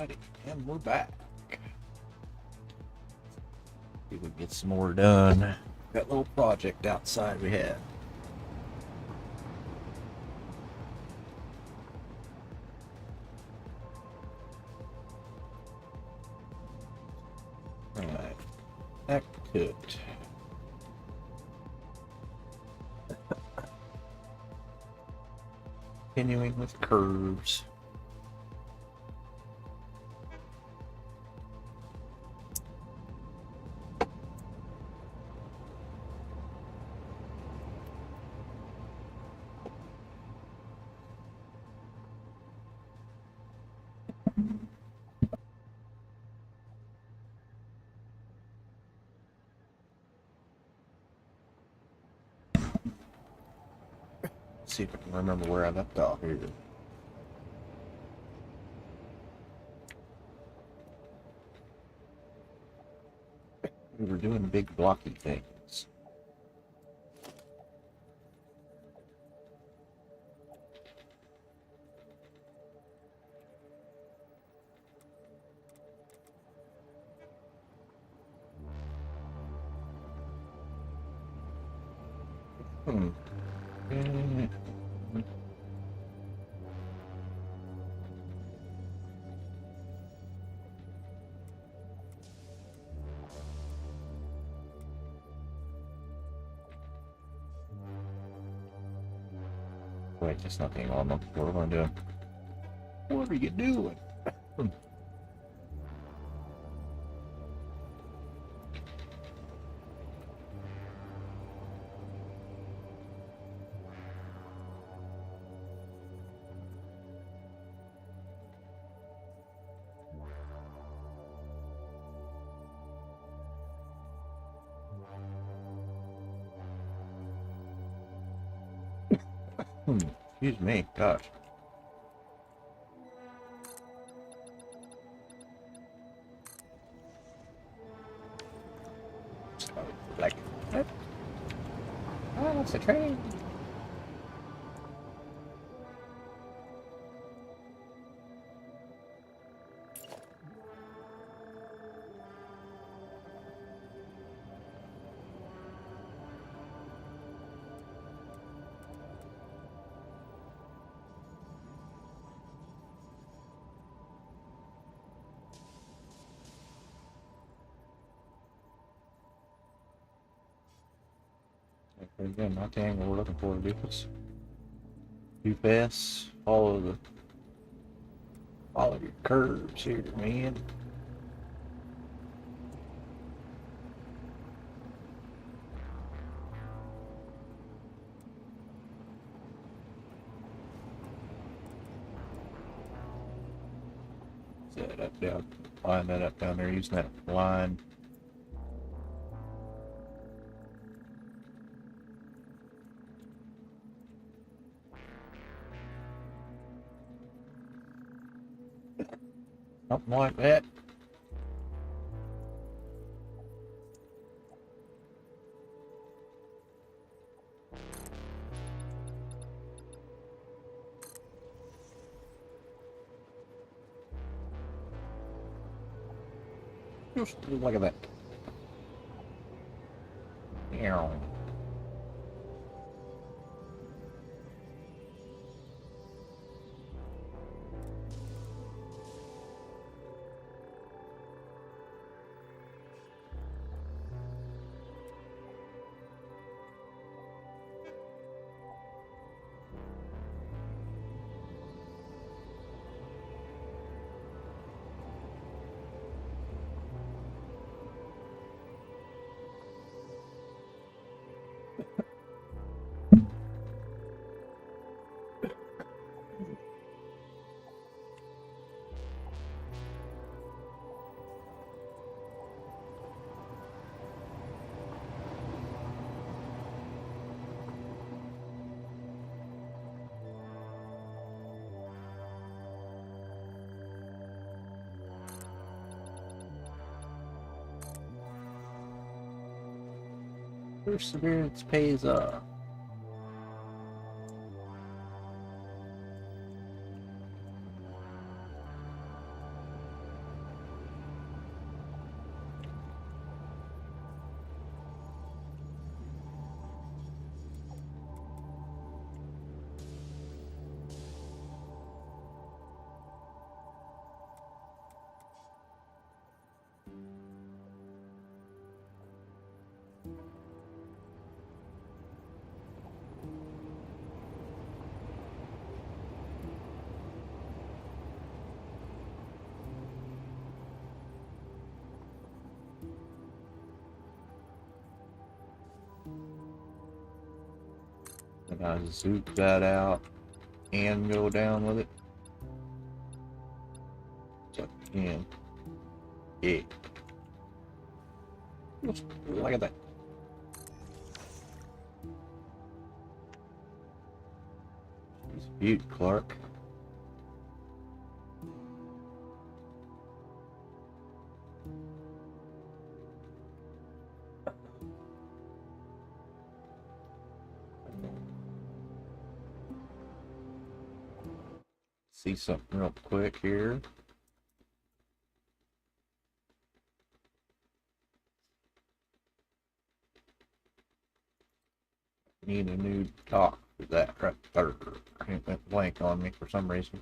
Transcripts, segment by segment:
Alrighty, and we're back. See if we can get some more done. That little project outside we had. Alright, back to it. Continuing with curves. Let's see if I can remember where I left off here. We were doing big blocky things. Wait, that's not being on them. What am I doing? What are you doing? Excuse me, gosh. Like, what? Oh, it's a train. Again, not the angle we're looking for, Lucas. Too fast. Follow your curves here, man. Set that up down. Line that up down there using that line. Something like that. Just look at that. Yeah. Perseverance pays off. Can I zoop that out and go down with it? So I can. Yeah. Look at that. Dispute, Clark. See something real quick here. Need a new dock for that right there. It went blank on me for some reason.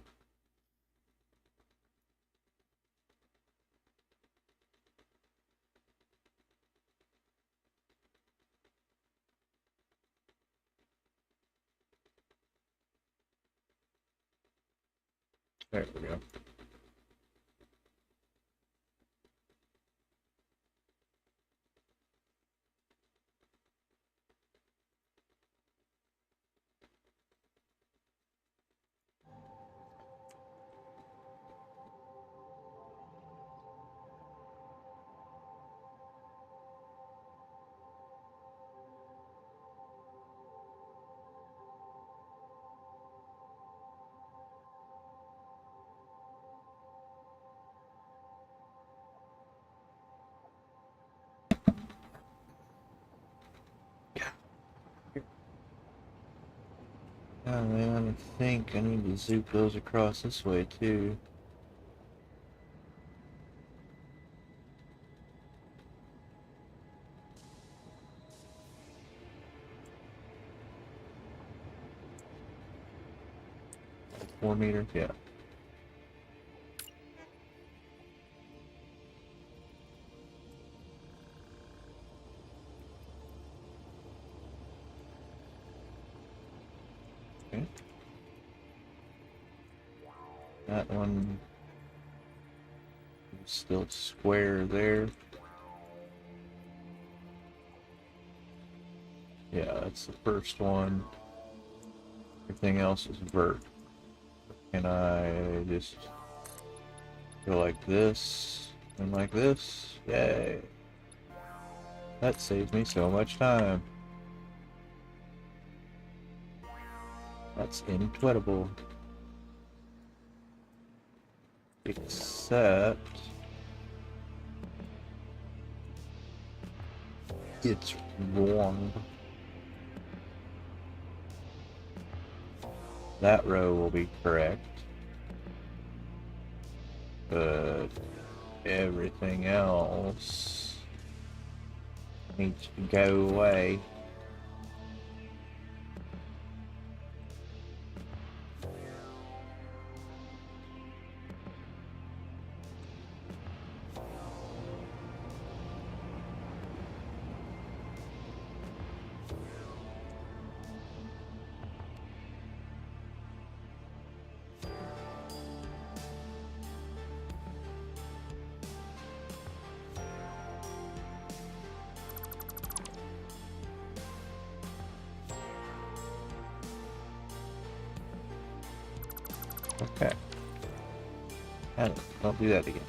There we go. Oh man, I think I need to zoop those across this way too. Four meters, yeah. Okay. That one is still square there. Yeah, that's the first one. Everything else is vert. Can I just go like this and like this? Yay. That saves me so much time. That's incredible. Except it's wrong. That row will be correct. But everything else needs to go away. Okay. Don't do that again.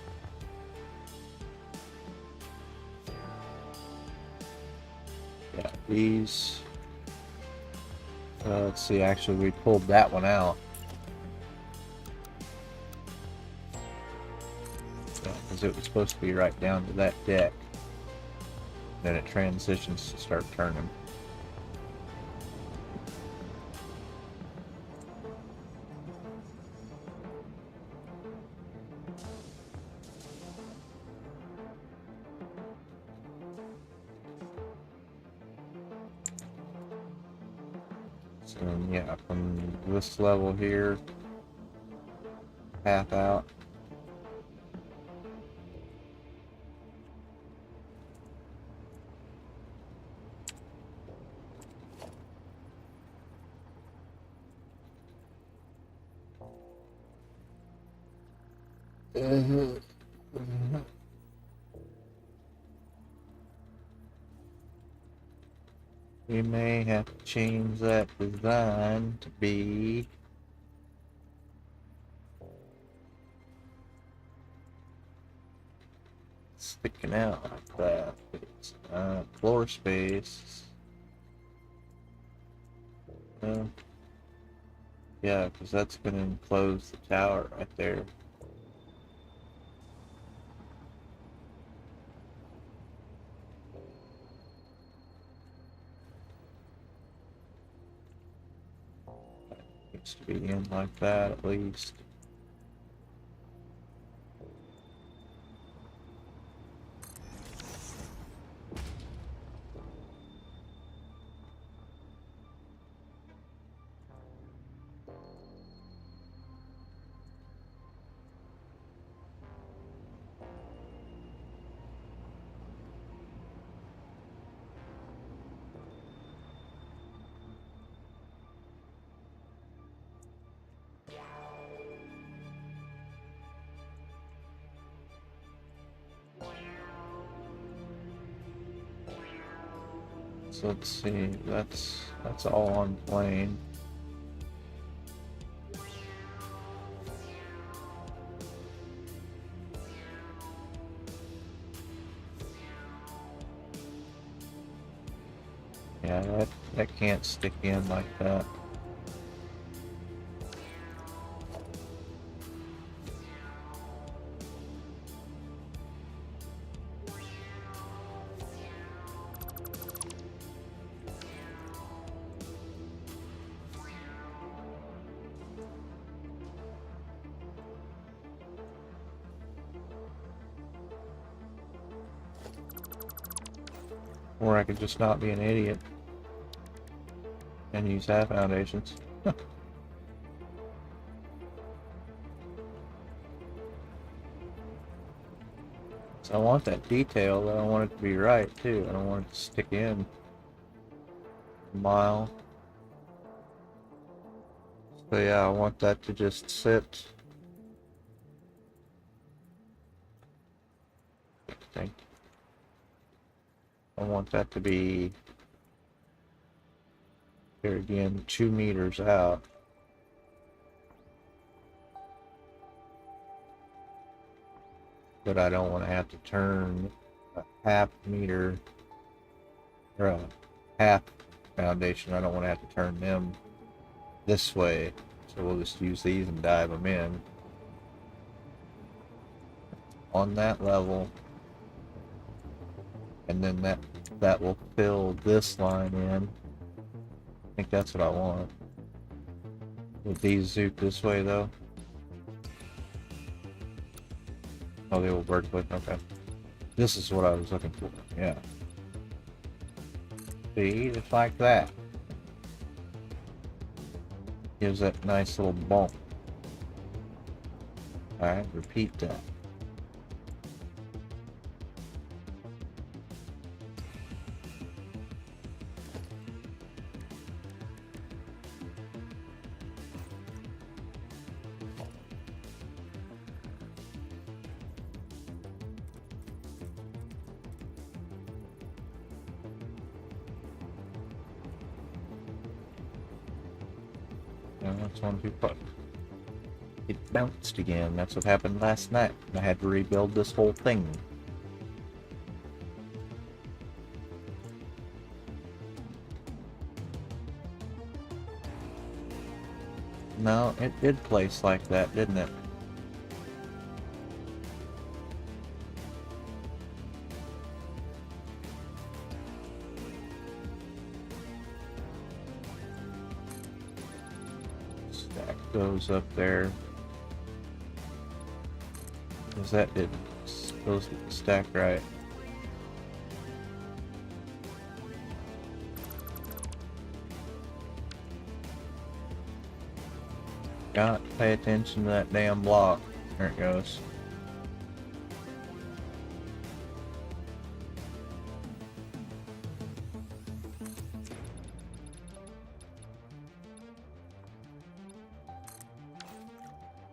Yeah, these. Let's see, actually, we pulled that one out. Because it was supposed to be right down to that deck. Then it transitions to start turning. So yeah, from this level here, path out. We may have to change that design to be sticking out like that. It's, floor space. Yeah, because that's going to enclose the tower right there. Needs to be in like that at least. So let's see, that's all on plane. Yeah, that can't stick in like that. Or I could just not be an idiot and use half foundations. So I want that detail, but I want it to be right too. I don't want it to stick in a mile. So yeah, I want that to just sit. I think I want that to be here again 2 meters out. But I don't want to have to turn a half meter or a half foundation. I don't want to have to turn them this way. So we'll just use these and dive them in on that level. And then that will fill this line in. I think that's what I want. Would these zoot this way though? Oh, they will vertically. Okay. This is what I was looking for. Yeah. See, just like that. Gives that nice little bump. Alright, repeat that. That's 1, 2, 5. It bounced again. That's what happened last night. I had to rebuild this whole thing. No, it did place like that, didn't it? Stack those up there. Because that did those stack right. Got to pay attention to that damn block. There it goes.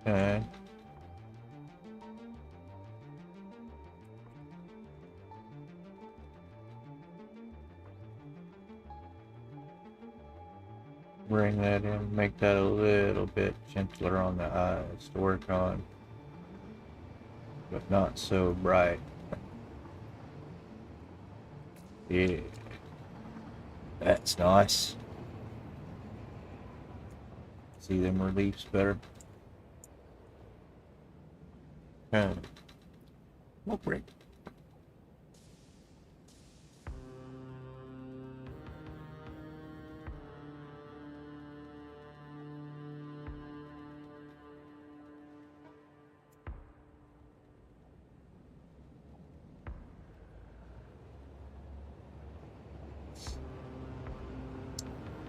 Okay. Bring that in, make that a little bit gentler on the eyes to work on, but not so bright. Yeah, that's nice. See them reliefs better. Okay. We'll break.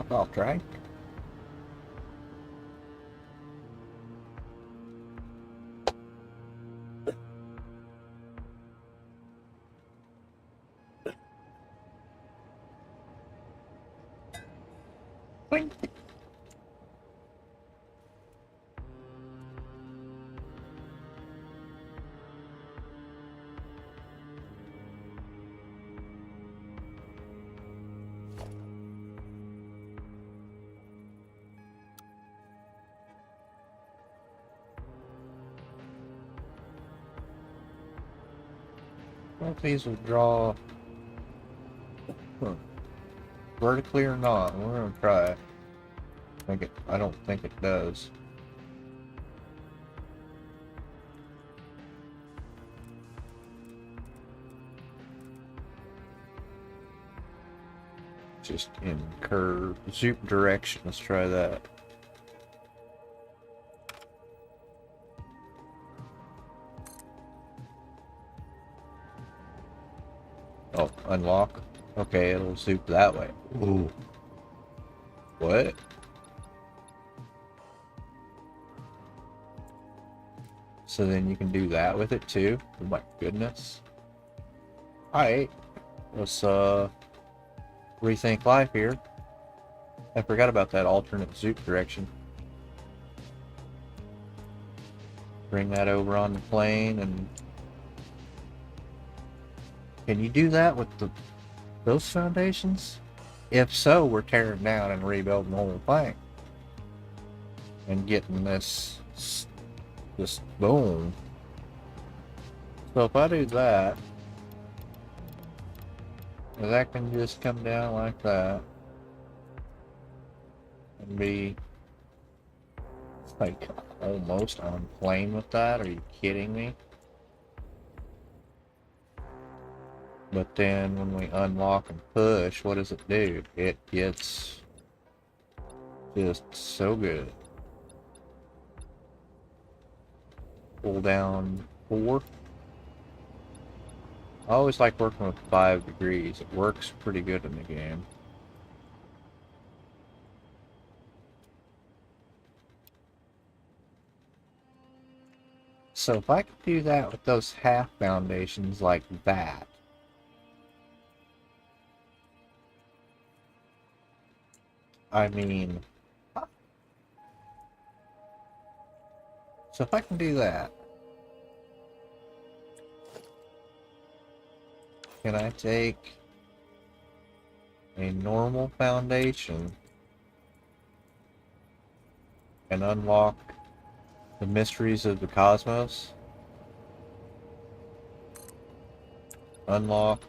I'll try. Boing. Well, these will draw vertically or not. We're gonna try. I don't think it does. Just in curve, zoom direction. Let's try that. Oh, unlock. Okay, it'll zoom that way. Ooh. What? So then you can do that with it too? Oh my goodness. Alright. Let's rethink life here. I forgot about that alternate zoom direction. Bring that over on the plane and can you do that with those foundations? If so, we're tearing down and rebuilding the whole thing. And getting this boom. So if I do that, that can just come down like that. And be like almost on plane with that. Are you kidding me? But then when we unlock and push, what does it do? It gets just so good. Pull down 4. I always like working with 5 degrees. It works pretty good in the game. So if I could do that with those half foundations like that, I mean, so if I can do that, can I take a normal foundation and unlock the mysteries of the cosmos? Unlock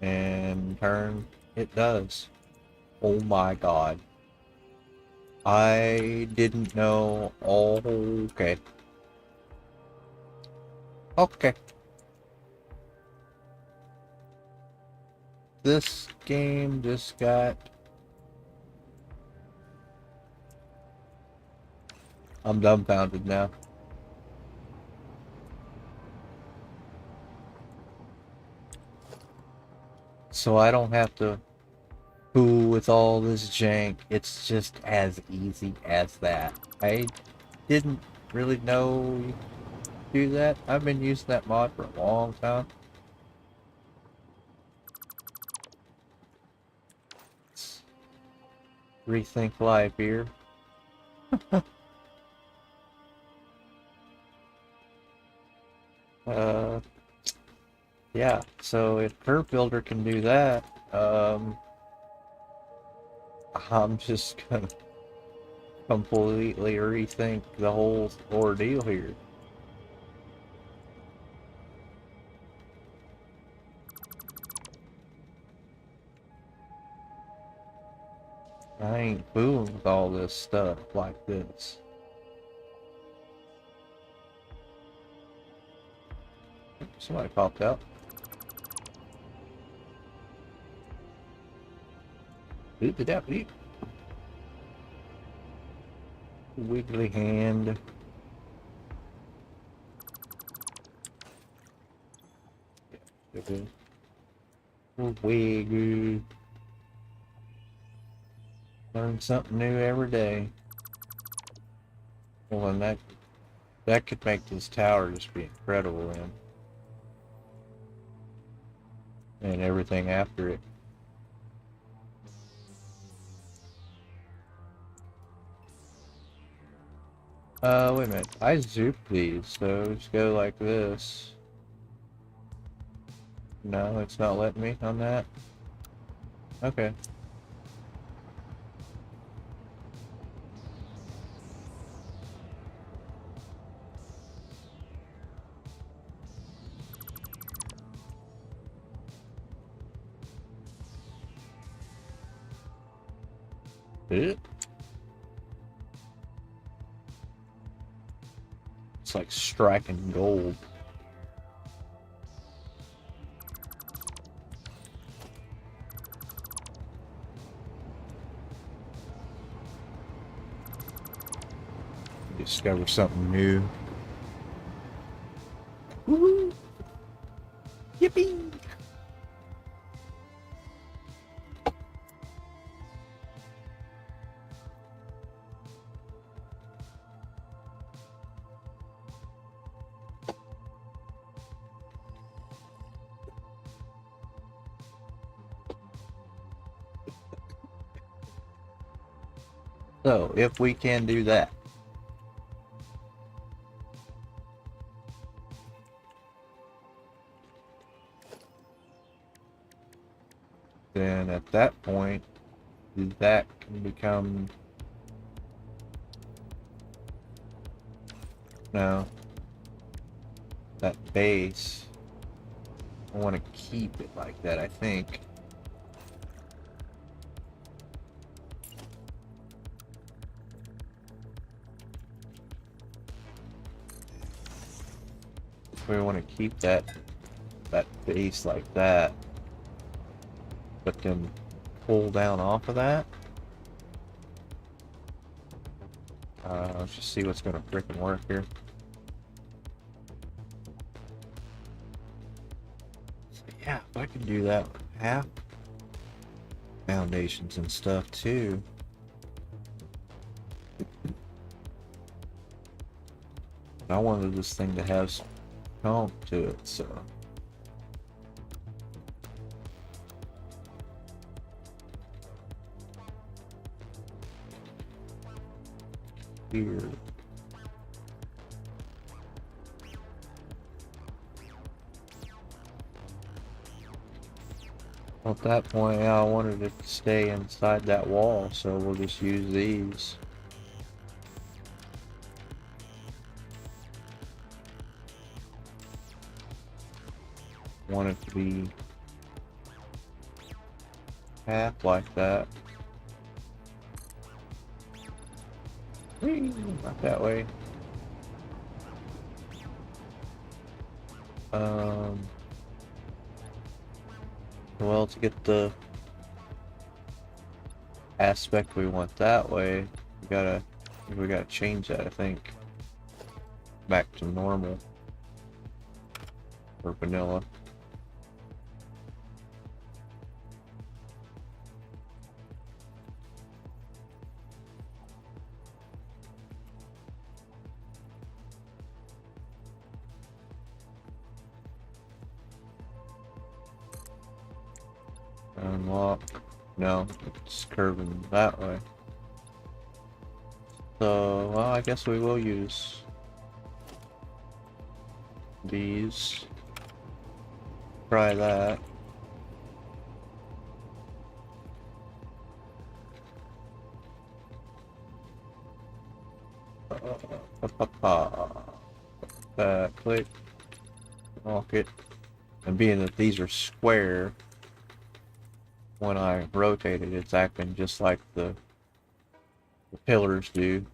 and turn. It does. Oh my god. I didn't know. Oh, okay. Okay. This game just got... I'm dumbfounded now. So I don't have to fool with all this jank. It's just as easy as that. I didn't really know you could do that. I've been using that mod for a long time. Let's rethink life here. Yeah, so if Curve Builder can do that, I'm just gonna completely rethink the whole ordeal here. I ain't fooling with all this stuff like this. Somebody popped out. Oop it up, oop. Wiggly hand. Wiggle. Learn something new every day. Well, and that could make this tower just be incredible then. And everything after it. Wait a minute. I zooped these, so just go like this. No, it's not letting me on that. Okay. It's like striking gold. Discover something new. Woohoo! Yippee! So, if we can do that, then at that point, that can become... No. That base, I want to keep it like that, I think. We want to keep that base like that, but then pull down off of that. Let's just see what's going to frickin' work here. So yeah, if I can do that with half foundations and stuff too. I wanted this thing to have some comp to it, so. Here. Well, at that point, yeah, I wanted it to stay inside that wall, so we'll just use these. Want it to be half like that. Not that way. Well, to get the aspect we want that way, we gotta change that, I think, back to normal or vanilla. Unlock. No, it's curving that way. So, well, I guess we will use these. Try that. Click, lock it. And being that these are square, when I rotate it, it's acting just like the pillars do.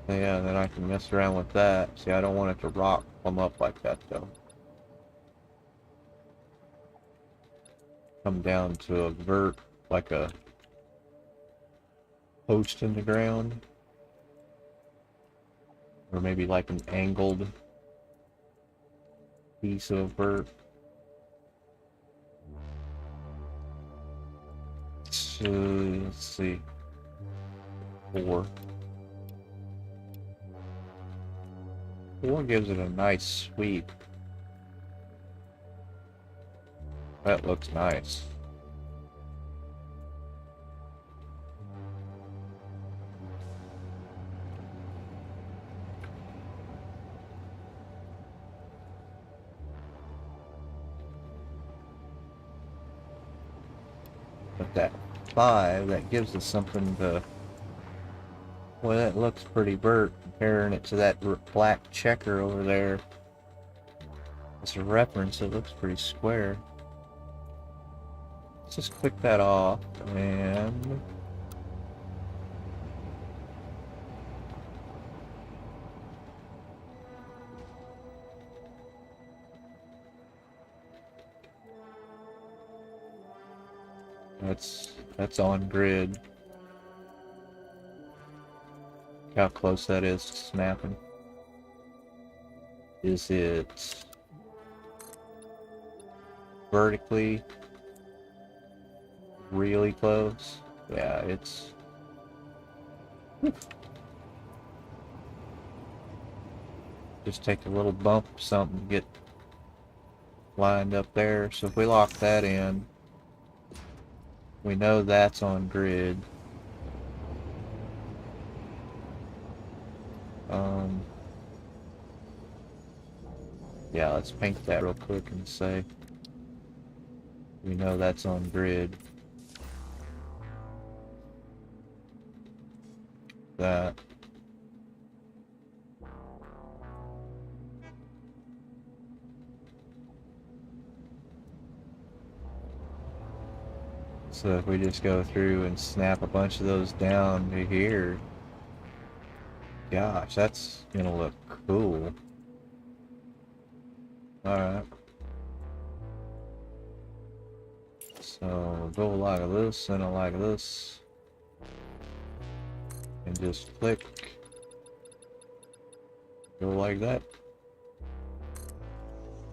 Yeah, then I can mess around with that. See, I don't want it to rock come up like that though. Come down to a vert, like a post in the ground. Or maybe like an angled piece of vert. So, let's see. 4. 4 gives it a nice sweep. That looks nice. But that 5, that gives us something to... Well, that looks pretty vert, comparing it to that black checker over there. As a reference, it looks pretty square. Let's just click that off, and... That's on grid. Look how close that is to snapping. Is it vertically really close? Yeah, it's... Just take a little bump or something to get lined up there. So if we lock that in, we know that's on grid. Yeah, let's paint that real quick and say we know that's on grid. That. So if we just go through and snap a bunch of those down to here, gosh, that's gonna look cool. Alright. So go like this and like this. And just click. Go like that.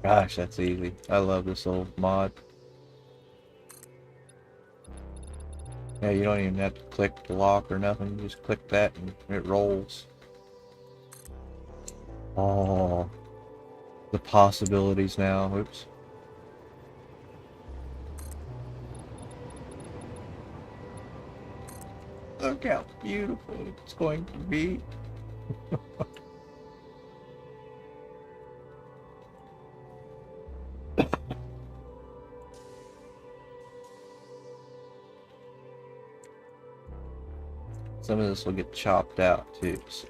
Gosh, that's easy. I love this old mod. Yeah, you don't even have to click the lock or nothing. You just click that and it rolls. Oh, the possibilities now. Oops. Look how beautiful it's going to be. Some of this will get chopped out too. So.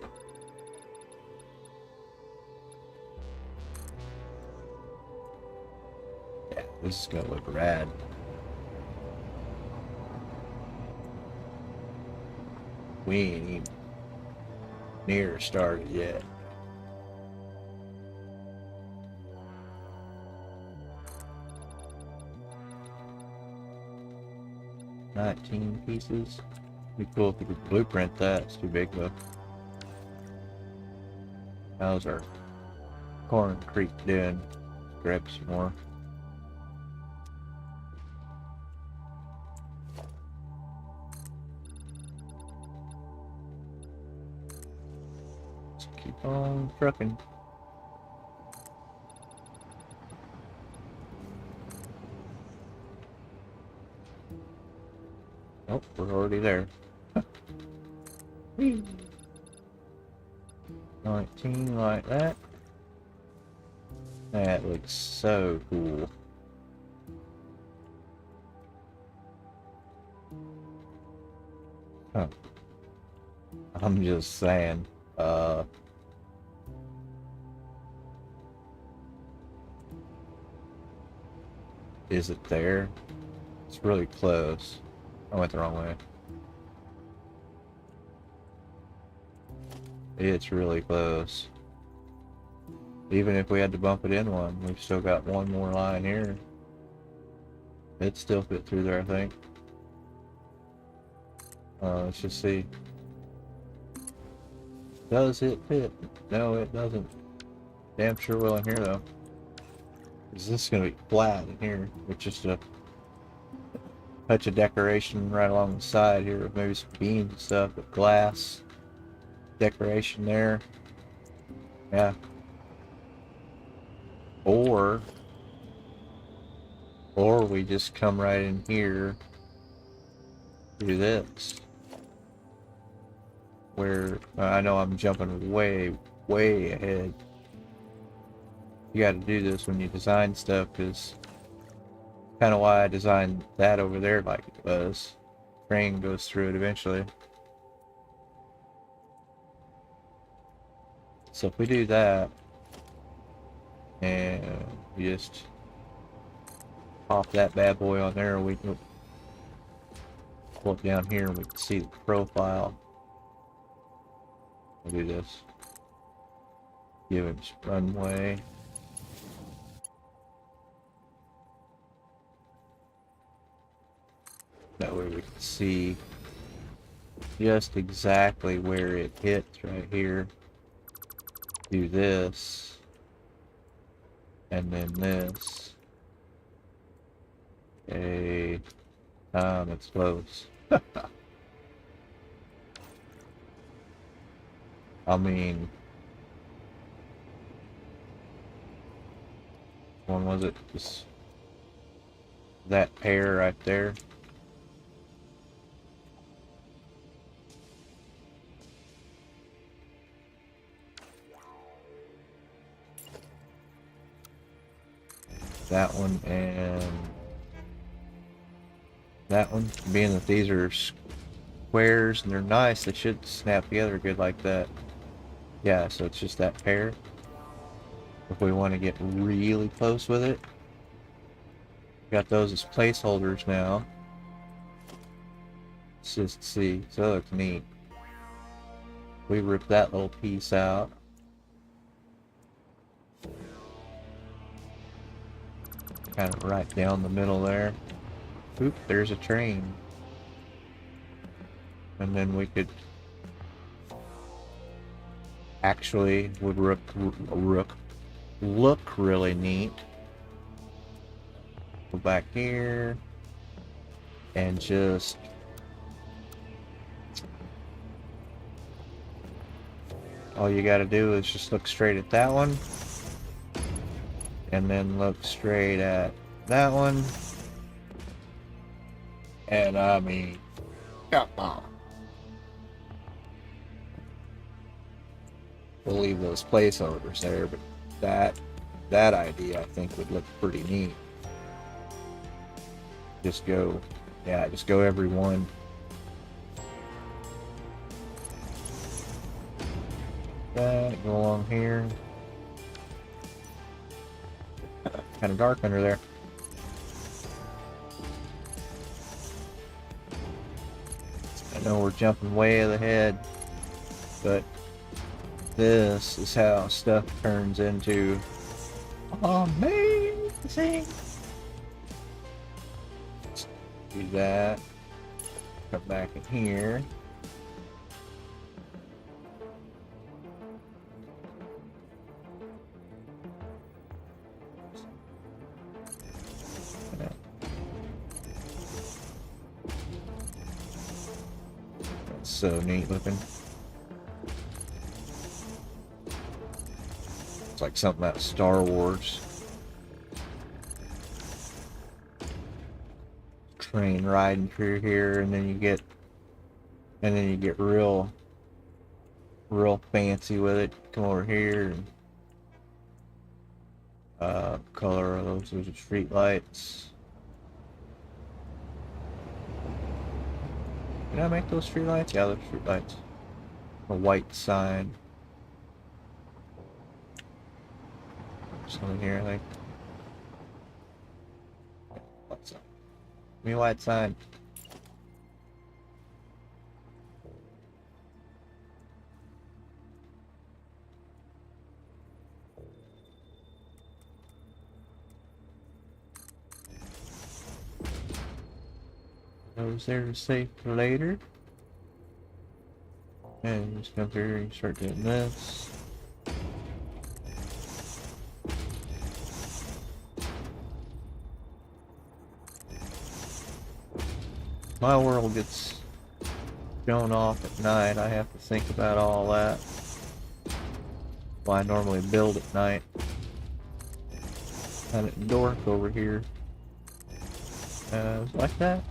Yeah, this is gonna look rad. We ain't even near started yet. $19 pieces. Be cool if we could blueprint that. It's too big though. How's our concrete doing? Grab some more. Let's keep on trucking. Oh, we're already there. 19 like that. That looks so cool. Huh. I'm just saying. Is it there? It's really close. I went the wrong way. It's really close. Even if we had to bump it in one, we've still got one more line here. It'd still fit through there, I think. Let's just see. Does it fit? No, it doesn't. Damn sure will in here, though. Is this going to be flat in here with just a touch of decoration right along the side here with maybe some beams and stuff, but glass decoration there. Yeah. Or we just come right in here, do this. Where I know I'm jumping way ahead. You got to do this when you design stuff, because kind of why I designed that over there like it was. Train goes through it eventually. So if we do that, and we just pop that bad boy on there, we can pull it down here and we can see the profile. We'll do this. Give it runway. That way we can see just exactly where it hits right here. Do this. And then this. Okay. It's close. I mean, one was it? Just that pair right there. That one and that one. Being that these are squares and they're nice, they should snap together good like that. Yeah, so it's just that pair. If we want to get really close with it, got those as placeholders now. Let's just see. So that looks neat. We rip that little piece out. Kind of right down the middle there. Oop, there's a train. And then we could actually would look really neat. Go back here and just all you gotta do is just look straight at that one and then look straight at that one, and I mean, come on. We'll leave those placeholders there, but that idea I think would look pretty neat. Just go, yeah, just go every one. That, go along here. Kind of dark under there. I know we're jumping way ahead, but this is how stuff turns into amazing. Let's do that. Come back in here. That's so neat looking. It's like something out of Star Wars. Train riding through here, and then you get real fancy with it. Come over here and color those are street lights. Did I make those street lights? Yeah, those street lights. A white sign. Something here, like. White sign. Give me a white sign. Those there to save for later. And just come through and start doing this. My world gets shown off at night. I have to think about all that. Well, I normally build at night. Kind of dork over here. Like that.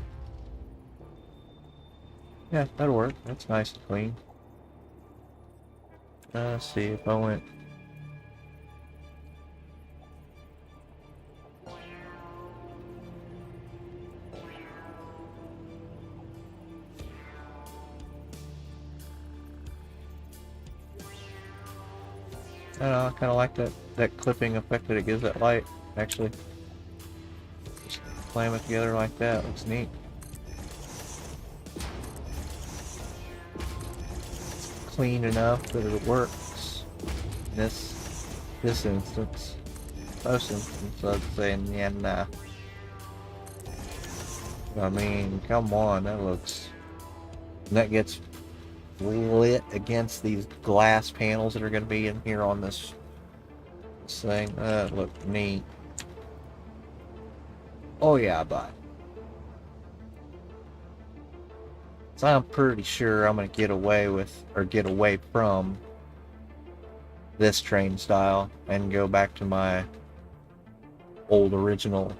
Yeah, that'll work. That's nice and clean. Let's see if I went. I don't know, I kind of like that clipping effect that it gives that light, actually. Just clam it together like that, looks neat. It's clean enough that it works. In this instance. Most instances, I'd say, yeah, nah. I mean, come on, that looks... And that gets lit against these glass panels that are going to be in here on this thing. That look neat. Oh yeah, bud. So I'm pretty sure I'm going to get away with, or get away from this train style and go back to my old original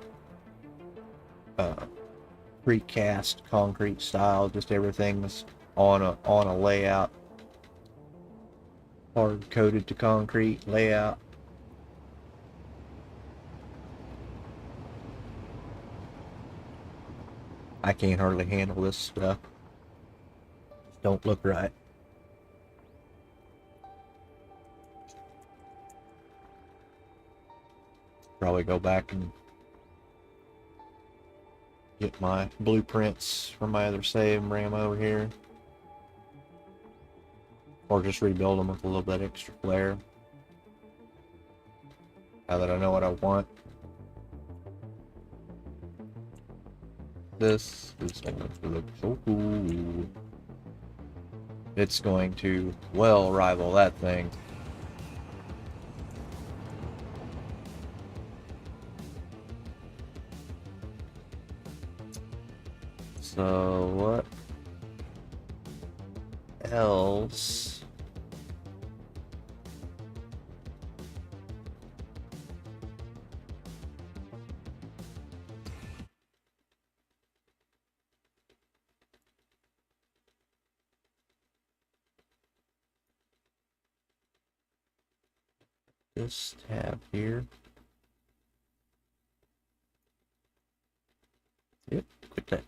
precast concrete style. Just everything's on a layout, hard coated to concrete layout. I can't hardly handle this stuff. Don't look right. Probably go back and get my blueprints from my other save and bring them over here. Or just rebuild them with a little bit extra flair. Now that I know what I want. This is going to look so cool. It's going to well rival that thing. So what else? This tab here. Yep, quit that.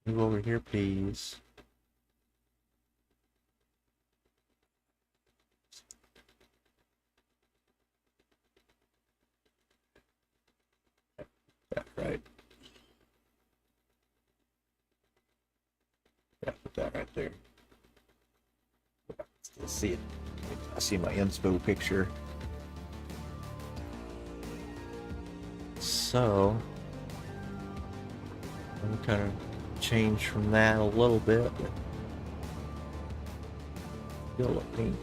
Move over here, please. That right. Yeah, put that right there. Let's see it. I see my inspo picture. So I'm kind of change from that a little bit, but still look neat.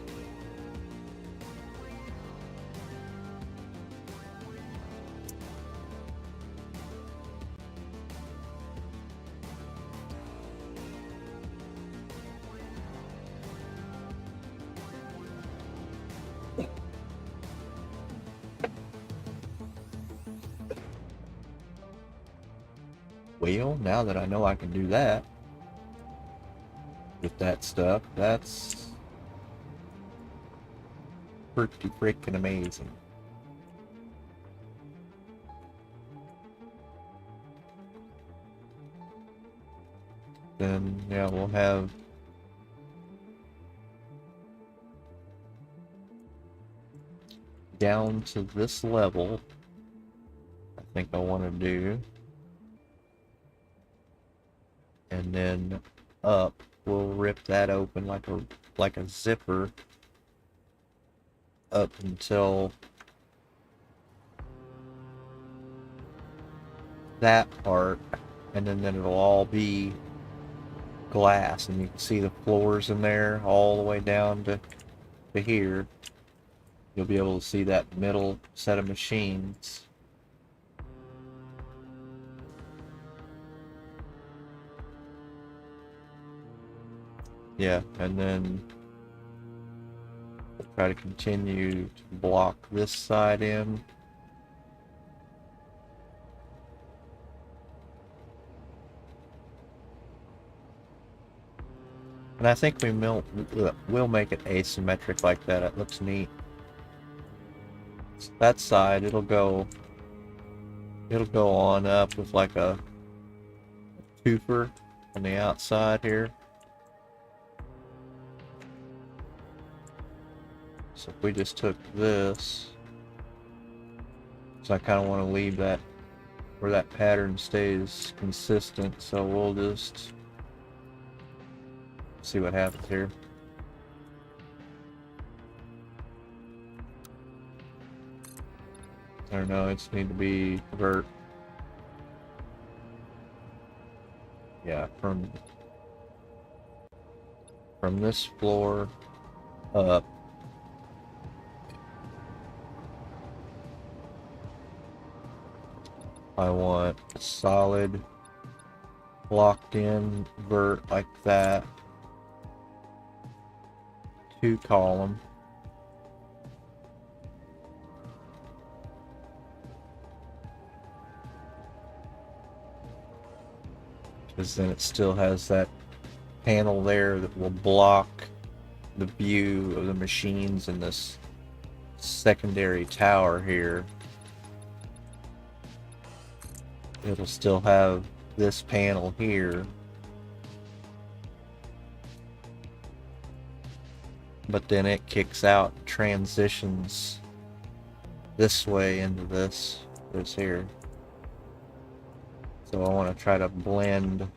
Well, now that I know I can do that with that stuff, that's pretty freaking amazing. then yeah, we'll have down to this level. I think I want to do, and then up. We'll rip that open like a zipper up until that part, and then it'll all be glass, and you can see the floors in there all the way down to here. You'll be able to see that middle set of machines. Yeah, and then we'll try to continue to block this side in. And I think we'll make it asymmetric like that. It looks neat. So that side, it'll go on up with like a twofer on the outside here. So if we just took this, so I kind of want to leave that where that pattern stays consistent, so we'll just see what happens here. I don't know, it just need to be vert. Yeah, from this floor up. I want a solid locked in vert like that. 2 column. Because then it still has that panel there that will block the view of the machines in this secondary tower here. It'll still have this panel here, but then it kicks out, transitions this way into this here. So I want to try to blend.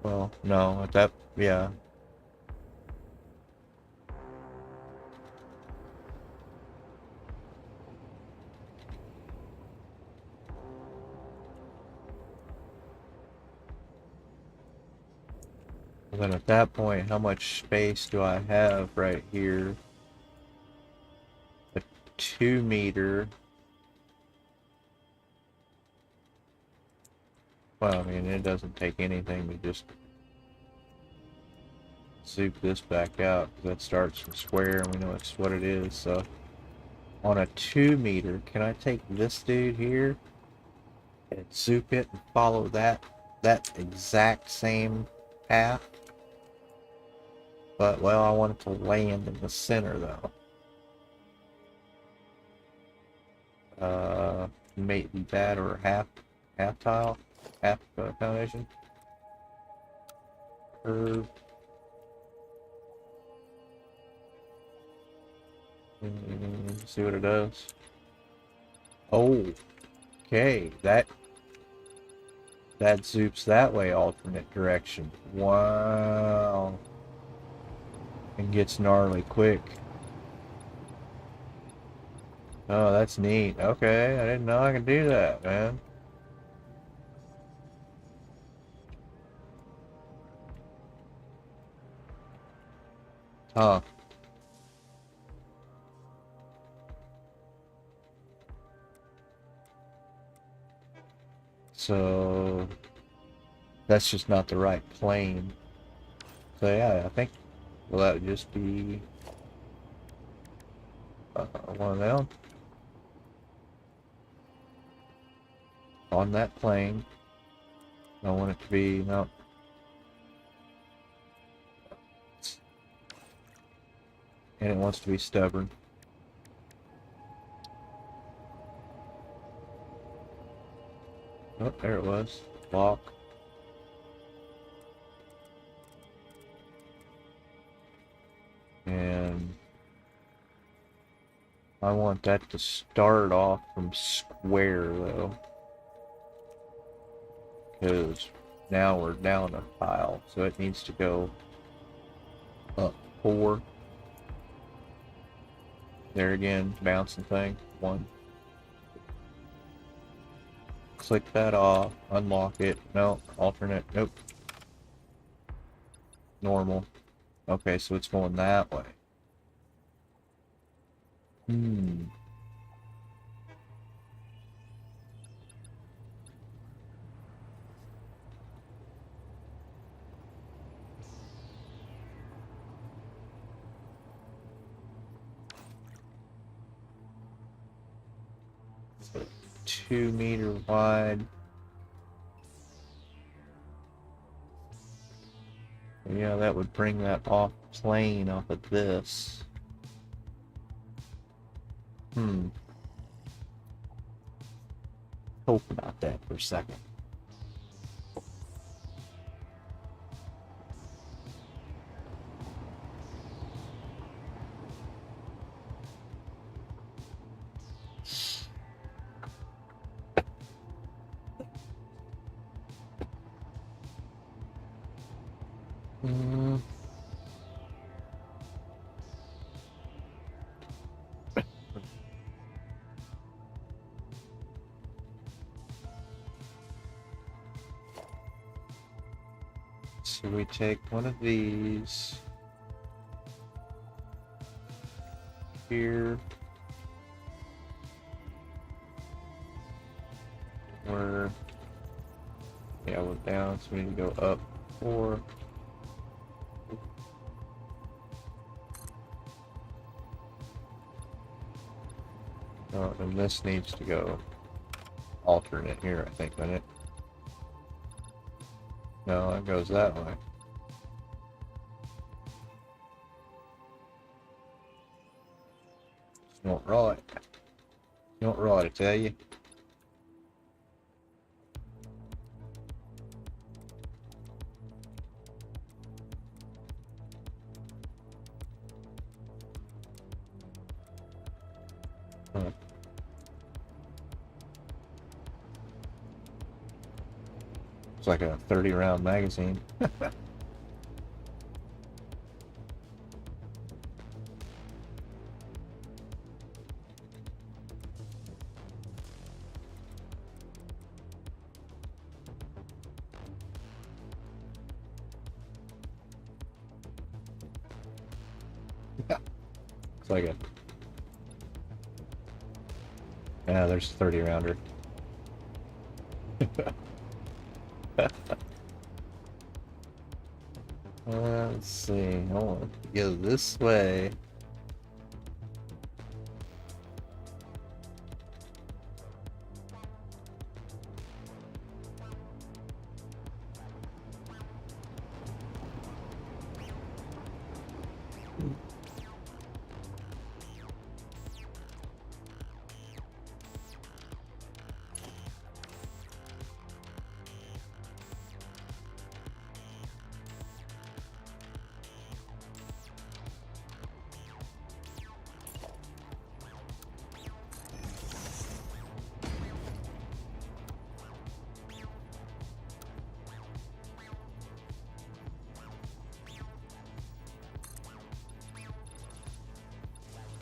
Well, no, yeah. Then at that point, how much space do I have right here? A 2 meter. Well, I mean, it doesn't take anything to just zoop this back out, because that starts from square and we know it's what it is. So on a 2 meter, can I take this dude here and zoop it and follow that exact same path? But, well, I want it to land in the center, though. Maybe that or half tile, half foundation. Curve. See what it does. Oh, okay, that zoops that way, alternate direction. Wow. And gets gnarly quick. Oh, that's neat. Okay, I didn't know I could do that, man. Huh. So that's just not the right plane. So yeah, I think, well, that would just be one of them on that plane. I want it to be, no. And it wants to be stubborn. Oh, there it was. block. And I want that to start off from square though, because now we're down a tile, so it needs to go up 4. There again, bouncing thing. 1. Click that off, unlock it. No, alternate. Nope. Normal. Okay, so it's going that way. Hmm. So 2 meter wide. Yeah, that would bring that off plane off of this. Hope about that for a second. So we take one of these here. We're down, so we need to go up 4. Oh, and this needs to go alternate here, I think, doesn't it? No, it goes that way. You don't roll it. You don't roll it, I tell you. Huh. It's like a 30-round magazine. It's like a... Yeah, there's a 30-rounder. Let's see. I want to go this way.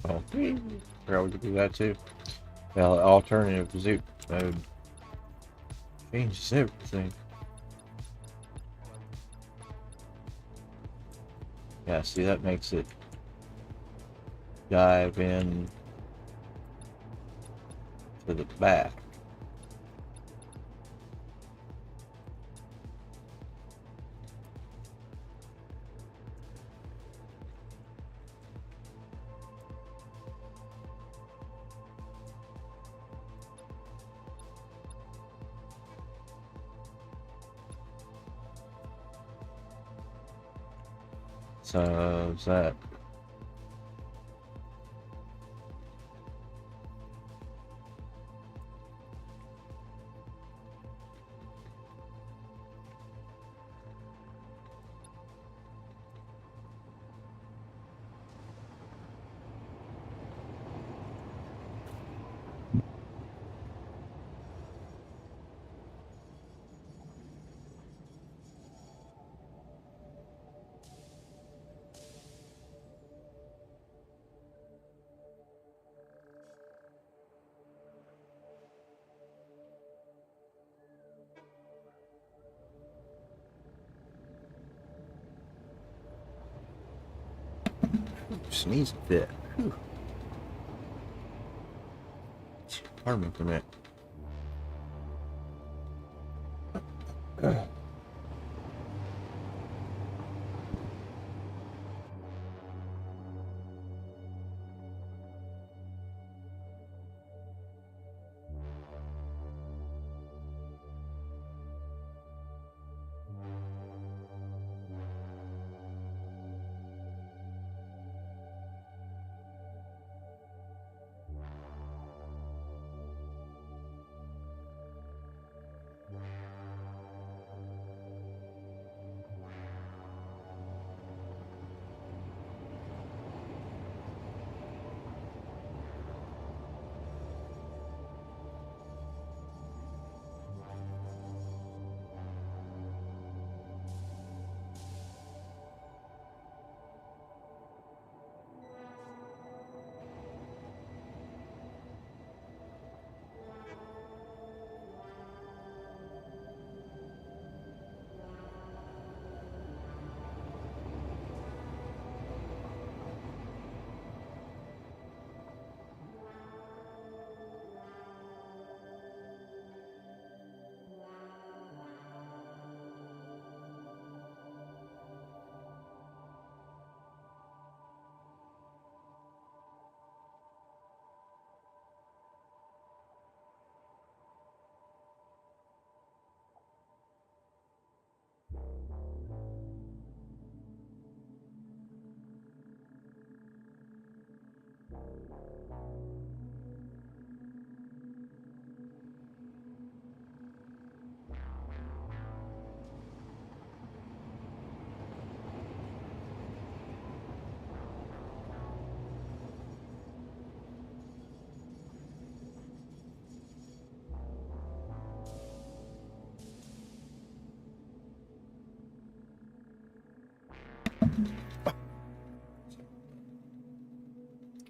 Oh, forgot we could do that too. Well, alternative zoot mode changes everything. Yeah, see, that makes it dive in to the back. So, is that... Sneeze fit. Whew. Pardon me for a minute.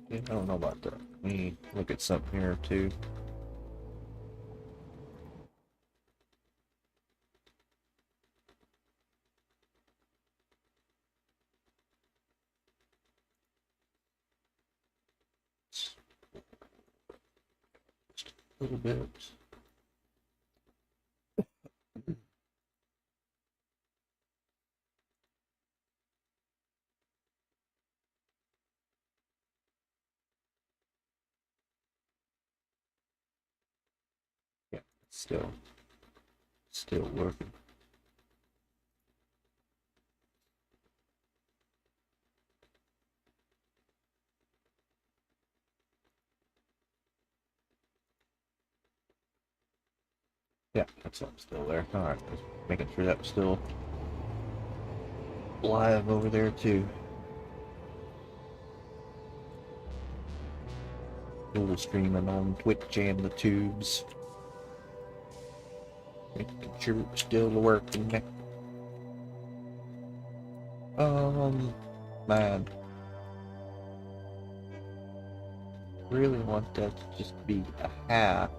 Yeah, I don't know about that. Let me look at something here too. Just a little bit. Yeah, still working. Yeah, that's something still there. Alright, just making sure that was still live over there too. Dual streaming on Twitch and the tubes. Making sure it's still working. Man. Really want that to just be a half.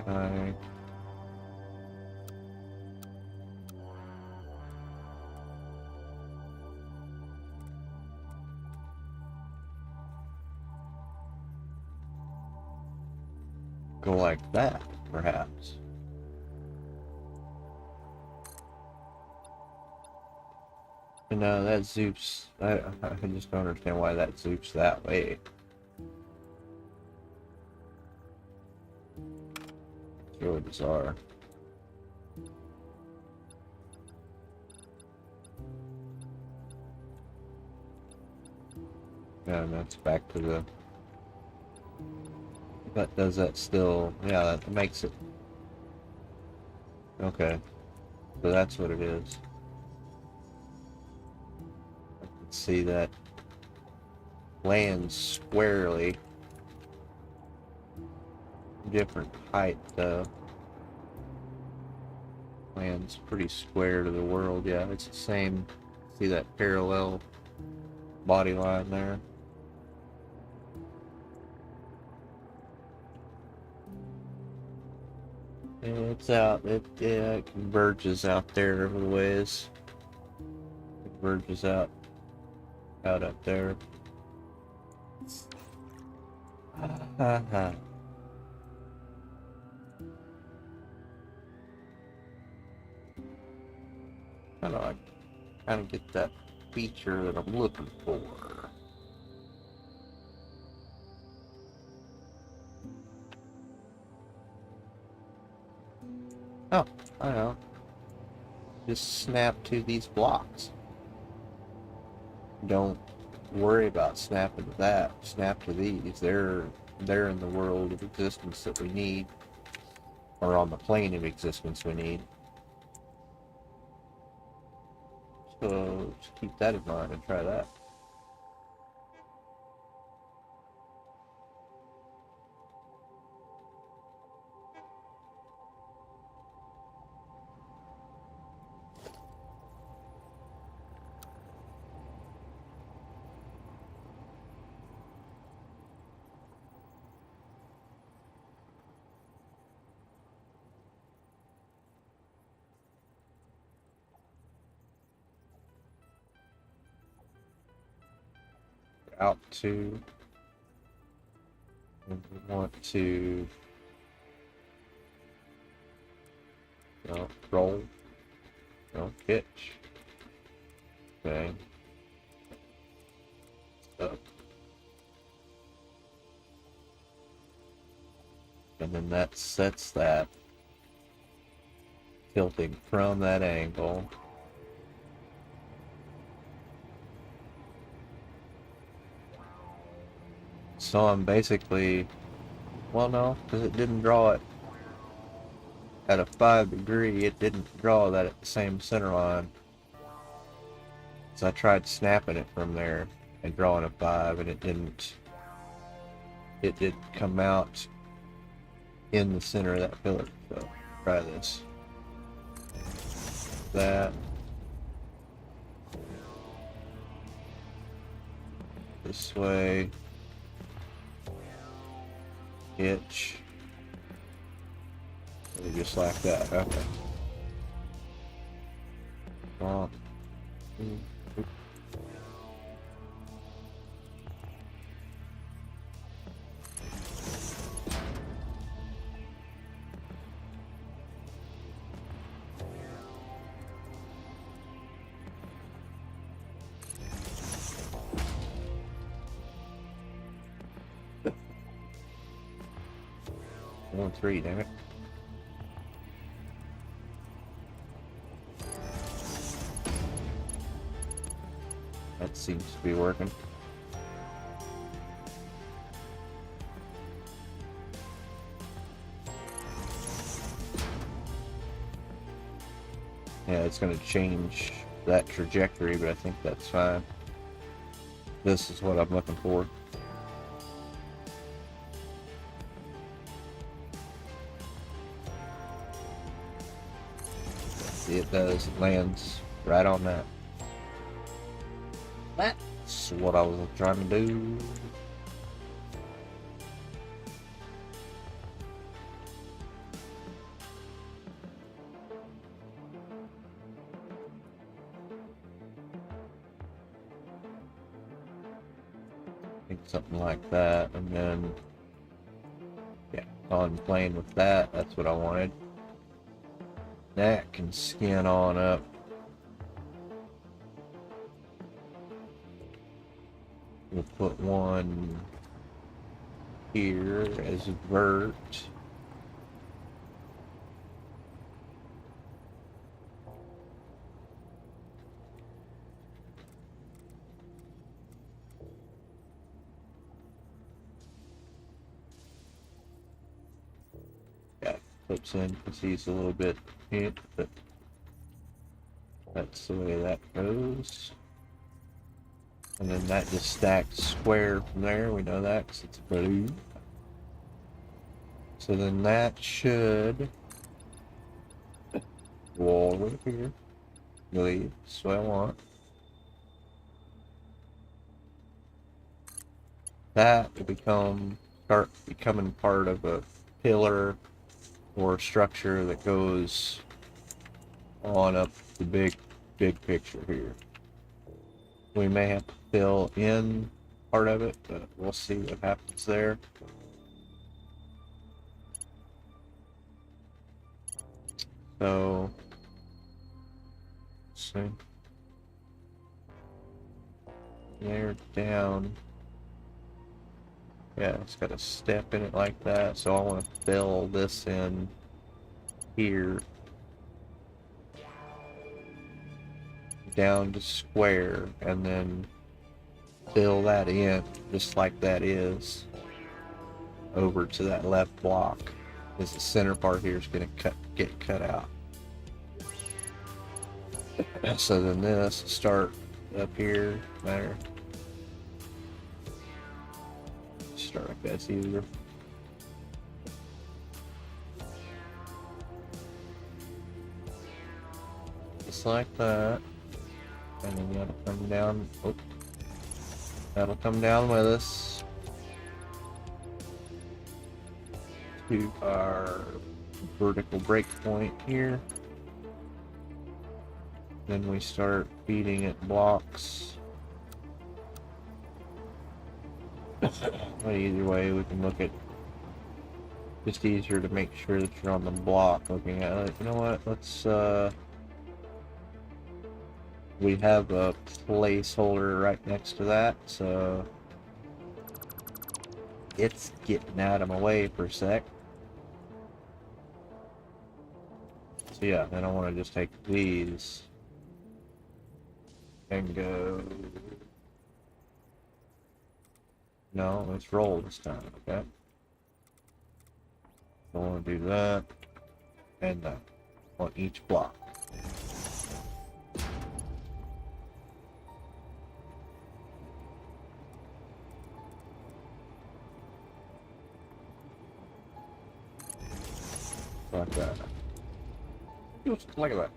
I go like that, perhaps. And that zoops. I just don't understand why that zoops that way. It's really bizarre. Yeah, and that's back to the. But does that still? Yeah, that makes it. Okay, so that's what it is. I can see that lands squarely. Different height though. Lands pretty square to the world. Yeah, it's the same. See that parallel body line there? It's out. It converges out there a little ways. It converges out up there. Kind of get that feature that I'm looking for. Oh, I know. Just snap to these blocks. Don't worry about snapping to that. Snap to these. They're in the world of existence that we need, or on the plane of existence we need. So just keep that in mind and try that. Out to, and we want to, roll, pitch. Okay. Up. And then that sets that tilting from that angle. So I'm basically, well, no, because it didn't draw it at a 5°, it didn't draw that at the same center line. So I tried snapping it from there and drawing a 5, and it didn't. It did come out in the center of that pillar. So try this. That. This way. Hitch. Just like that. Okay. Oh. One, 3, damn it. That seems to be working. Yeah, it's going to change that trajectory, but I think that's fine. This is what I'm looking for. See, it does. It lands right on that. That's what I was trying to do. I think something like that, and then, yeah, on playing with that, that's what I wanted. That can skin on up. We'll put one here as a vert. Yeah, flips in because he's a little bit hit, but that's the way that goes. And then that just stacks square from there. We know that because it's blue. So then that should go over here. I believe that's what I want. That will start becoming part of a pillar or structure that goes on up the big picture here. We may have to fill in part of it, but we'll see what happens there. So, let's see. There, down. Yeah, it's got a step in it like that, so I want to fill this in here. Down to square, and then fill that in, just like that is, over to that left block. Because the center part here is going to get cut out. So then this start up here, there. Start like that's easier. Just like that. And then that'll come down. Oh, that'll come down with us to our vertical break point here. Then we start feeding it blocks. But either way, we can look at just easier to make sure that you're on the block looking at it. You know what? Let's we have a placeholder right next to that, so it's getting out of my way for a sec. So yeah, then I want to just take these and go. No, let's roll this time, okay? So I want to do that and that on each block. Like that. Just like that.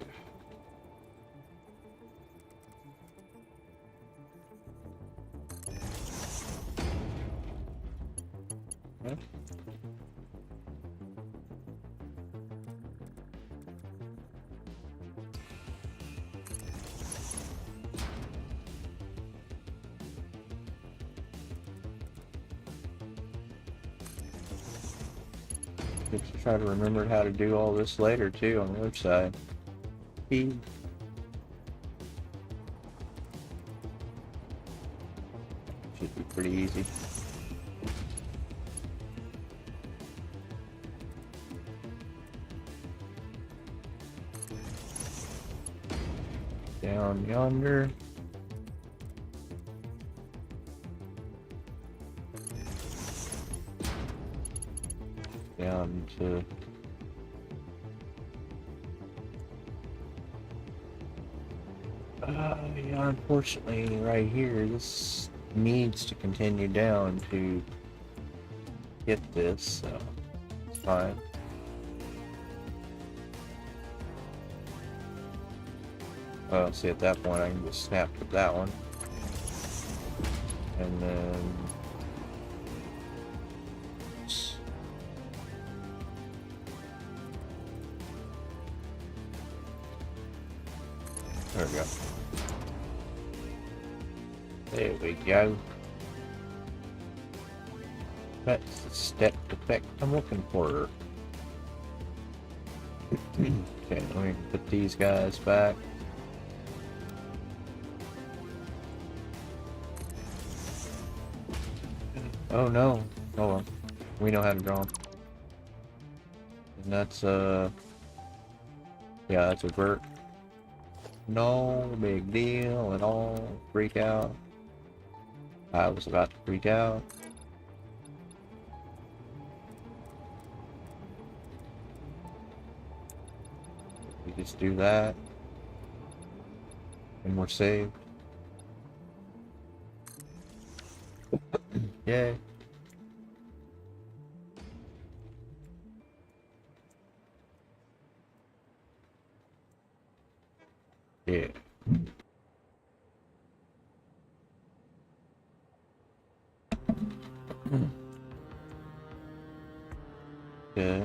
Okay. Just try to remember how to do all this later too on the other side. Feed. Should be pretty easy. Down yonder. Down to yeah, unfortunately right here this needs to continue down to get this, so it's fine. Well, see, at that point I can just snap with that one, and then there we go. There we go. That's the step effect I'm looking for. Okay, let me put these guys back. Oh no. Oh well. We know how to draw them. And that's yeah, that's a vert. No big deal at all. Freak out. I was about to freak out. We just do that. And we're saved. Yay. Yeah. Okay.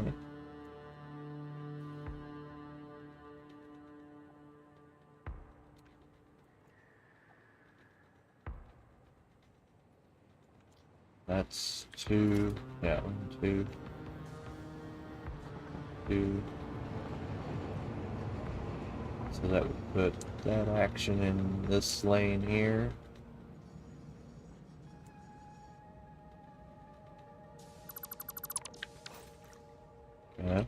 That's 2. Yeah, 1, 2, 2. So that would put that action in this lane here. Yeah.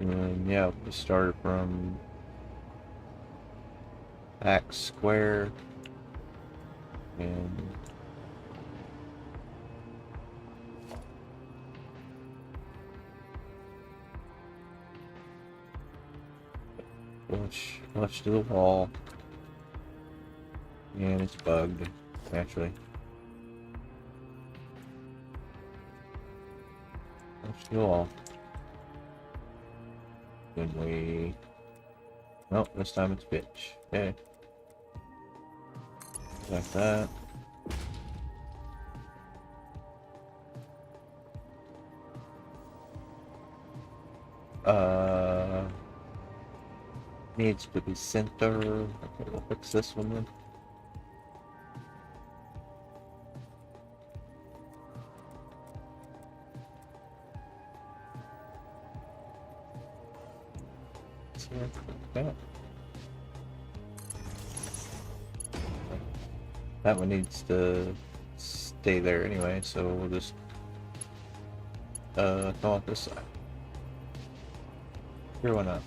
And then, yeah, we started from X square and flush to the wall. And it's bugged, actually. Flush to the wall. Then we... Nope, this time it's pitch. Okay. Like that. Needs to be center. Okay, we'll fix this one then. That one needs to stay there anyway, so we'll just come on this side. Sure, why not?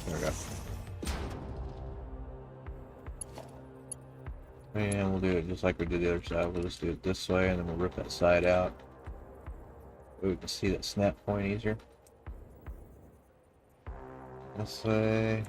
There we go. And we'll do it just like we did the other side. We'll just do it this way, and then we'll rip that side out. We can see that snap point easier. This way.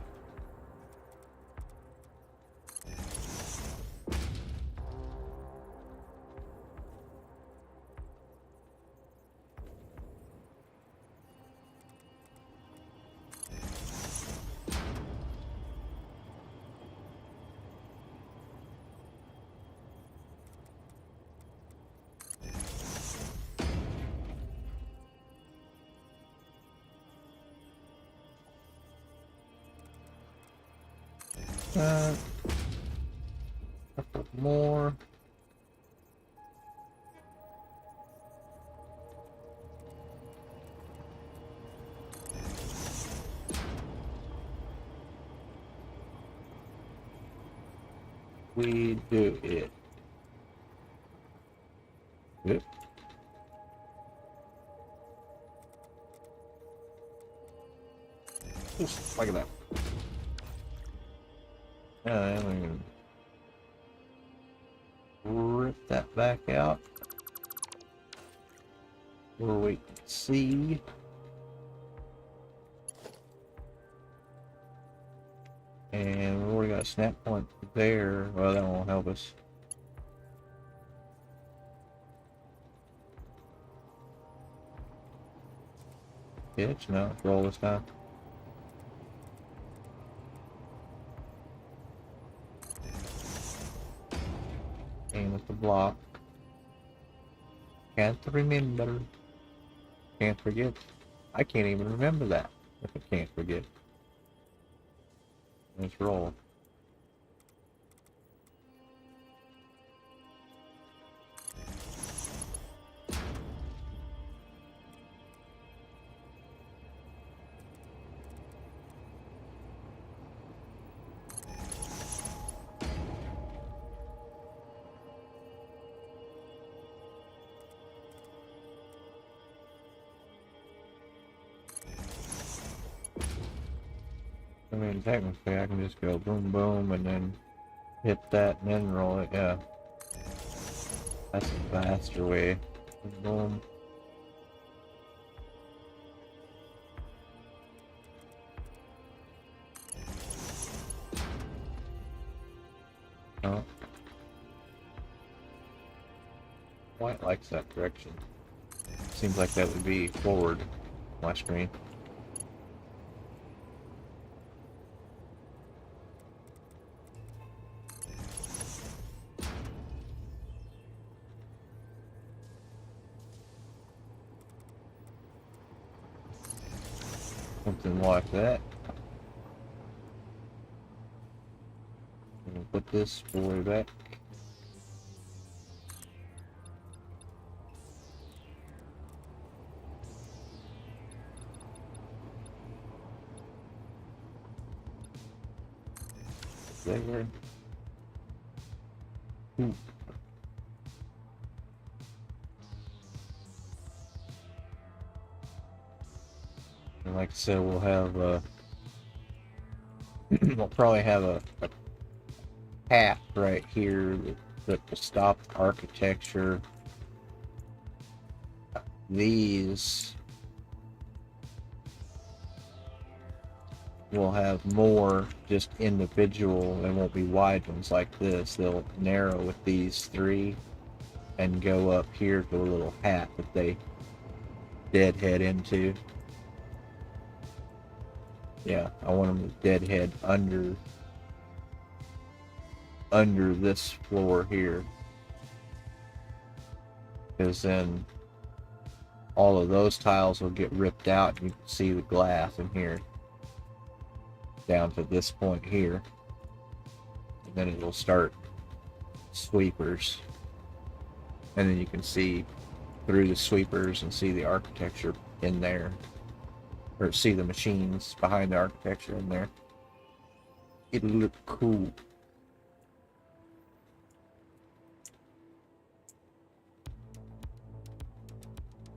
A couple more. We do it. Good. Just like that. And we can rip that back out. We'll wait and see. And we already got a snap point there. Well, that won't help us. Pitch, no, roll this time. Aim with the block. Can't remember. Can't forget. I can't even remember that if I can't forget. Let's roll. I mean, technically, I can just go boom, boom, and then hit that and then roll it. Yeah, that's a faster way. Boom. Oh. White likes that direction. Seems like that would be forward on my screen. Something like that. We'll put this boy back. There. Ooh. And like I said, we'll have we'll probably have a path right here that will stop architecture. These will have more just individual. They won't be wide ones like this. They'll narrow with these three and go up here to a little hat that they deadhead into. Yeah, I want them to deadhead under this floor here, because then all of those tiles will get ripped out and you can see the glass in here down to this point here, and then it will start sweepers, and then you can see through the sweepers and see the architecture in there, or see the machines behind the architecture in there. It'll look cool.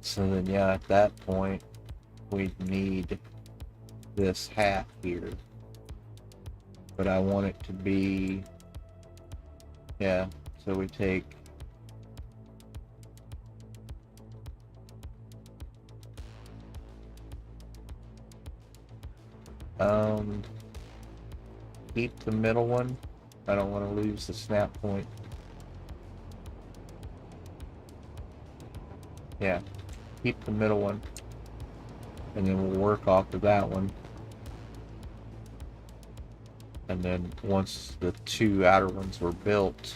So then, yeah, at that point, we'd need this hat here. But I want it to be, yeah, so we take keep the middle one. I don't want to lose the snap point. Yeah, keep the middle one, and then we'll work off of that one. And then once the two outer ones were built,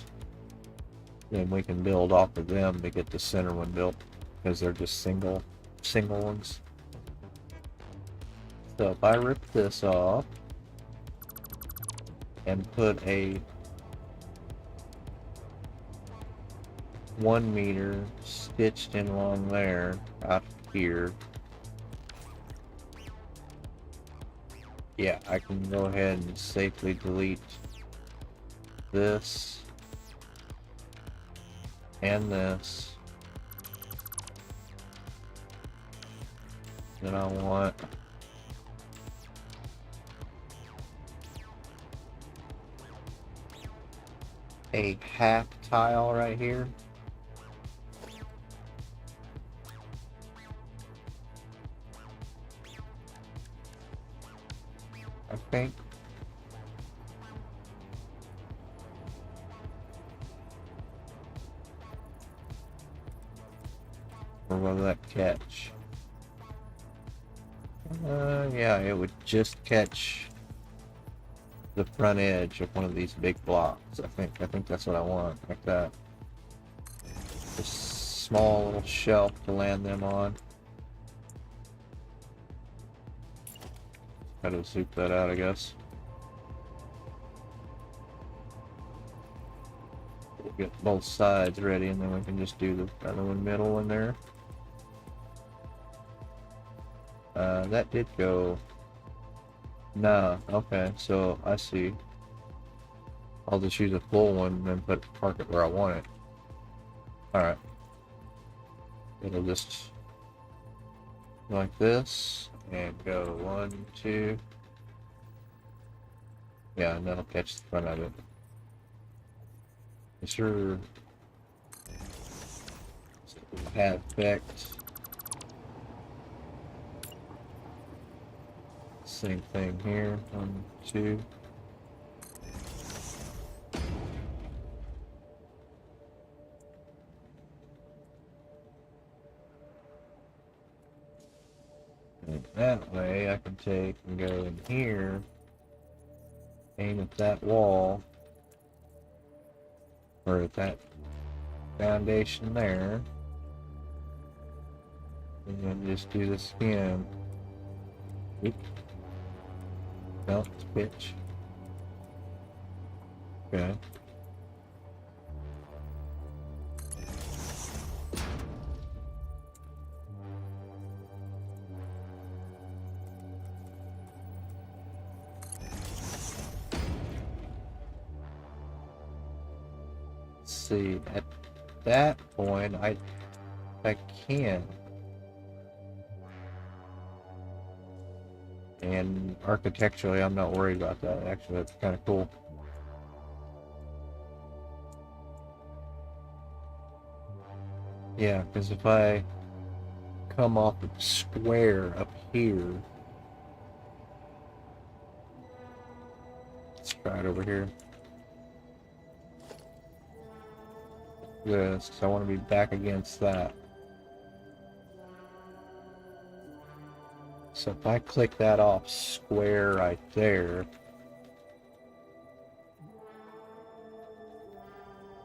then we can build off of them to get the center one built, because they're just single ones. So if I rip this off and put a 1 meter stitched in along there out here, yeah, I can go ahead and safely delete this and this. Then I want a half tile right here. I think. Or will that catch? Yeah, it would just catch the front edge of one of these big blocks. I think that's what I want, like that. A small little shelf to land them on. Gotta zoom that out, I guess. We'll get both sides ready, and then we can just do the other one middle in there. That did go. Nah, okay, so I see. I'll just use a full one and then park it where I want it. Alright. It'll just like this and go 1, 2. Yeah, and that'll catch the front of it. Sure. Have effect. Same thing here. 1, 2. And that way I can take and go in here, aim at that wall, or at that foundation there, and then just do this again. Oop. No, it's pitch. Okay. See, at that point, I can. And architecturally, I'm not worried about that. Actually, that's kind of cool. Yeah, because if I come off a square up here, let's try it over here. This, because I want to be back against that. So if I click that off square right there,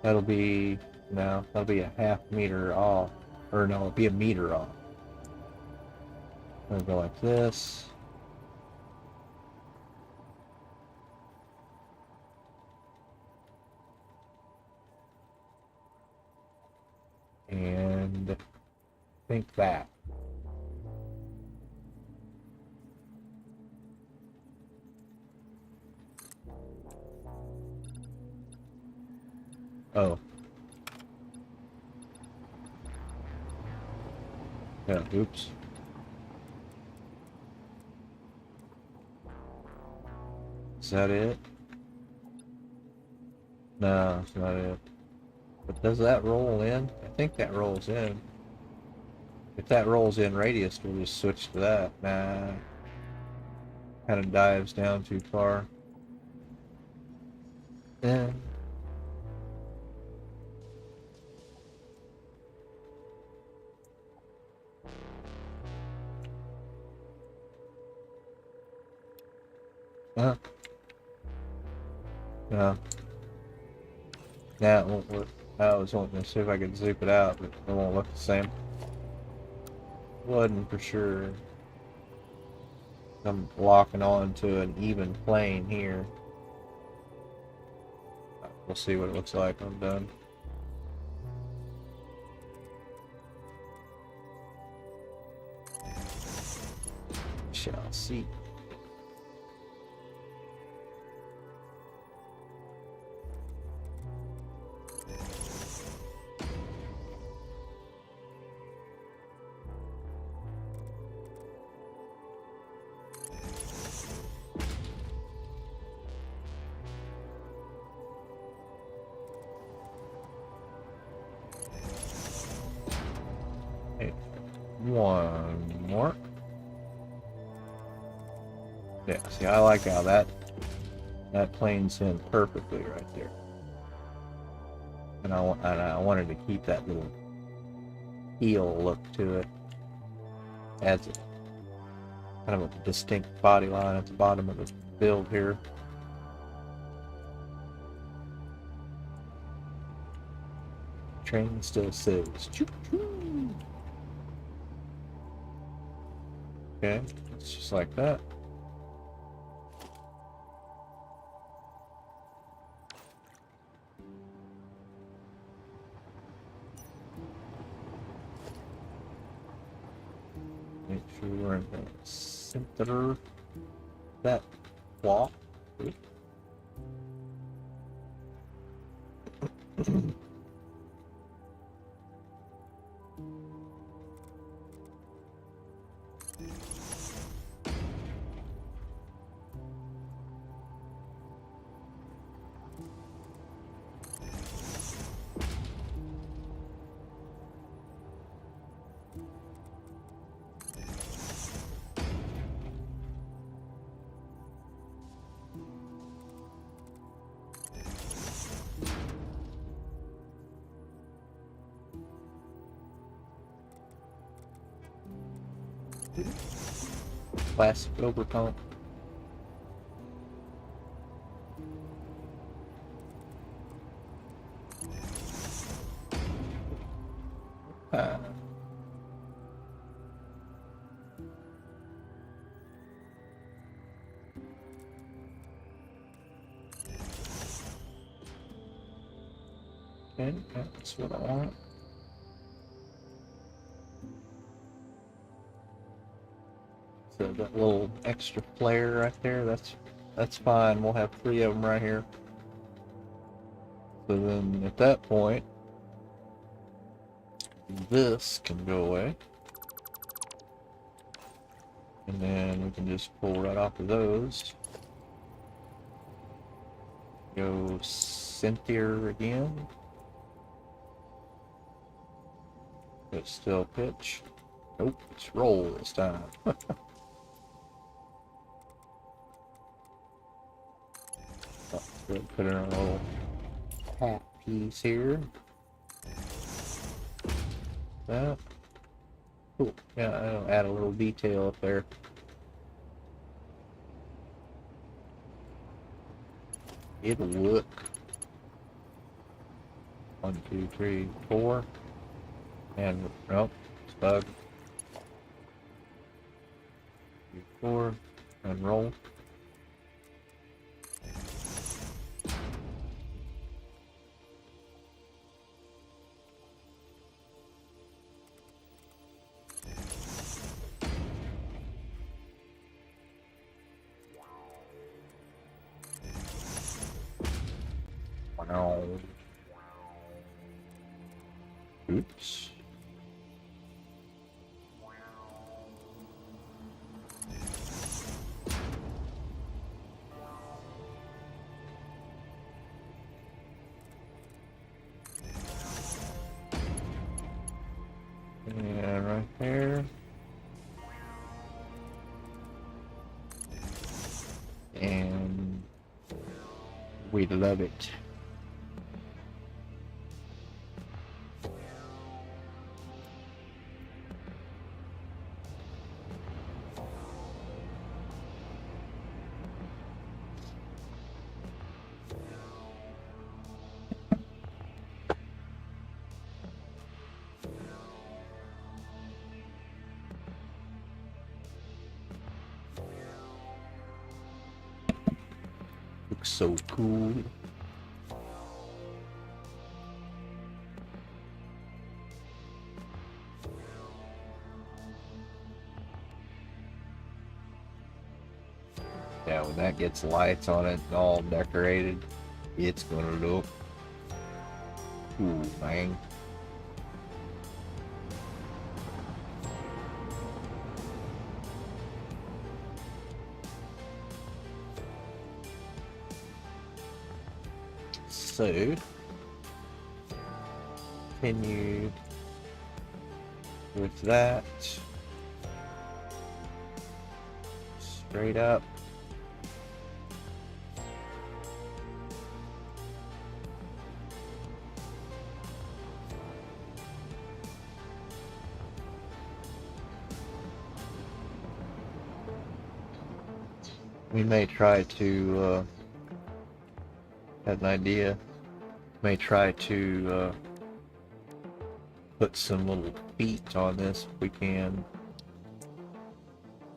that'll be, no, that'll be a ½ meter off. Or no, it'll be a meter off. I'll go like this. And think that. Oh. Yeah, oops. Is that it? No, it's not it. But does that roll in? I think that rolls in. If that rolls in radius, we'll just switch to that. Nah. Kind of dives down too far. Yeah. Huh? No. Nah, it won't work. I was wanting to see if I could zoom it out, but it won't look the same. Wasn't for sure. I'm locking on to an even plane here. We'll see what it looks like when I'm done. Shall see. One more. Yeah, see, I like how that plane's in perfectly right there. And I wanted to keep that little heel look to it. Adds a kind of a distinct body line at the bottom of the build here. Train still says choo choo. Okay, it's just like that. Make sure we're in the center of that block. Plastic overcoat. Okay, that's what I want. So that little extra flare right there, that's fine. We'll have 3 of them right here. So then at that point, this can go away. And then we can just pull right off of those. Go Cynthia again. But still pitch. Nope, it's roll this time. We'll put in our little hat piece here. That. Cool. Yeah, I'll add a little detail up there. It'll look. 1, 2, 3, 4. And nope, it's bugged. 3, 4, and roll. Wow. Oops. And right there. And we love it. Looks so cool. Yeah, when that gets lights on it and all decorated, it's gonna look cool, man. So, continue with that. Straight up. We may try to, had an idea, may try to put some little feet on this if we can.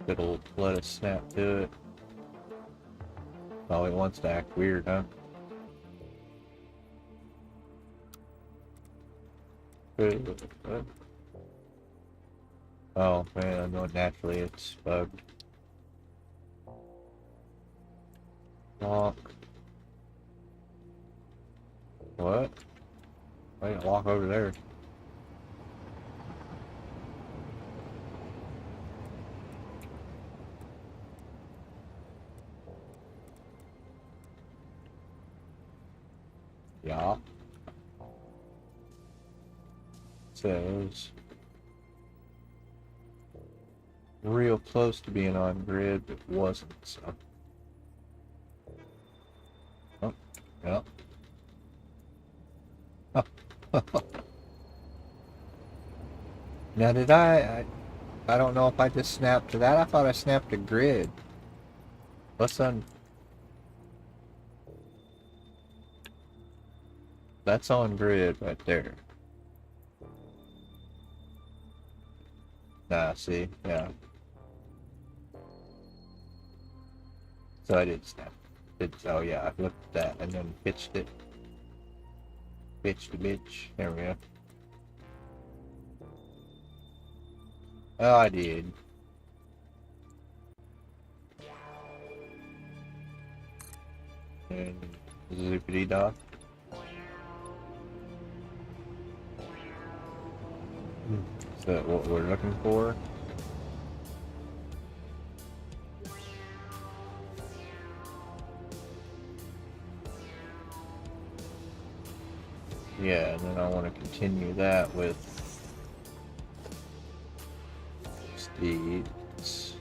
It'll let us snap to it. Oh, it wants to act weird, huh? Oh man, no, naturally it's bugged. Lock. What? I didn't walk over there. Yeah. Says real close to being on grid, but wasn't, so. Oh, yeah. Now did I don't know if I just snapped to that. I thought I snapped to grid. What's on? That's on grid right there. Nah, see, yeah. So I did snap. Oh yeah, I looked at that and then pitched it. Bitch to bitch. There we go. Oh, I did. And zippity dot. Is that what we're looking for? Yeah, and then I want to continue that with steeds.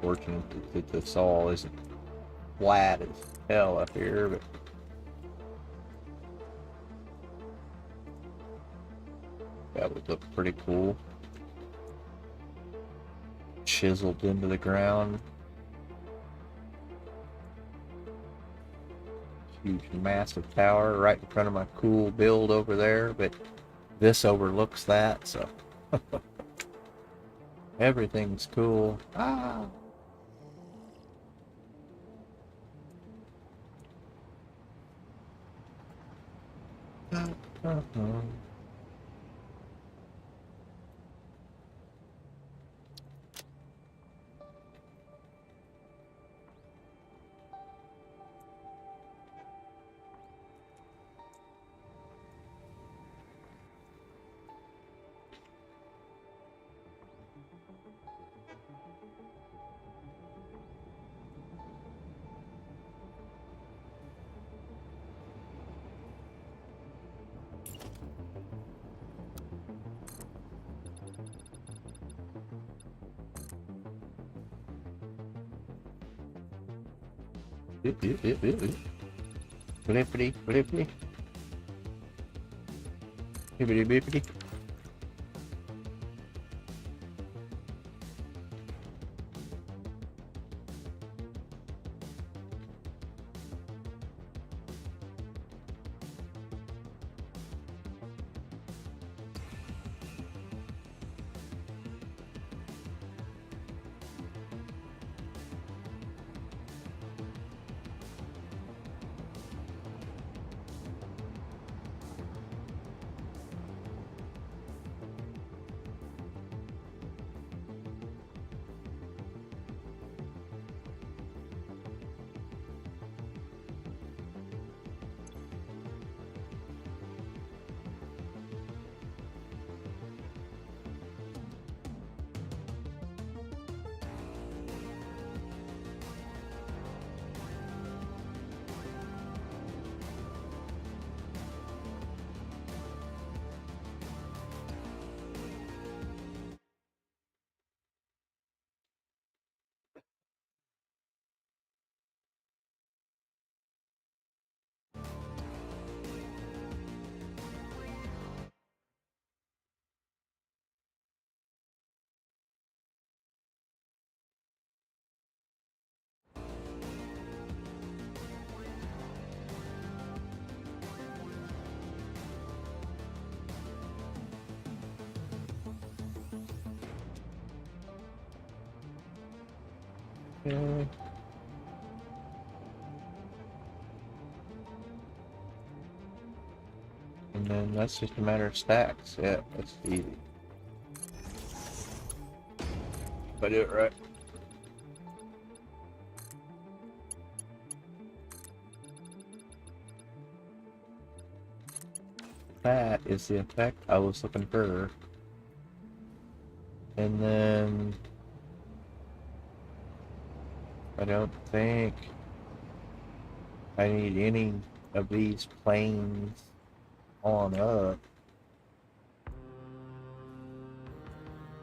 Fortunate that this all isn't flat as hell up here, but that would look pretty cool. Chiseled into the ground. Huge, massive tower right in front of my cool build over there, but this overlooks that, so everything's cool. Ah! Flippity, flippity. Hibbity, bippity. Okay. And then that's just a matter of stacks. Yeah, that's easy. If I do it right. That is the effect I was looking for. And then I don't think I need any of these planes on up.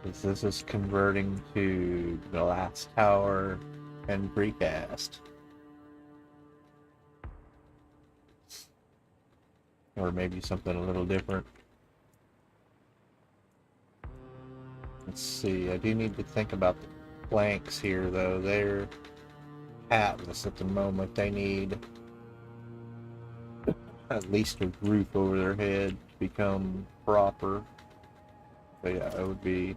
Because this is converting to glass tower and precast. Or maybe something a little different. Let's see, I do need to think about the planks here though. They're hatless at the moment. They need at least a roof over their head to become proper. So yeah, it would be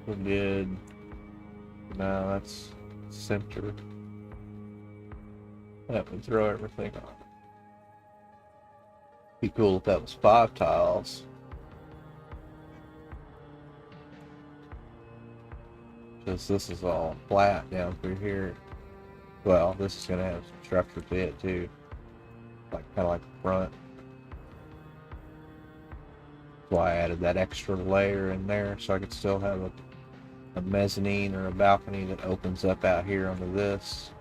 we did. No, that's center. That would throw everything off. Be cool if that was 5 tiles. Because this is all flat down through here. Well, this is gonna have some structure to it too. Like kinda like the front. That's why I added that extra layer in there so I could still have a mezzanine or a balcony that opens up out here onto this.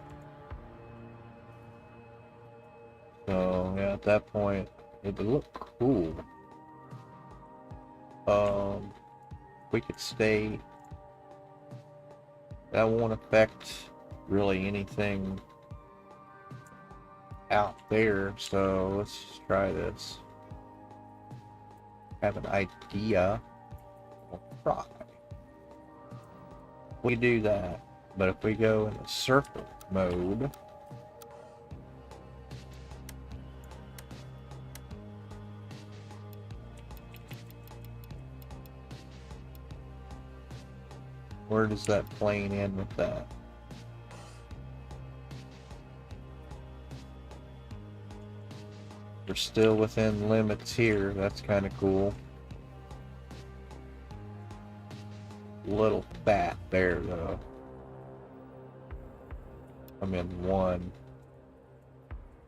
So yeah, at that point it would look cool. We could stay. That won't affect really anything out there, so let's just try this. Have an idea. We'll try. We do that, but if we go in the circle mode, where does that plane end with that? We're still within limits here. That's kind of cool. Little fat there though. I'm in 1.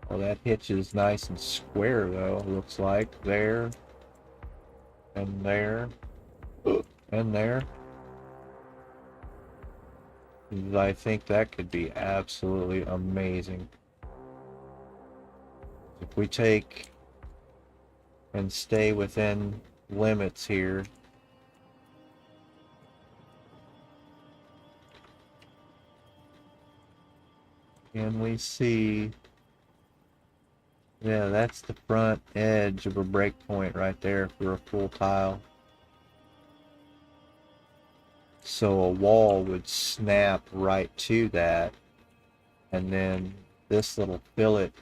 Well, that hitch is nice and square though. Looks like there and there and there. I think that could be absolutely amazing. If we take and stay within limits here, and we see, yeah, that's the front edge of a breakpoint right there for a full tile. So a wall would snap right to that, and then this little fillet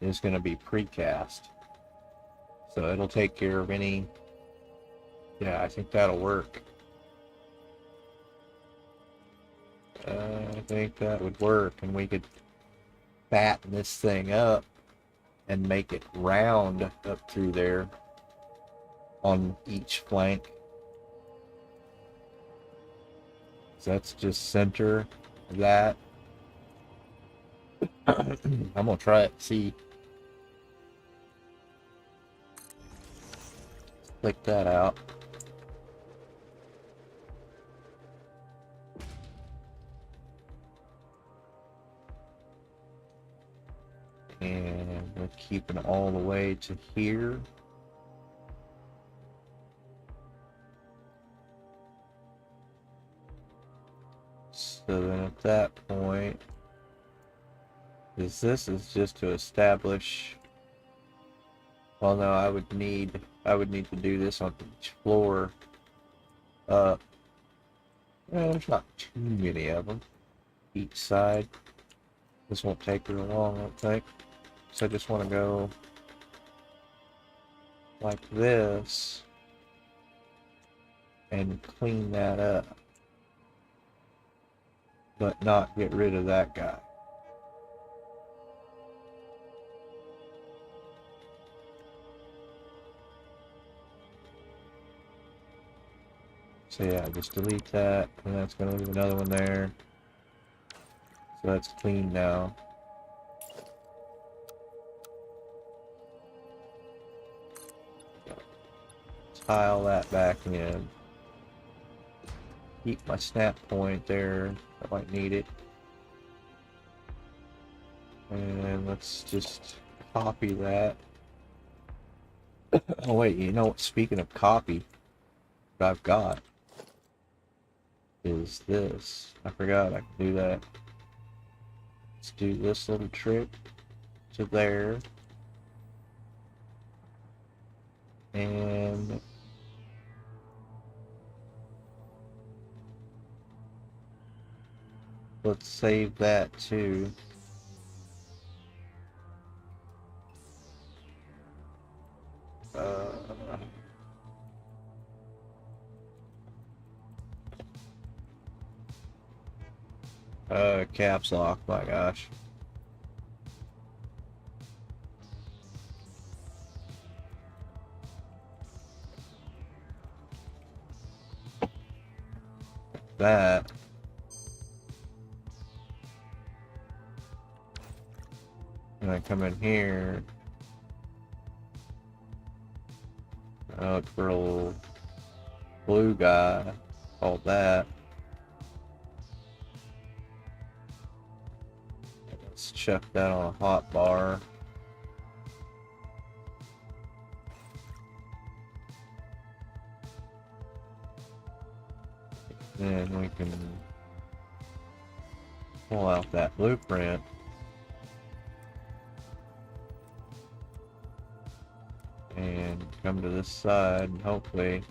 is going to be precast. So it'll take care of any, yeah, I think that'll work. I think that would work, and we could fatten this thing up and make it round up through there on each flank. So that's just center of that. I'm gonna try it, see. Click that out. And we're keeping all the way to here. So then at that point, this is just to establish. Well, no, I would need to do this on each floor. Well, there's not too many of them each side. This won't take very long, I don't think. So I just want to go like this and clean that up, but not get rid of that guy. So yeah, just delete that, and that's going to leave another one there. So that's clean now. Tile that back in. Keep my snap point there. I might need it. And let's just copy that. Oh wait, you know what? Speaking of copy, what I've got is this. I forgot I can do that. Let's do this little trick to there. And let's save that too. Caps lock, my gosh. That. And I come in here. I look for a little blue guy. Called that. Let's chuck that on a hot bar. Then we can pull out that blueprint. And come to this side and hopefully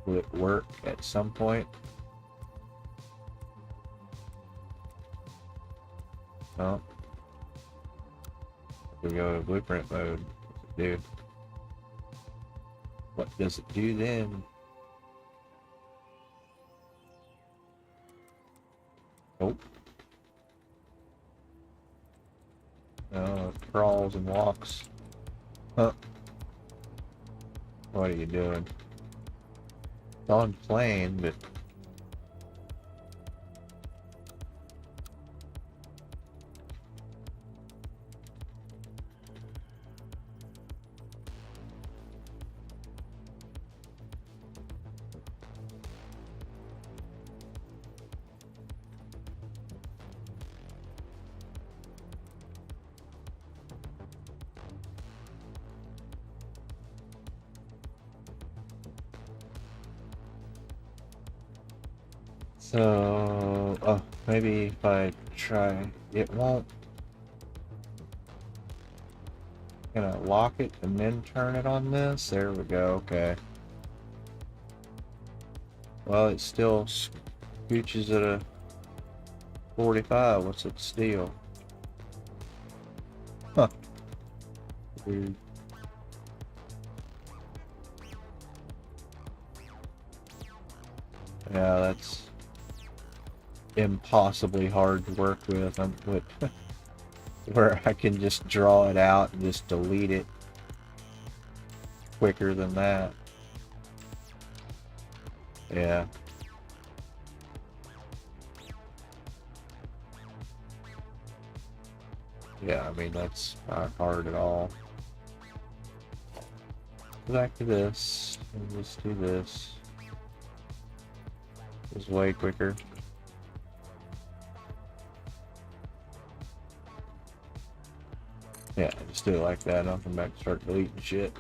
will it work at some point. Oh. We go to blueprint mode. What's it do? What does it do then? Nope. No, it crawls and walks. Huh. What are you doing? It's on plane, but so, oh, maybe if I try, it won't. Gonna lock it and then turn it on this. There we go. Okay. Well, it still scooches at a 45. What's it steal? Huh. Weird. Yeah, that's impossibly hard to work with. Where I can just draw it out and just delete it quicker than that. Yeah. Yeah, I mean, that's not hard at all. Go back to this, and just do this. It's way quicker. Yeah, just do it like that, and I'll come back and start deleting shit.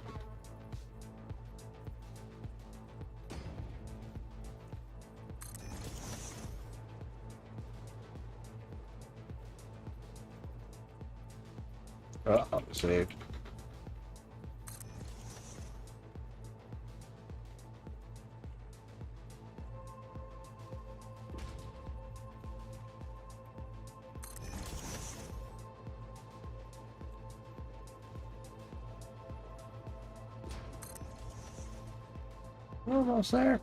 Oh, saved. We're almost there.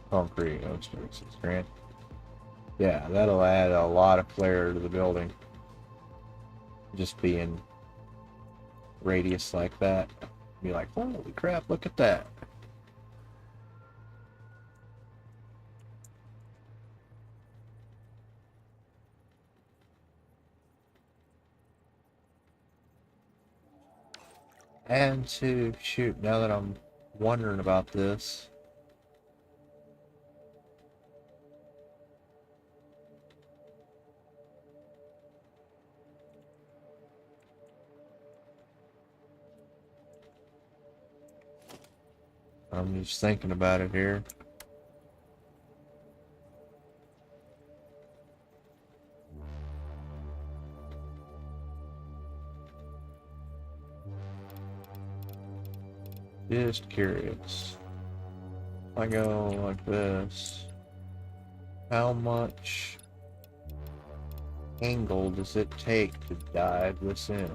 Concrete, oh, it's 36 grand. Yeah, that'll add a lot of flair to the building. Just being radius like that. Be like, holy crap, look at that. And to shoot, now that I'm wondering about this, I'm just thinking about it here. Just curious. If I go like this, How much angle does it take to dive this in?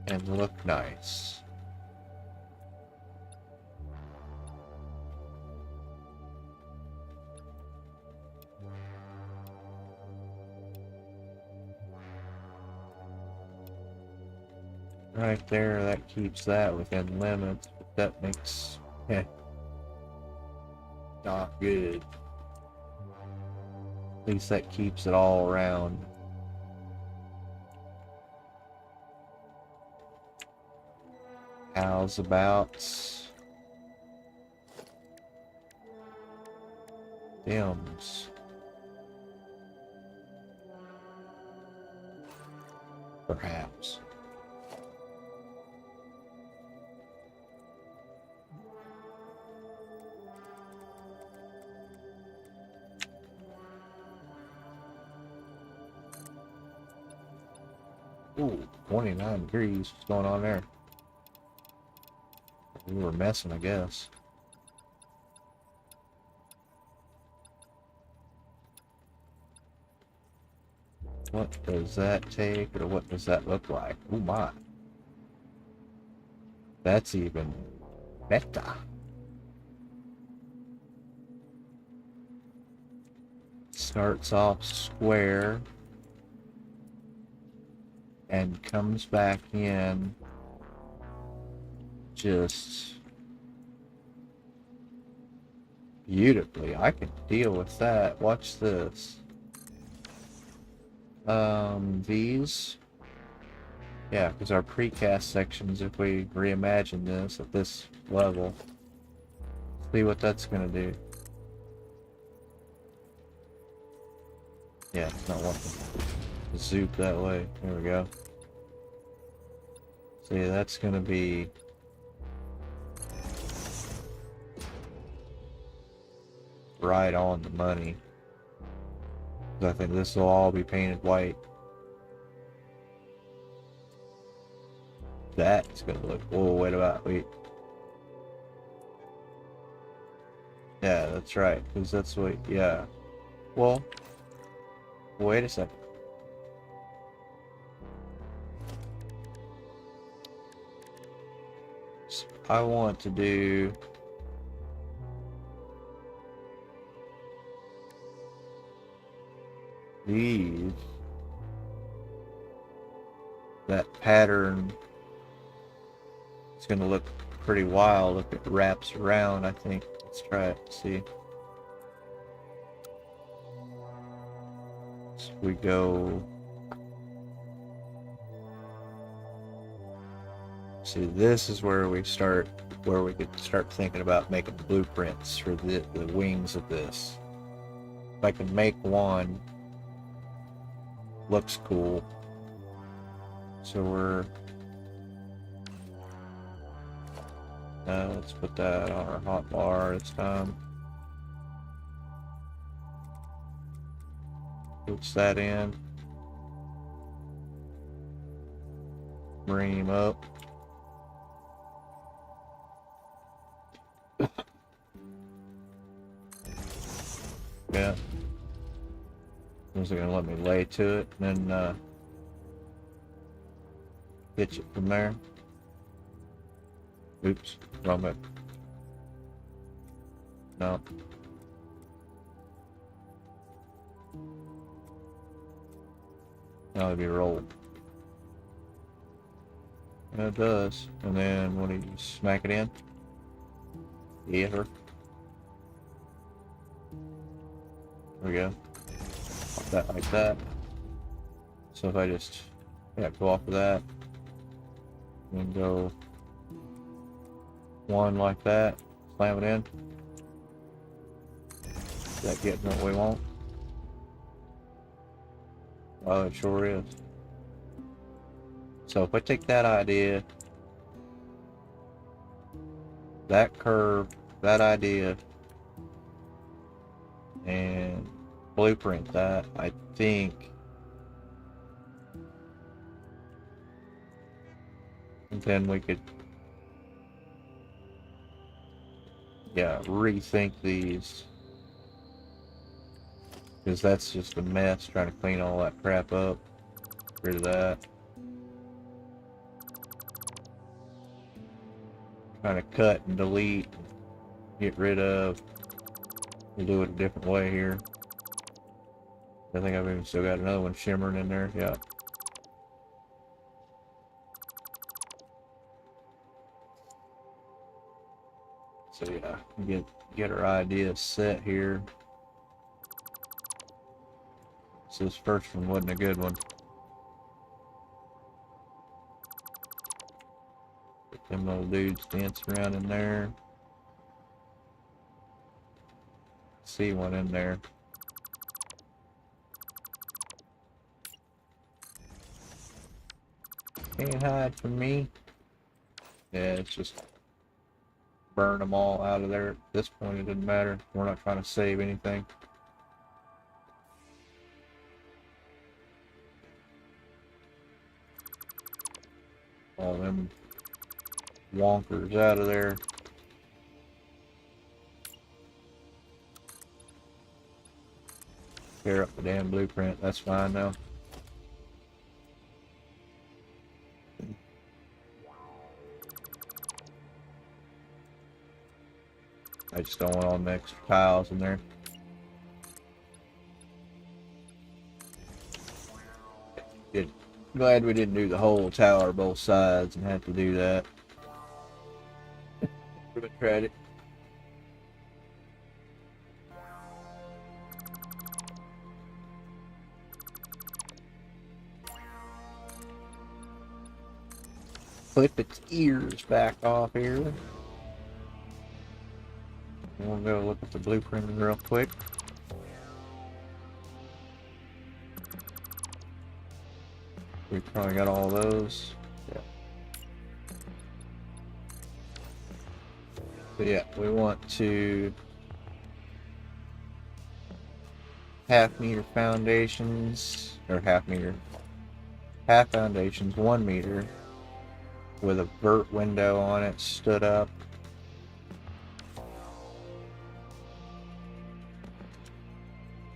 And look nice. Right there, that keeps that within limits, but that makes not good. At least that keeps it all around. How's about Dims? Perhaps. Ooh, 29 degrees. What's going on there? We were messing, I guess. What does that take, or what does that look like? Oh my. That's even better. Starts off square and comes back in just beautifully. I can deal with that. Watch this. These. Yeah, because our precast sections, if we reimagine this at this level, see what that's going to do. Yeah, it's not wanting to zoop that way. There we go. See, that's going to be right on the money. I think this will all be painted white. That's gonna look. Oh, wait. Yeah, that's right. Because that's what. Yeah. Well, wait a second. So I want to do. These. That pattern. It's gonna look pretty wild if it wraps around, I think. Let's try it. See. So we go. See, this is where we start, where we could start thinking about making blueprints for the wings of this. If I can make one, looks cool. So we're, let's put that on our hot bar this time. Puts that in. Bring him up. Yeah. Is it gonna let me lay to it and then hitch it from there? Oops, wrong bit. No. Now it'll be rolled. And it does. And then when you smack it in, yeah. There we go. Pop that like that. So if I just go off of that and go one like that, slam it in. Is that getting what we want? Oh, it sure is. So if I take that idea, that curve, that idea, and blueprint that, I think, and then we could yeah, rethink these. Because that's just a mess trying to clean all that crap up. Get rid of that. Trying to cut and delete, get rid of. We'll do it a different way here. I think I've even still got another one shimmering in there. Yeah. So yeah, get our idea set here. So this first one wasn't a good one. Get them little dudes dancing around in there. See one in there. Can't hide from me. Yeah, it's just burn them all out of there. At this point, it doesn't matter. We're not trying to save anything. All them wonkers out of there. Tear up the damn blueprint. That's fine now. I just don't want all them extra tiles in there. Glad we didn't do the whole tower both sides and have to do that. Would have tried it. Clip its ears back off here. We'll go look at the blueprint real quick. We probably got all those. Yeah. So yeah, we want to half foundations, 1 meter with a vert window on it stood up.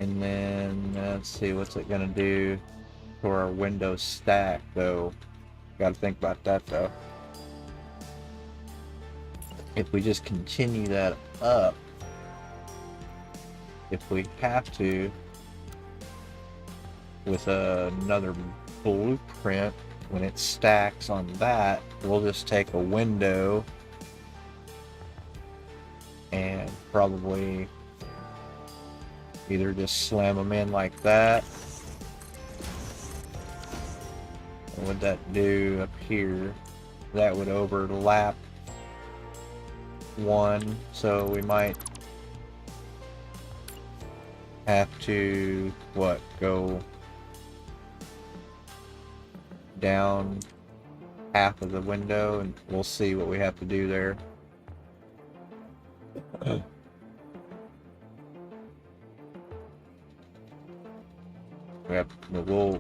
And then let's see, what's it gonna do for our window stack though? Gotta think about that though. If we just continue that up, if we have to, with another blueprint, when it stacks on that, we'll just take a window and probably either just slam them in like that. What would that do up here? That would overlap one, so we might have to, what, go down half of the window, and we'll see what we have to do there.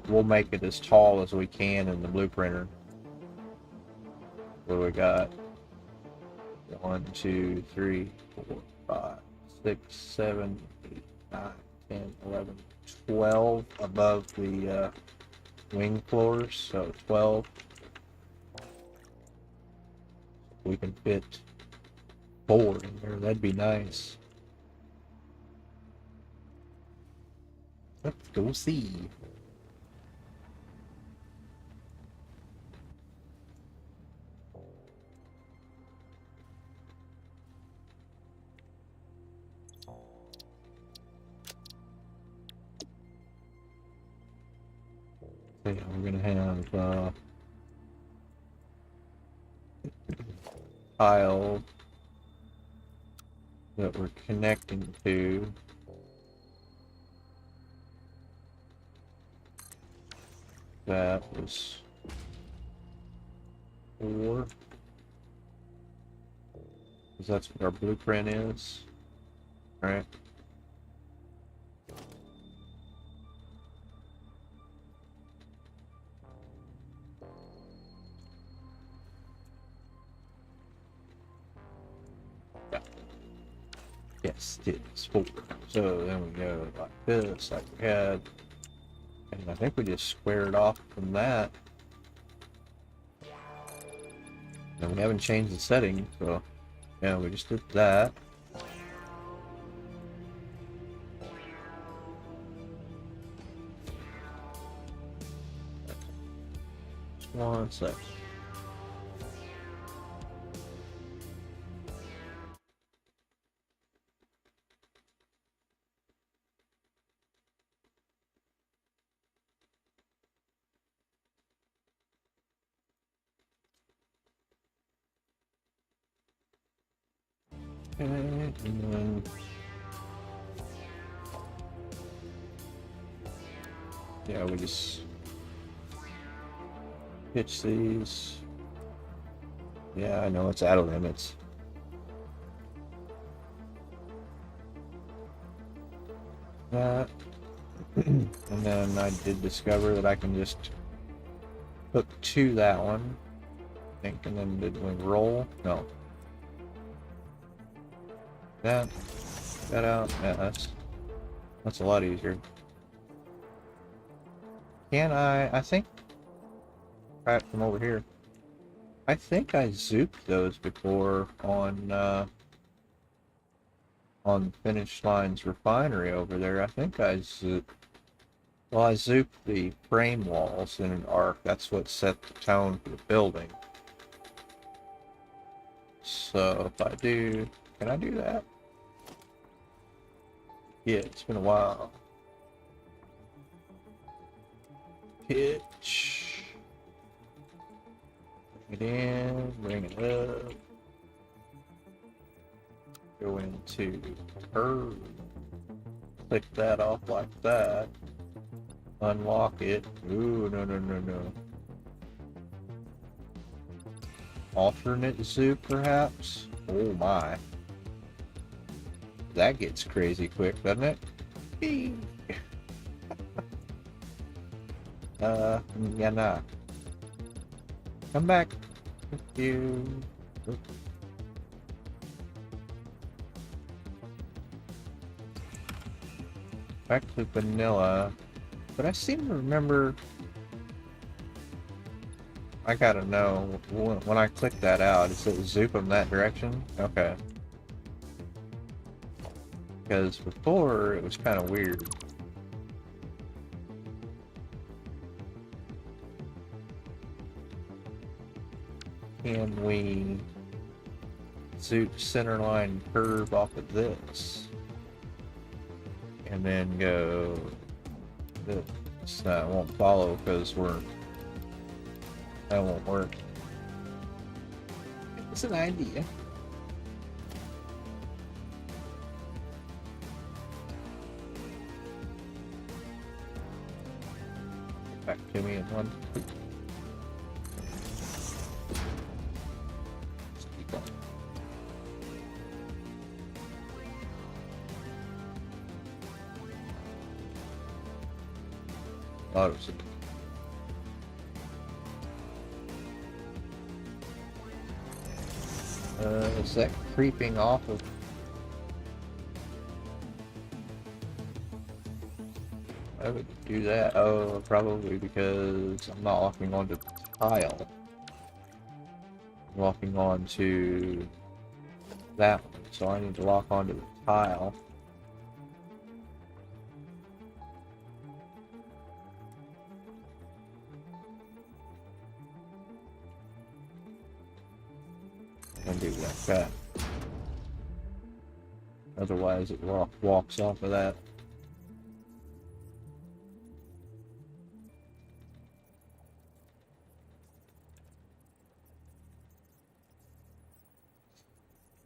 We'll make it as tall as we can in the blueprinter. What do we got? 1, 2, 3, 4, 5, 6, 7, 8, 9, 10, 11, 12 above the wing floors, so 12. We can fit 4 in there, that'd be nice. Let's go see. So yeah, we're gonna have tile that we're connecting to. That was 4. Because that's what our blueprint is. Alright. Yeah. Yes, it is 4. So then we go like this, like we had. And I think we just squared off from that. And we haven't changed the setting, so yeah, we just did that. Just 1 sec. Okay, and then yeah, we just pitch these. Yeah, I know it's out of limits. That. And then I did discover that I can just hook to that one. I think, and then did we roll? No. That out. Yeah, that's a lot easier. Can I think right from over here. I think I zooped those before on Finish Line's refinery over there. I think I zooped. Well, I zooped the frame walls in an arc. That's what set the tone for the building. So if I do, can I do that? Yeah, it's been a while. Pitch. Bring it in, bring it up. Go into curve. Click that off like that. Unlock it. Ooh, no. Alternate zoop, perhaps? Oh my. That gets crazy quick, doesn't it? Yeah, nah. Come back. Thank you. Back to vanilla. But I seem to remember... I gotta know, when I click that out, does it zoop them that direction? Okay. Because before, it was kind of weird. Can we zoop centerline curve off of this? And then go this. That won't follow because that won't work. It's an idea. Back to me in 1. Let's keep going. Auto zoom. Is that creeping off of? I would do that. Oh, probably because I'm not locking onto the tile. I'm locking onto that one, so I need to lock onto the tile. And do like that. Otherwise, it walks off of that.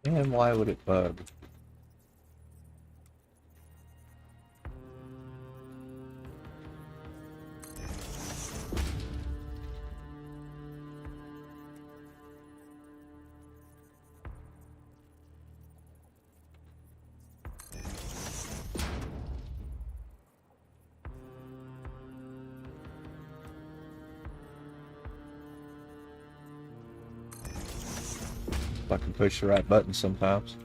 And why would it bug? I can push the right button sometimes.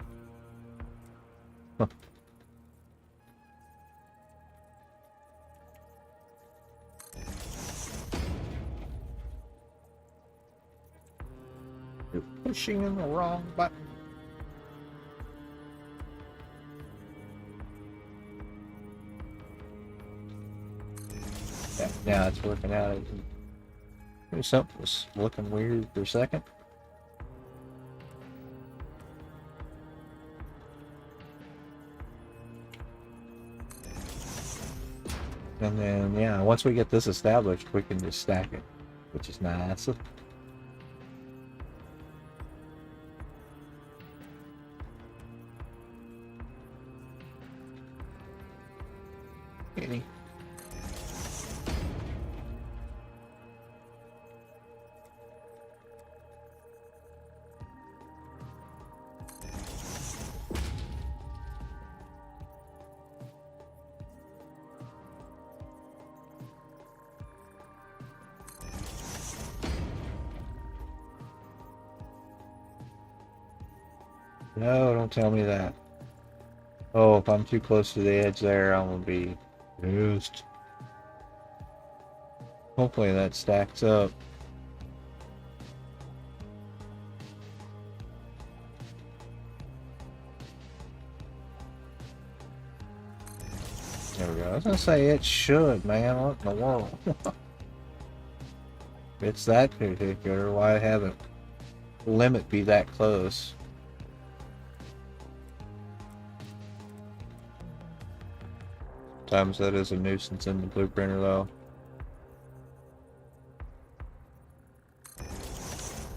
You're pushing in the wrong button. Yeah, now it's working out. Something was looking weird for a second. And then, yeah, once we get this established, we can just stack it, which is nice. Any. No, don't tell me that. Oh, if I'm too close to the edge there, I'm gonna be used. Hopefully that stacks up. There we go. I was gonna say it should, man. What in the world? If it's that particular, why haven't limit be that close? Sometimes that is a nuisance in the blueprinter, though.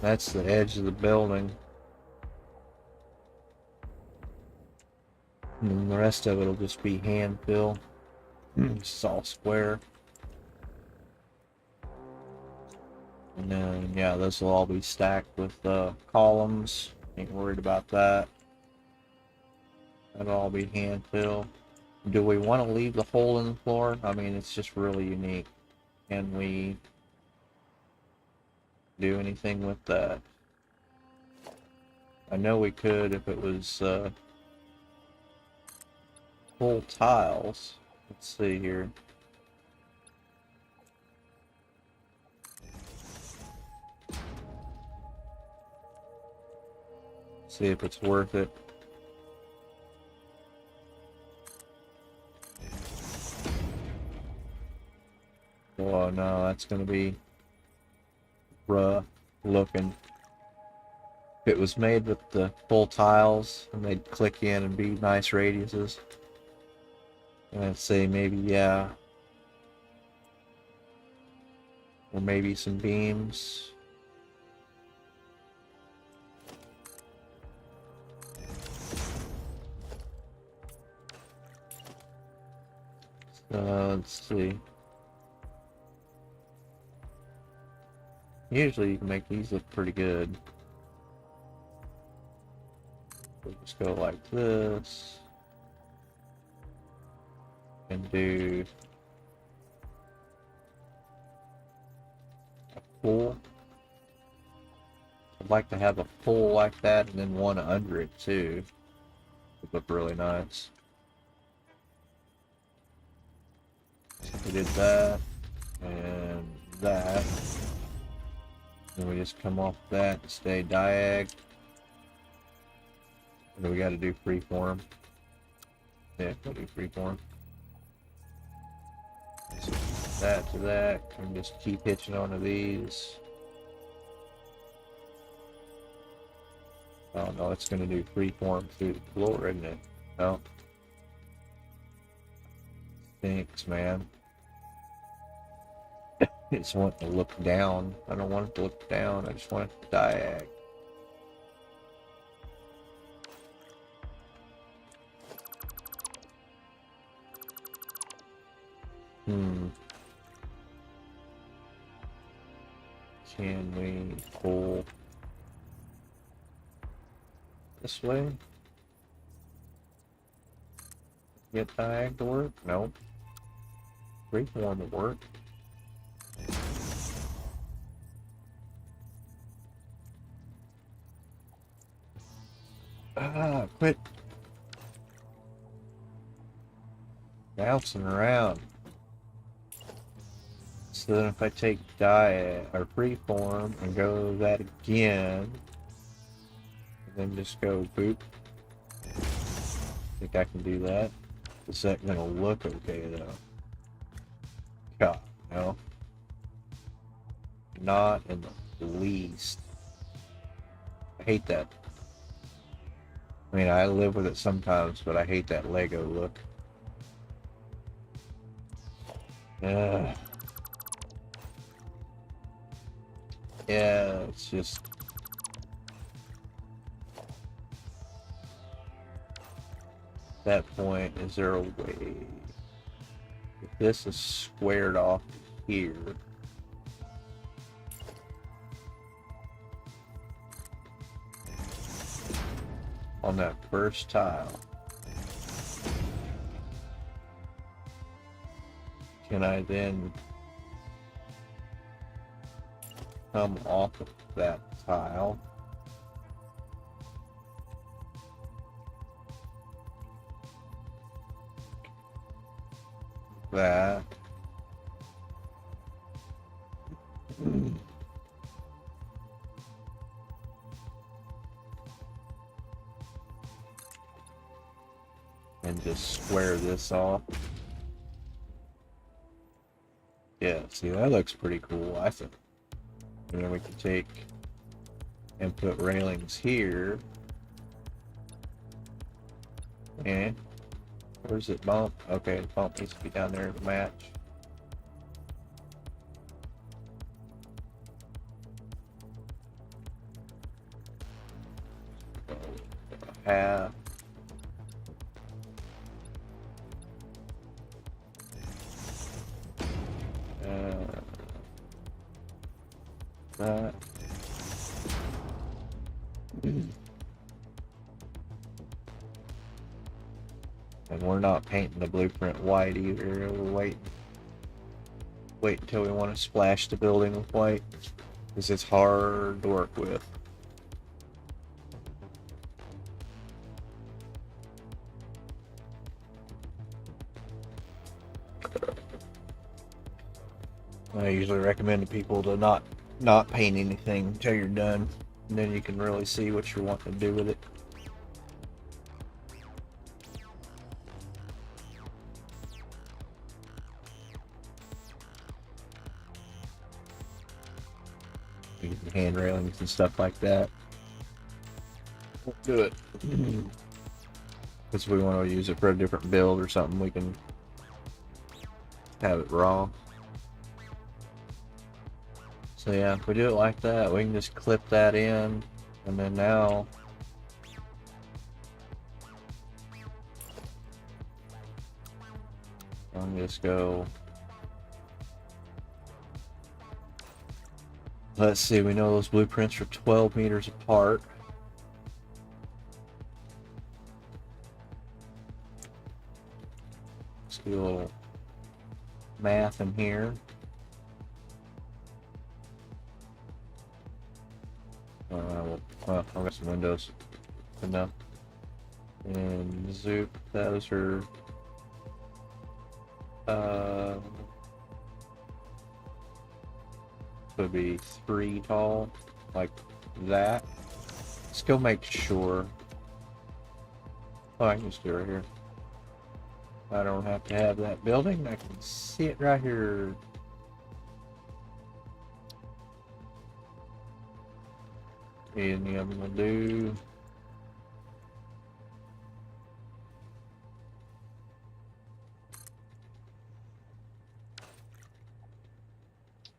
That's the edge of the building. And then the rest of it will just be hand fill. It's all square. And then, yeah, this will all be stacked with columns. Ain't worried about that. That'll all be hand fill. Do we want to leave the hole in the floor? I mean, it's just really unique. Can we do anything with that? I know we could if it was full tiles. Let's see here. See if it's worth it. Oh no, that's gonna be rough looking. If it was made with the full tiles and they'd click in and be nice radiuses, and I'd say maybe, yeah, or maybe some beams. Let's see. Usually you can make these look pretty good. We'll just go like this. And do a full. I'd like to have a full like that and then one under it too. It would look really nice. So we did that and that. Then we just come off that and stay diag. What do we got to do? Freeform. Yeah, we'll do freeform. So that to that. And just keep hitching onto these. Oh no, it's going to do freeform through the floor, isn't it? No. Thanks, man. I just want it to look down. I don't want it to look down. I just want it to diag. Can we pull this way? Get diag to work? Nope. Freeform to work. Quit Bouncing around. So then if I take diet or freeform and go that again, and then just go boop. I think I can do that. Is that gonna look okay though? God, no. Not in the least. I hate that. I mean, I live with it sometimes, but I hate that Lego look. Yeah, it's just... At that point, is there a way... If this is squared off here... on that first tile, can I then come off of that tile that and just square this off? Yeah, see, that looks pretty cool, I think. And then we can take and put railings here. And where's it bump? Okay, the bump needs to be down there to match. Half. That. And we're not painting the blueprint white either. We'll wait until we want to splash the building with white, because it's hard to work with. I usually recommend to people to not paint anything until you're done, and then you can really see what you're wanting to do with it. Using hand railings and stuff like that. Won't do it. Because if we want to use it for a different build or something, we can have it raw. So yeah, if we do it like that, we can just clip that in, and then now I'm just go. Let's see, we know those blueprints are 12 meters apart. Let's do a little math in here. Well, I've got some windows enough. And zoop, those are would be 3 tall, like that. Let's go make sure. Oh, I can just do it right here. I don't have to have that building. I can see it right here. Any of them will do.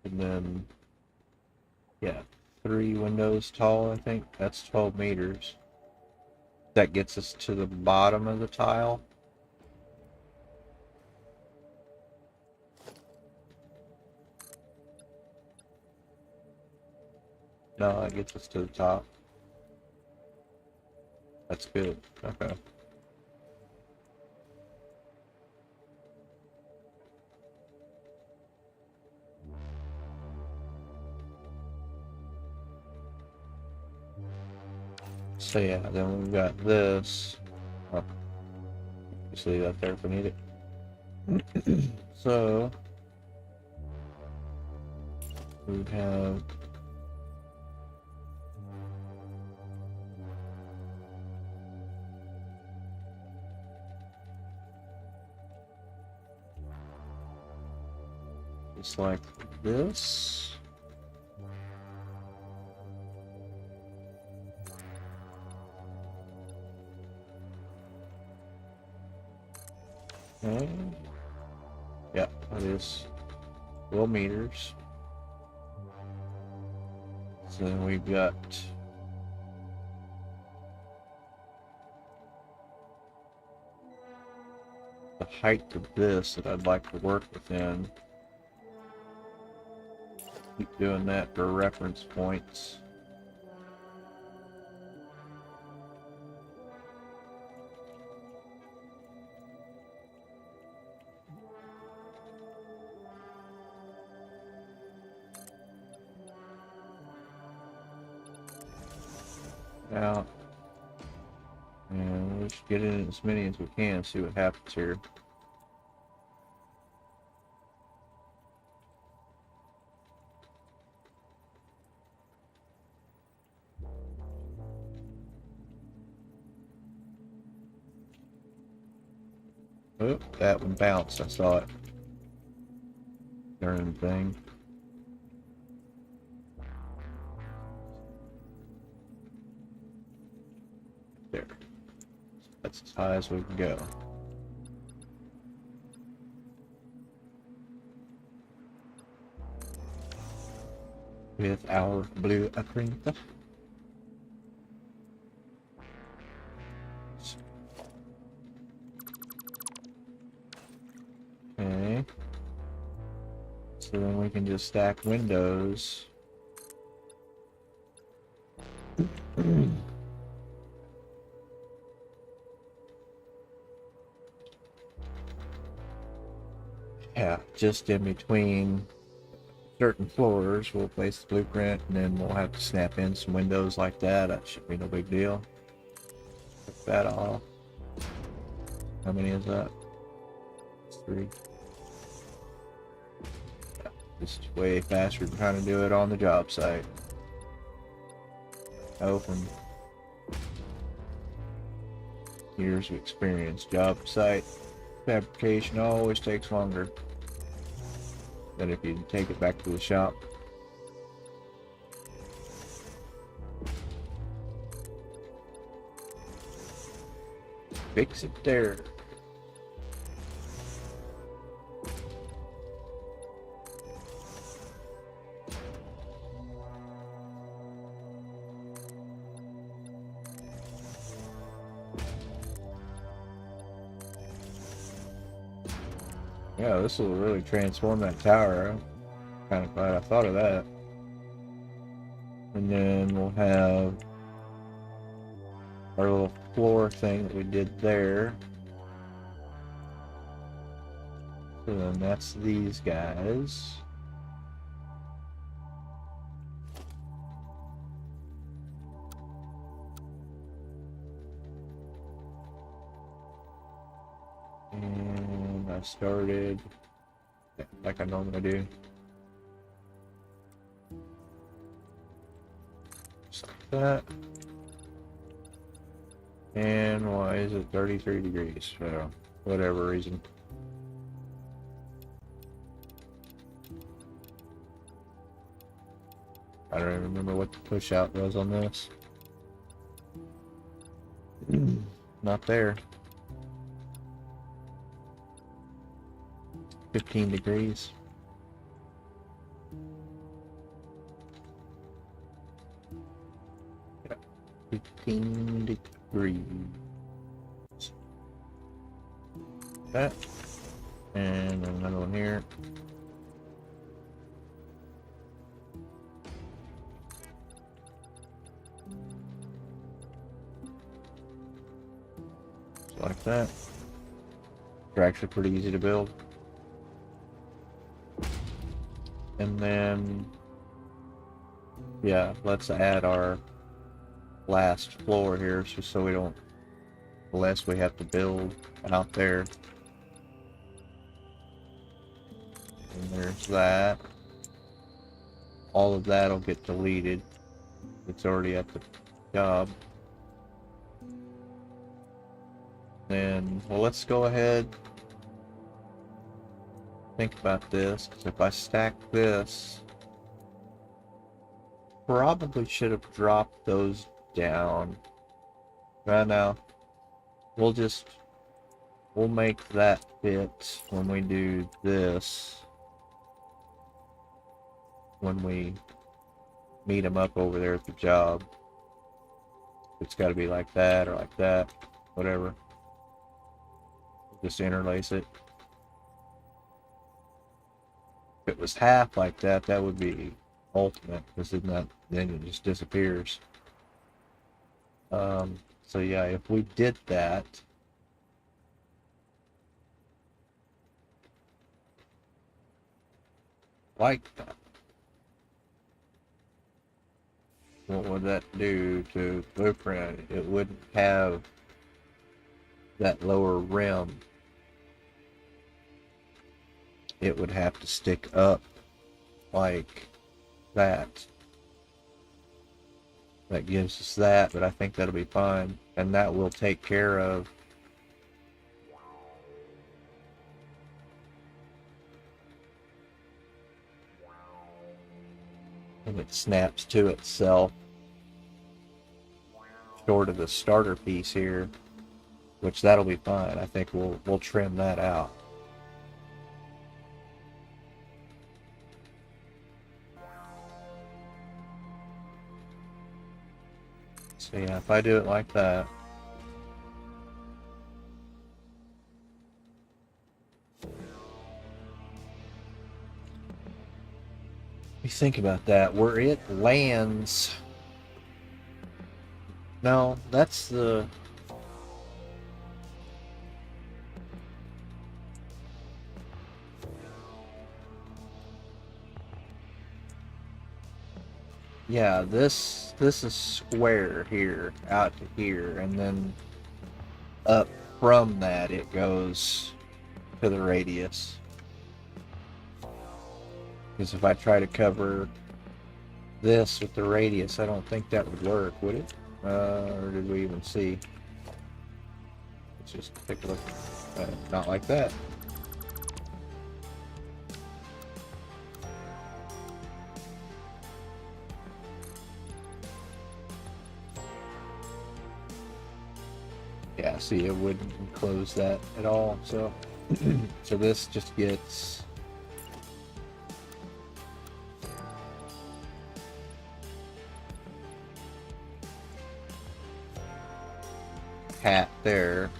And then, yeah, 3 windows tall, I think. That's 12 meters. That gets us to the bottom of the tile. No, that gets us to the top. That's good. Okay. So yeah, then we've got this. Oh, just leave that there if we need it. So we have just like this. Okay. Yeah, that is 12 meters. So then we've got the height of this that I'd like to work within. Keep doing that for reference points. Out. And we'll just get in as many as we can, see what happens here. Oh, that one bounced. I saw it during the thing. There. That's as high as we can go. With our blueprint. Okay. So then we can just stack windows. Yeah, just in between certain floors, we'll place the blueprint, and then we'll have to snap in some windows like that. That should be no big deal. Take that off. How many is that? It's 3. Yeah, this is way faster than trying to do it on the job site. Open. Years of experience. Job site fabrication always takes longer than if you take it back to the shop. Fix it there. Yeah, this will really transform that tower. I'm kind of glad I thought of that. And then we'll have our little floor thing that we did there. So then that's these guys. And I started like I normally do. Just like that. And why is it 33 degrees? For whatever reason. I don't even remember what the push out was on this. Not there. 15 degrees. Yeah, 15 degrees. That. And another one here. Just like that. They're actually pretty easy to build. And then, yeah, let's add our last floor here, just so we don't, less we have to build out there. And there's that. All of that will get deleted. It's already at the job. Then, well, let's go ahead. Think about this, because if I stack this, probably should have dropped those down. Right now, we'll make that fit when we do this. When we meet them up over there at the job. It's got to be like that or like that, whatever. Just interlace it. If it was half like that, that would be ultimate, because then it just disappears. So yeah, if we did that, like that, what would that do to Blueprint? It wouldn't have that lower rim. It would have to stick up like that. That gives us that, but I think that'll be fine. And that will take care of and it snaps to itself short of the starter piece here, which that'll be fine. I think we'll trim that out. So yeah, if I do it like that, you think about that, where it lands. No, that's the... Yeah, this is square here, out to here, and then up from that it goes to the radius. Because if I try to cover this with the radius, I don't think that would work, would it? Or did we even see? Let's just take a look. Not like that. Yeah, see, it wouldn't enclose that at all. So, so this just gets hat there.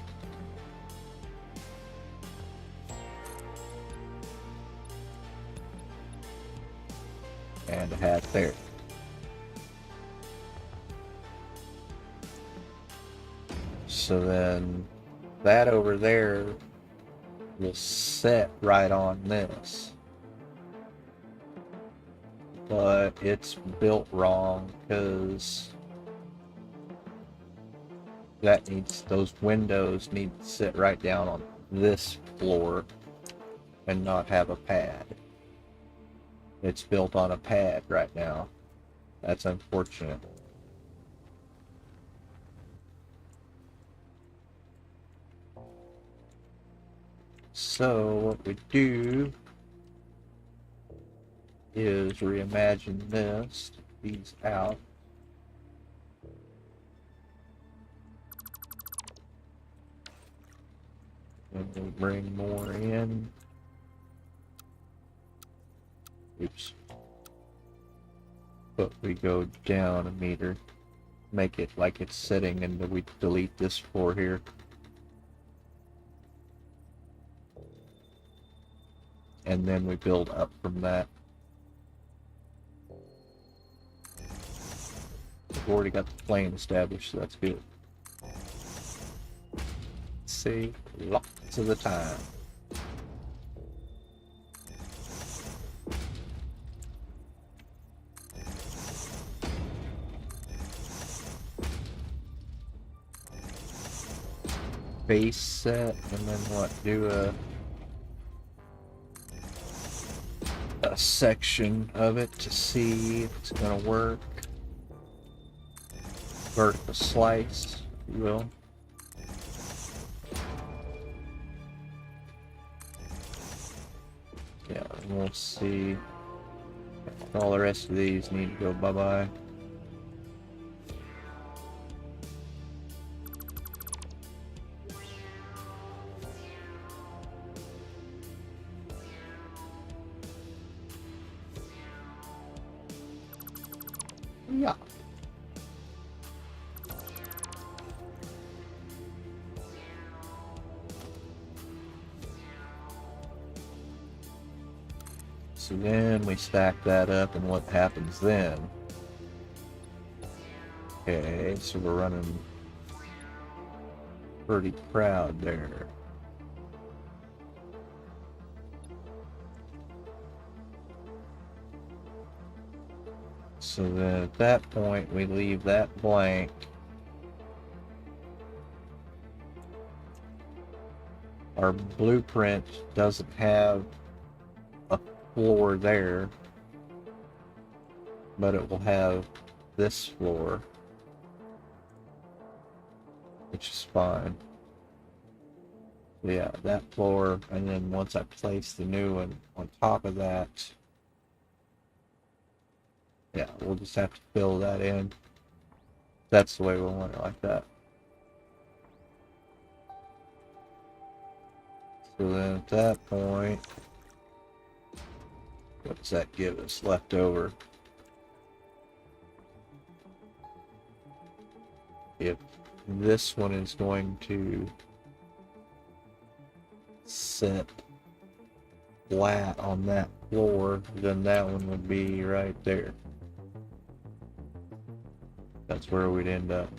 And a hat there. So then that over there will set right on this. But it's built wrong because that needs, those windows need to sit right down on this floor and not have a pad. It's built on a pad right now. That's unfortunate. So what we do is reimagine this, these out. And we bring more in. Oops. But we go down a meter. Make it like it's sitting, and then we delete this floor here. And then we build up from that. We've already got the plane established, so that's good. Save lots of the time. Base set, and then what? Do a a section of it to see if it's going to work. Vertical slice, if you will. Yeah, and we'll see. All the rest of these need to go bye-bye. Yeah. So then we stack that up, and what happens then? Okay, so we're running pretty proud there. So then at that point, we leave that blank. Our blueprint doesn't have a floor there, but it will have this floor, which is fine. Yeah, that floor, and then once I place the new one on top of that, yeah, we'll just have to fill that in. That's the way we want it, like that. So then at that point, what does that give us left over? If this one is going to sit flat on that floor, then that one would be right there. That's where we'd end up.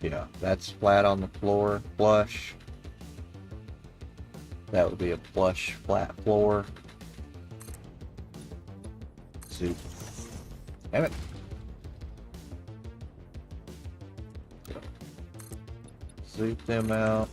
Yeah, that's flat on the floor, flush. That would be a flush, flat floor. Zoop. Damn it. Zoop them out.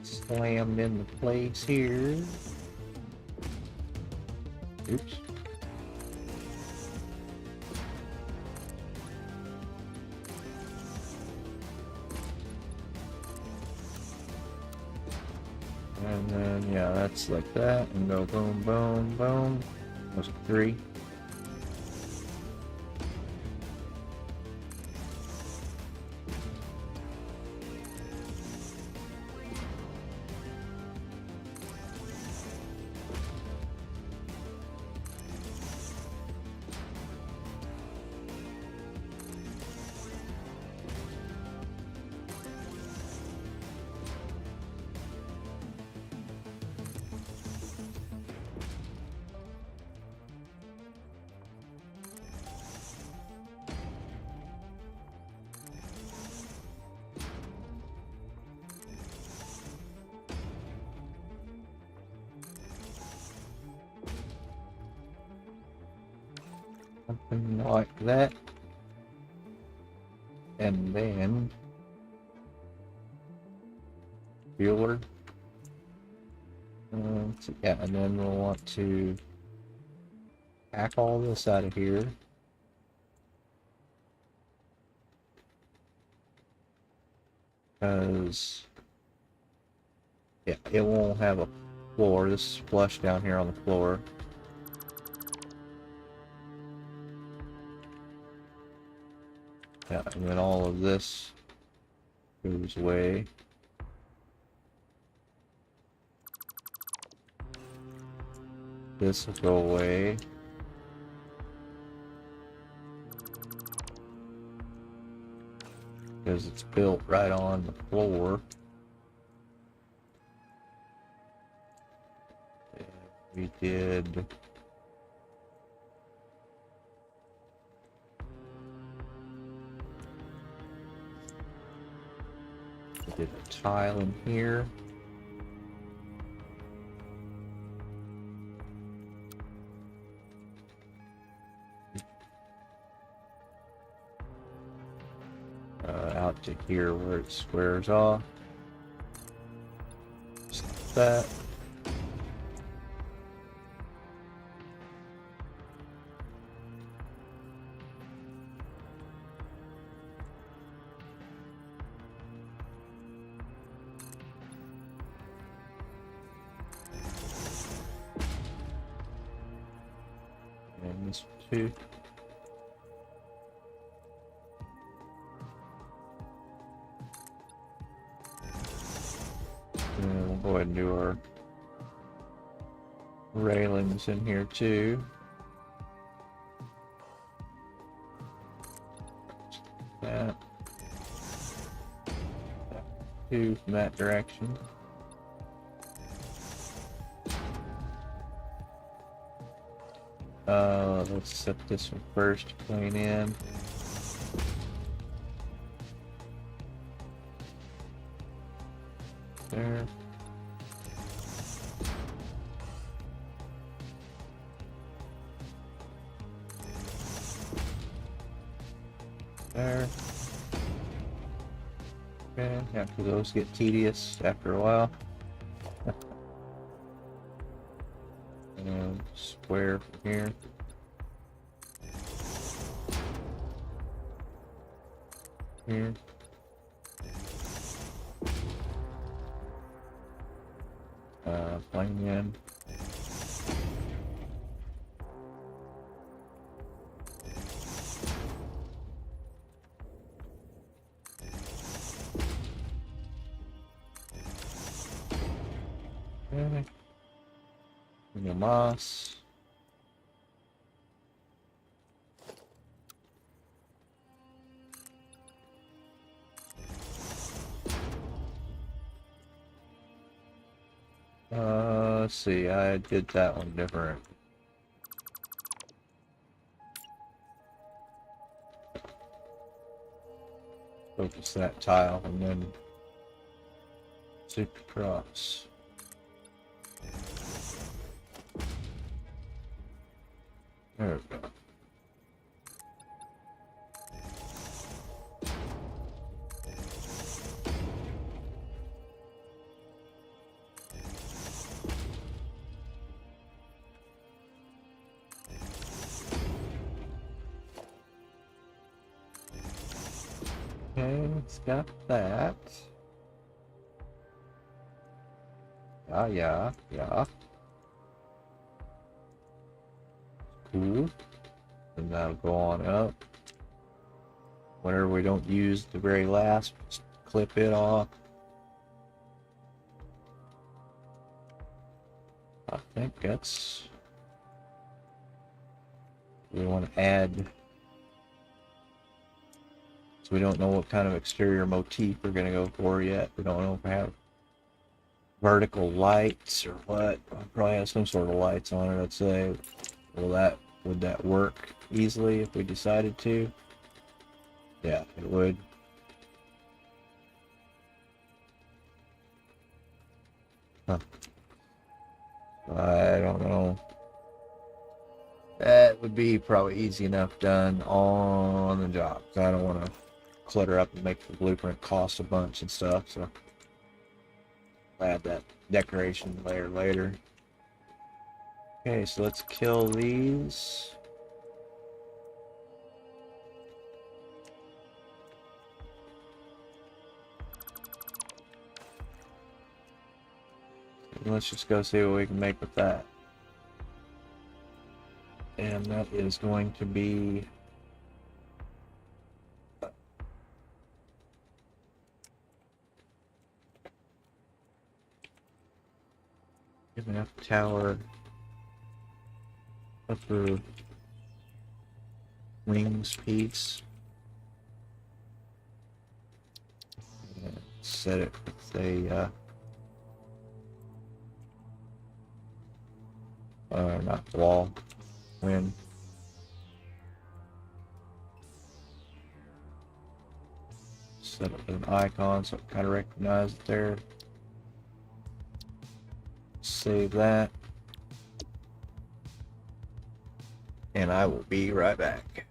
Slammed into place here. Oops. And then, yeah, that's like that. And go boom, boom, boom. Those are 3. Something like that. And then Bueller. So yeah, and then we'll want to hack all this out of here. Because yeah, it won't have a floor. This is flush down here on the floor. Yeah, and then all of this goes away. This will go away. Because it's built right on the floor. We did. We did a tile in here. Out to here where it squares off. Just like that. And this too. And we'll go ahead and do our railings in here too. That. Two from that direction. Let's set this one first to plane in. There. There. Okay, after those get tedious after a while. And square from here. Here. Plane in. Okay. The moss. Let's see, I did that one different. Focus that tile and then zip across. There we go. Okay, it's got that. Yeah. Cool. And that'll go on up. Whenever we don't use the very last, just clip it off. I think that's... We want to add... So we don't know what kind of exterior motif we're going to go for yet. We don't know if we have vertical lights or what. We'll probably have some sort of lights on it, I'd say. Would that work easily if we decided to? Yeah, it would. Huh. I don't know. That would be probably easy enough done on the job. I don't want to clutter up and make the blueprint cost a bunch and stuff, so I'll add that decoration layer later. Okay, so let's kill these. Let's just go see what we can make with that. And that is going to be enough tower upper wings piece. And set it with a not wall, win. Set up an icon so it kind of recognizes it there. Save that. And I will be right back.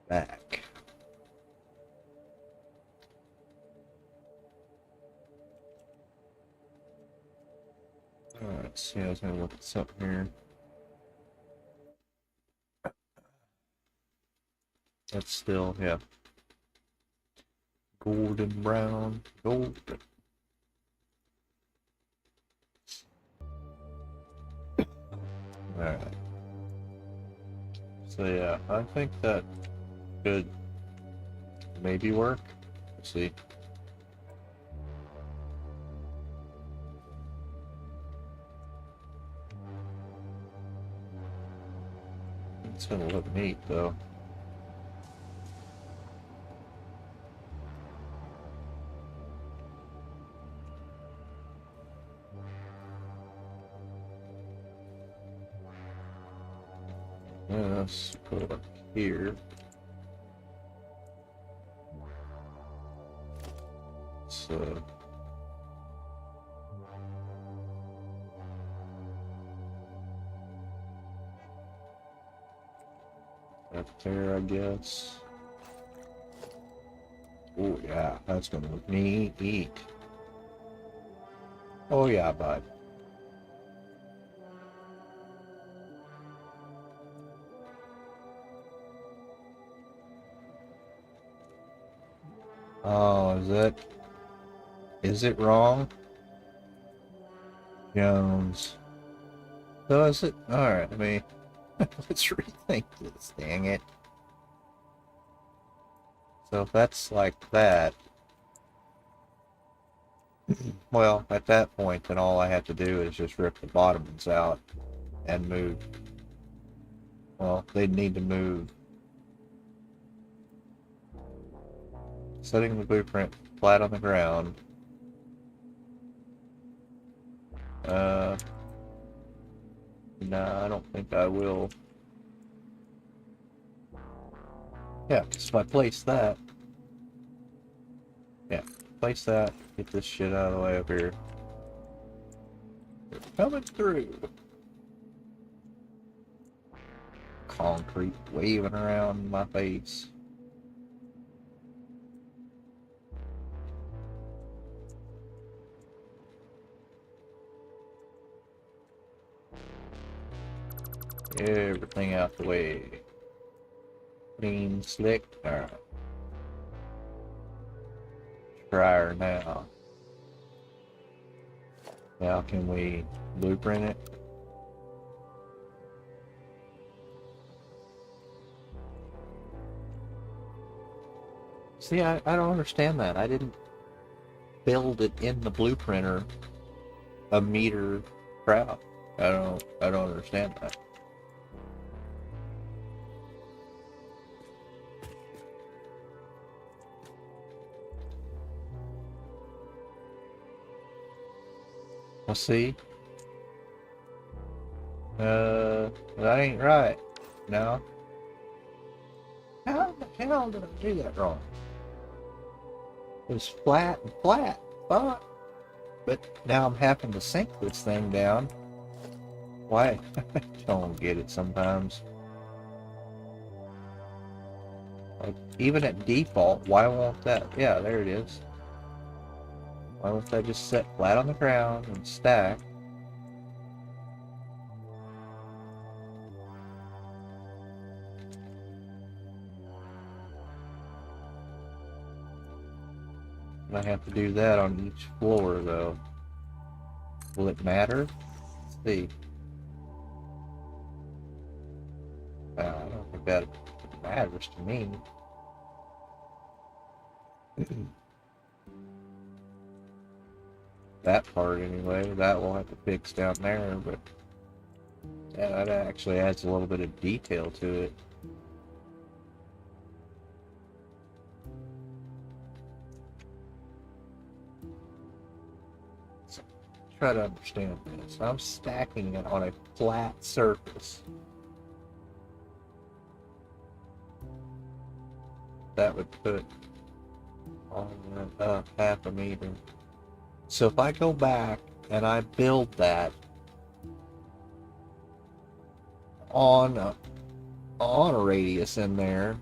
Back. Alright, let's see, I was gonna look this up here. That's still, yeah. Golden brown, golden. Alright. So yeah, I think that could maybe work. Let's see. It's gonna look neat though. Let's put it up here. So up there, I guess. Oh yeah, that's gonna look neat. Oh yeah, bud. Oh, is it wrong? Jones. So is it? Alright, let me let's rethink this, dang it. So if that's like that, well, at that point, then all I have to do is just rip the bottoms out and move. Well, they'd need to move. Setting the blueprint flat on the ground. No, I don't think I will. Yeah, because if I place that, yeah, place that, get this shit out of the way up here. It's coming through. Concrete waving around in my face. Everything out the way. Clean, slick. Alright. Try her now. Now can we blueprint it? See, I don't understand that. I didn't build it in the blueprinter a meter proud. I don't understand that. Well, see? That ain't right. No. How the hell did I do that wrong? It was flat and flat. Fuck. But now I'm having to sink this thing down. Why? I don't get it sometimes. Like, even at default, why won't that? Yeah, there it is. Why won't that just set flat on the ground and stack? And I have to do that on each floor, though. Will it matter? Let's see. I don't think that matters to me. That part, anyway. That we'll have to fix down there, but yeah, that actually adds a little bit of detail to it. So, try to understand this. I'm stacking it on a flat surface. That would put on half a meter. So if I go back and I build that on a radius in there,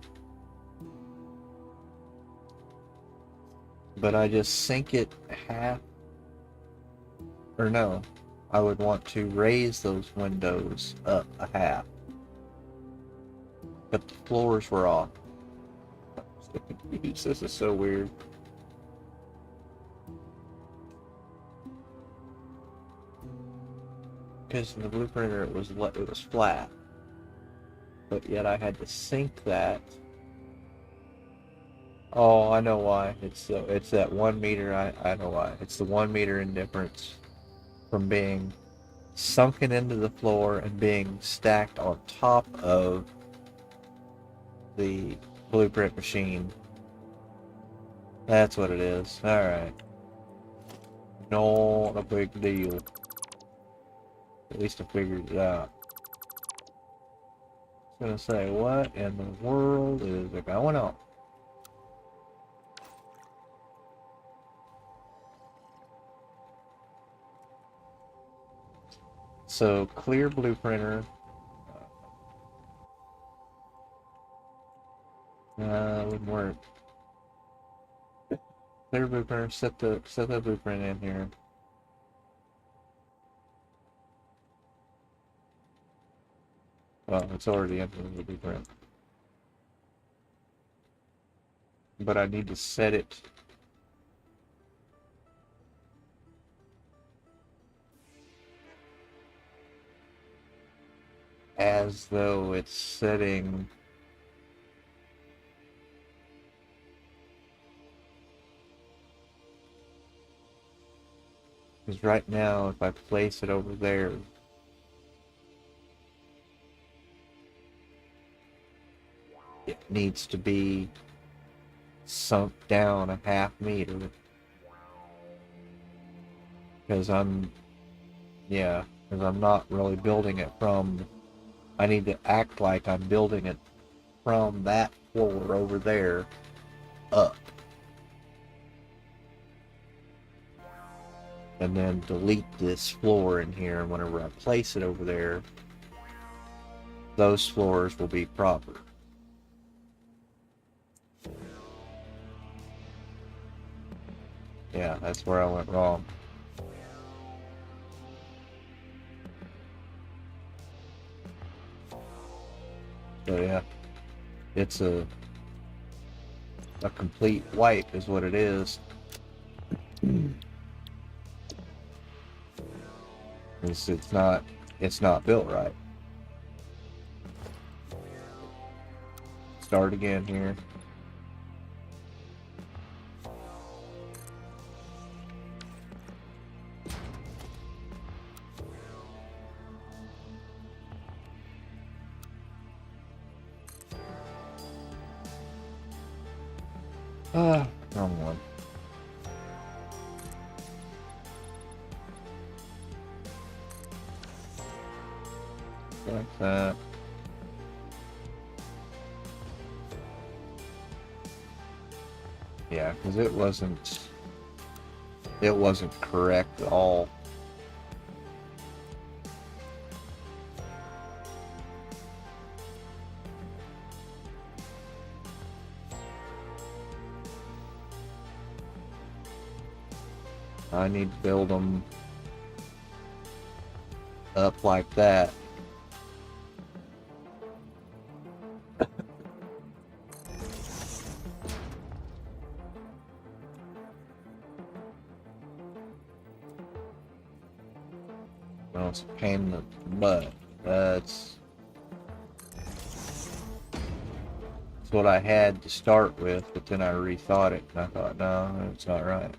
but I just sink it half, or no, I would want to raise those windows up a half, but the floors were off. I'm so confused. This is so weird. Because in the blueprinter it was flat, but yet I had to sink that Oh, I know why. It's that 1 meter. I know why. It's the 1 meter in difference from being sunken into the floor and being stacked on top of the blueprint machine. That's what it is. Alright. Not a big deal. At least I figured it out. I was gonna say, what in the world is going on? So, clear blueprinter. Wouldn't work. Clear blueprinter, set the blueprint in here. Well, it's already in the blueprint. But I need to set it as though it's setting. Because right now, if I place it over there, it needs to be sunk down a ½ meter. Because because I'm not really building it from, I need to act like I'm building it from that floor over there up. And then delete this floor in here, and whenever I place it over there, those floors will be proper. Yeah, that's where I went wrong. So yeah, it's a complete wipe is what it is. It's not built right. Start again here. Wrong one. Like that. Yeah, because it wasn't correct at all. I need to build them up like that. Well, it's a pain in the butt. That's what I had to start with, but then I rethought it and I thought, no, it's not right.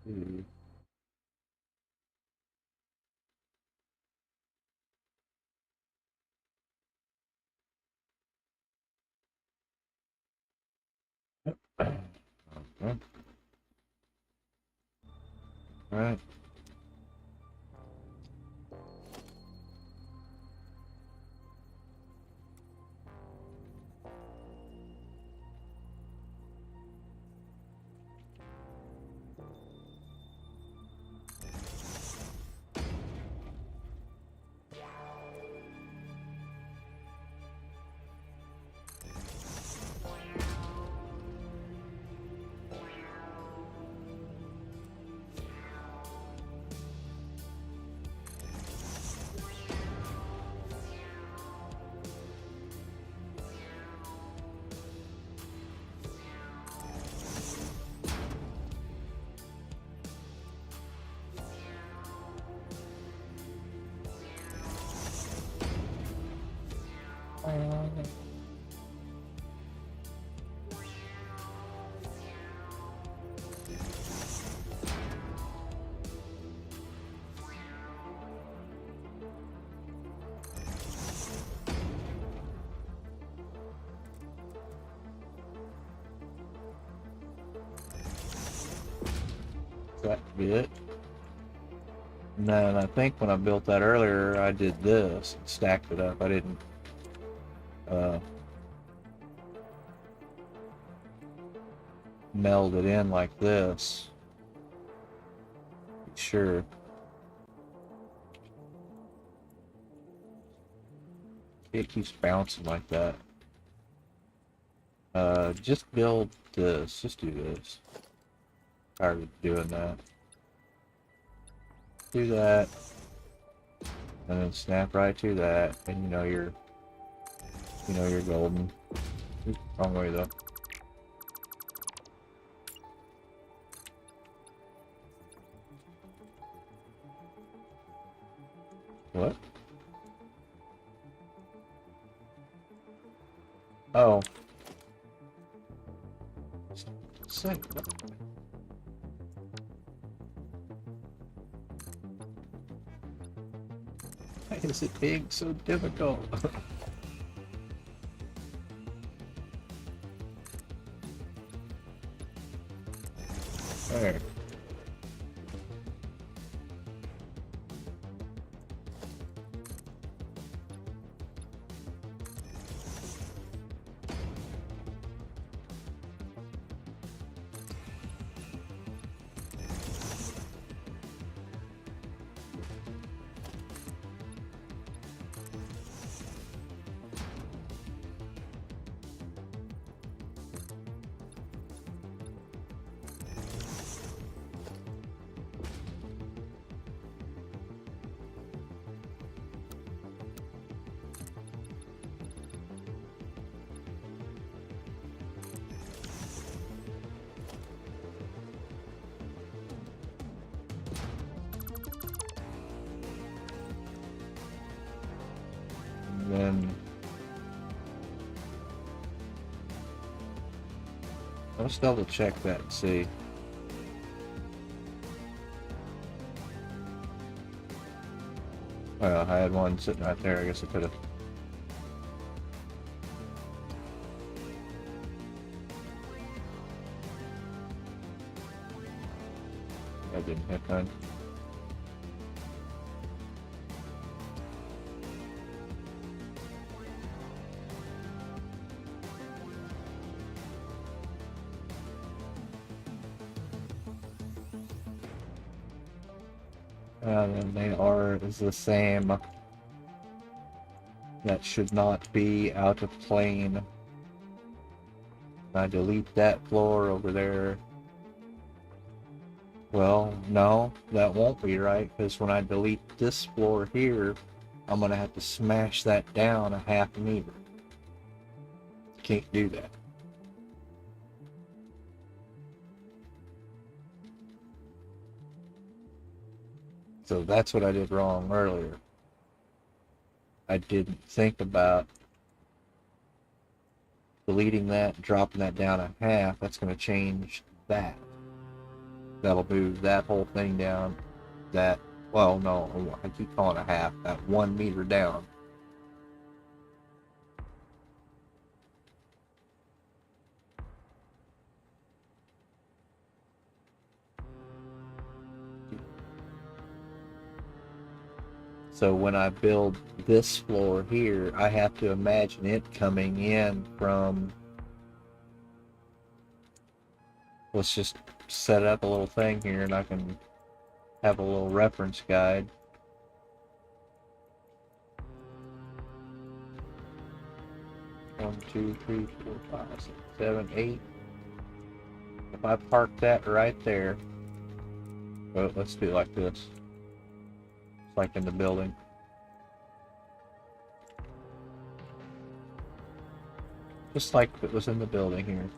Hmm. Okay. Right. that bit. And then I think when I built that earlier, I did this and stacked it up. I didn't meld it in like this. Sure. It keeps bouncing like that. Just build this. Just do this. Tired of doing that. Do that. And then snap right to that. And you know you're golden. Oops, wrong way though. What? Oh. Sick. Why is it being so difficult? There. Then let's double check that and see. Well, I had one sitting right there. I guess I could have. I didn't hit that. And they are is the same. That should not be out of plane. I delete that floor over there. Well, no, that won't be right, because when I delete this floor here, I'm going to have to smash that down a half meter. Can't do that. So that's what I did wrong earlier. I didn't think about deleting that, dropping that down a half. That's going to change that. That'll move that whole thing down. That, well, no, I keep calling it a half. That 1 meter down. So when I build this floor here, I have to imagine it coming in from, let's just set up a little thing here and I can have a little reference guide. One, two, three, four, five, six, 7, 8. If I park that right there, well, let's do it like this. It's like in the building. Just like it was in the building here.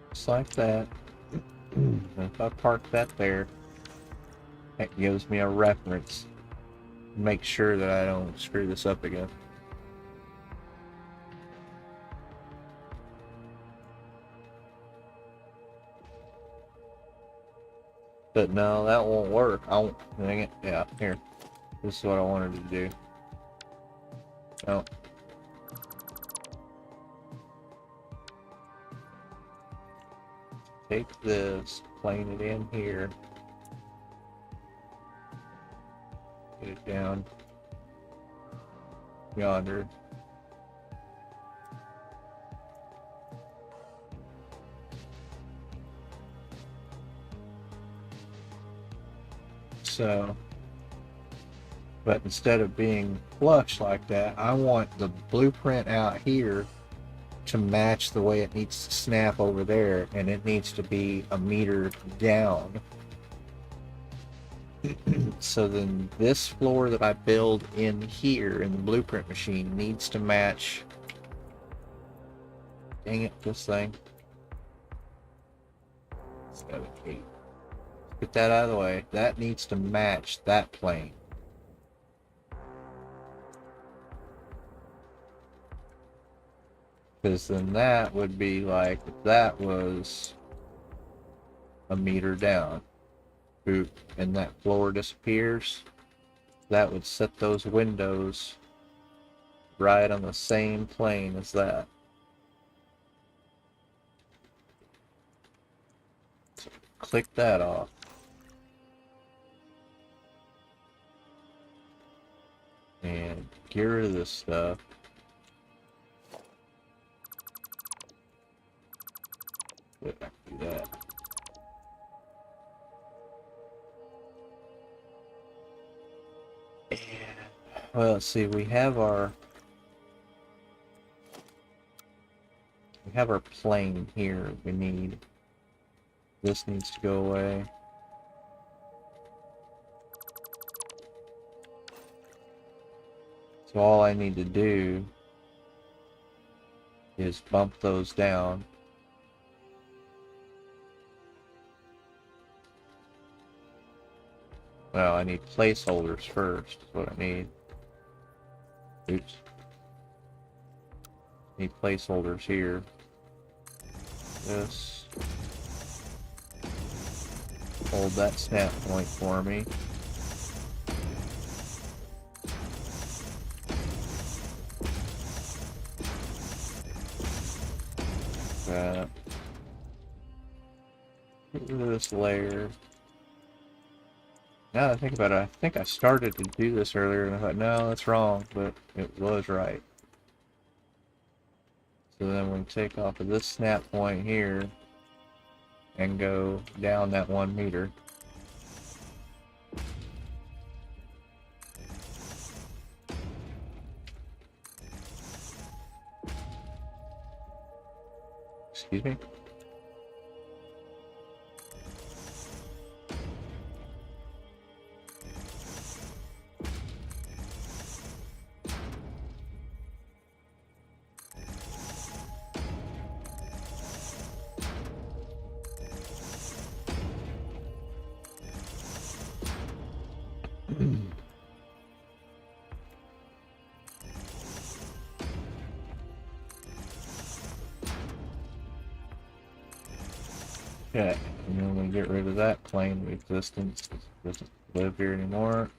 Just like that. And if I park that there, that gives me a reference. Make sure that I don't screw this up again. But no, that won't work. I won't. Dang it. Yeah, here. This is what I wanted to do. No. take this, plane it in here, get it down yonder. So, but instead of being flush like that, I want the blueprint out here to match the way it needs to snap over there, and it needs to be a meter down. So then this floor that I build in here in the blueprint machine needs to match. Dang it, this thing. Get that out of the way. That needs to match that plane. Because then that would be like, if that was a meter down, boop, and that floor disappears, that would set those windows right on the same plane as that. So click that off. And get rid of this stuff. Do that. And, well, let's see, we have our plane here we need. This needs to go away. So all I need to do is bump those down. Well, I need placeholders first, is what I need. Oops. Need placeholders here. This. Hold that snap point for me. Get rid of this layer. Now that I think about it, I think I started to do this earlier and I thought, no, that's wrong, but it was right. So then we take off of this snap point here and go down that 1 meter. Excuse me? Okay, and then we get rid of that plane of existence. It doesn't live here anymore.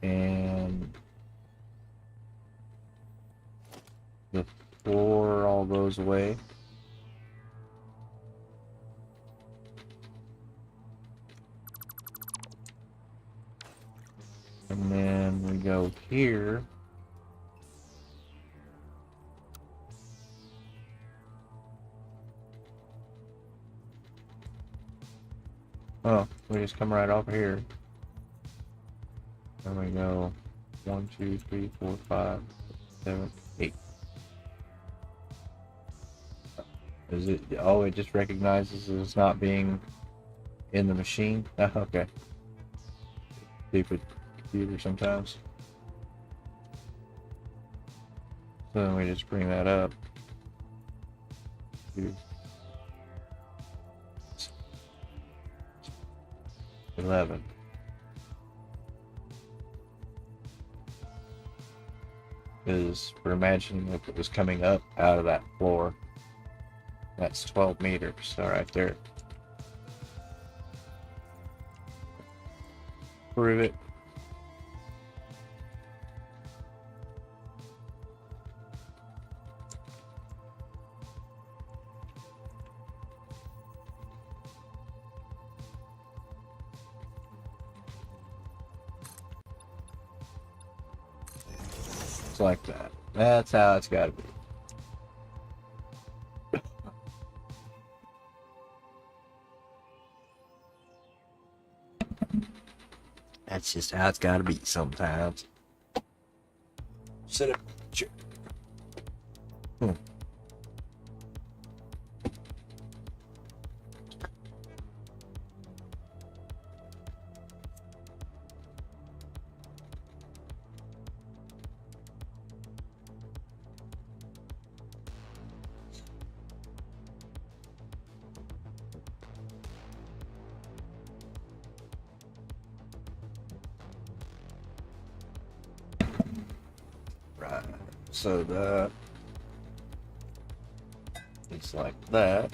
And the floor all goes away. And then we go here. Oh, we just come right over here. There we go. 1, 2, 3, 4, 5, 7, 8. Is it? Oh, it just recognizes it's not being in the machine. Oh, okay. Stupid computer sometimes. So then we just bring that up to 11. Because we're imagining if it was coming up out of that floor. That's 12 meters, so right there. Prove it. Just like that. That's how it's got to be. That's just how it's got to be sometimes. Sit up. Sure. Right. So that it's like that.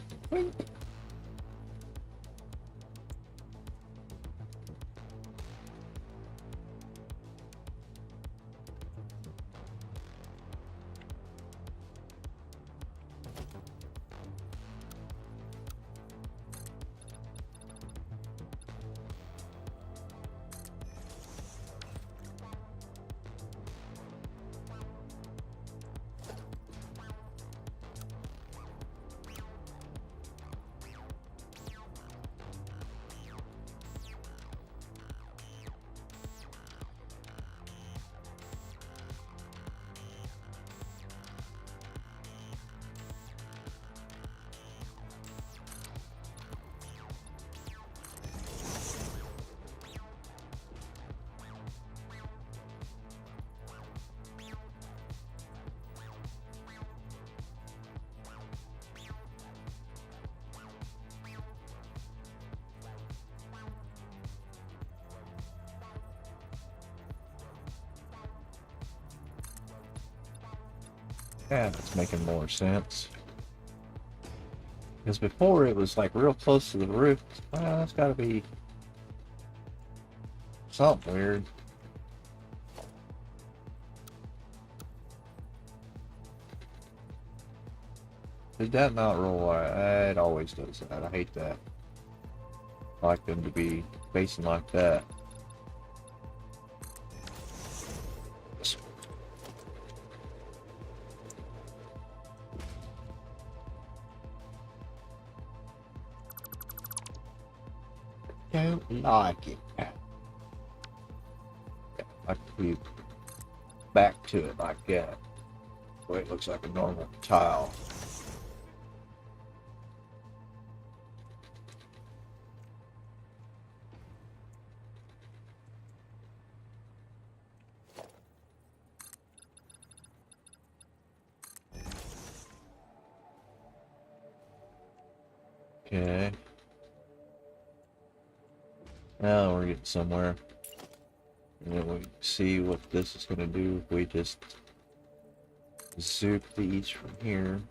Yeah, that's making more sense. Because before it was like real close to the roof. Well, that's got to be something weird. Did that not roll right? It always does that. I hate that. I like them to be facing like that. Don't like it. Like to be back to it like that. The way it looks like a normal tile. Okay. Now we're getting somewhere. And then we see what this is going to do if we just zoop these from here.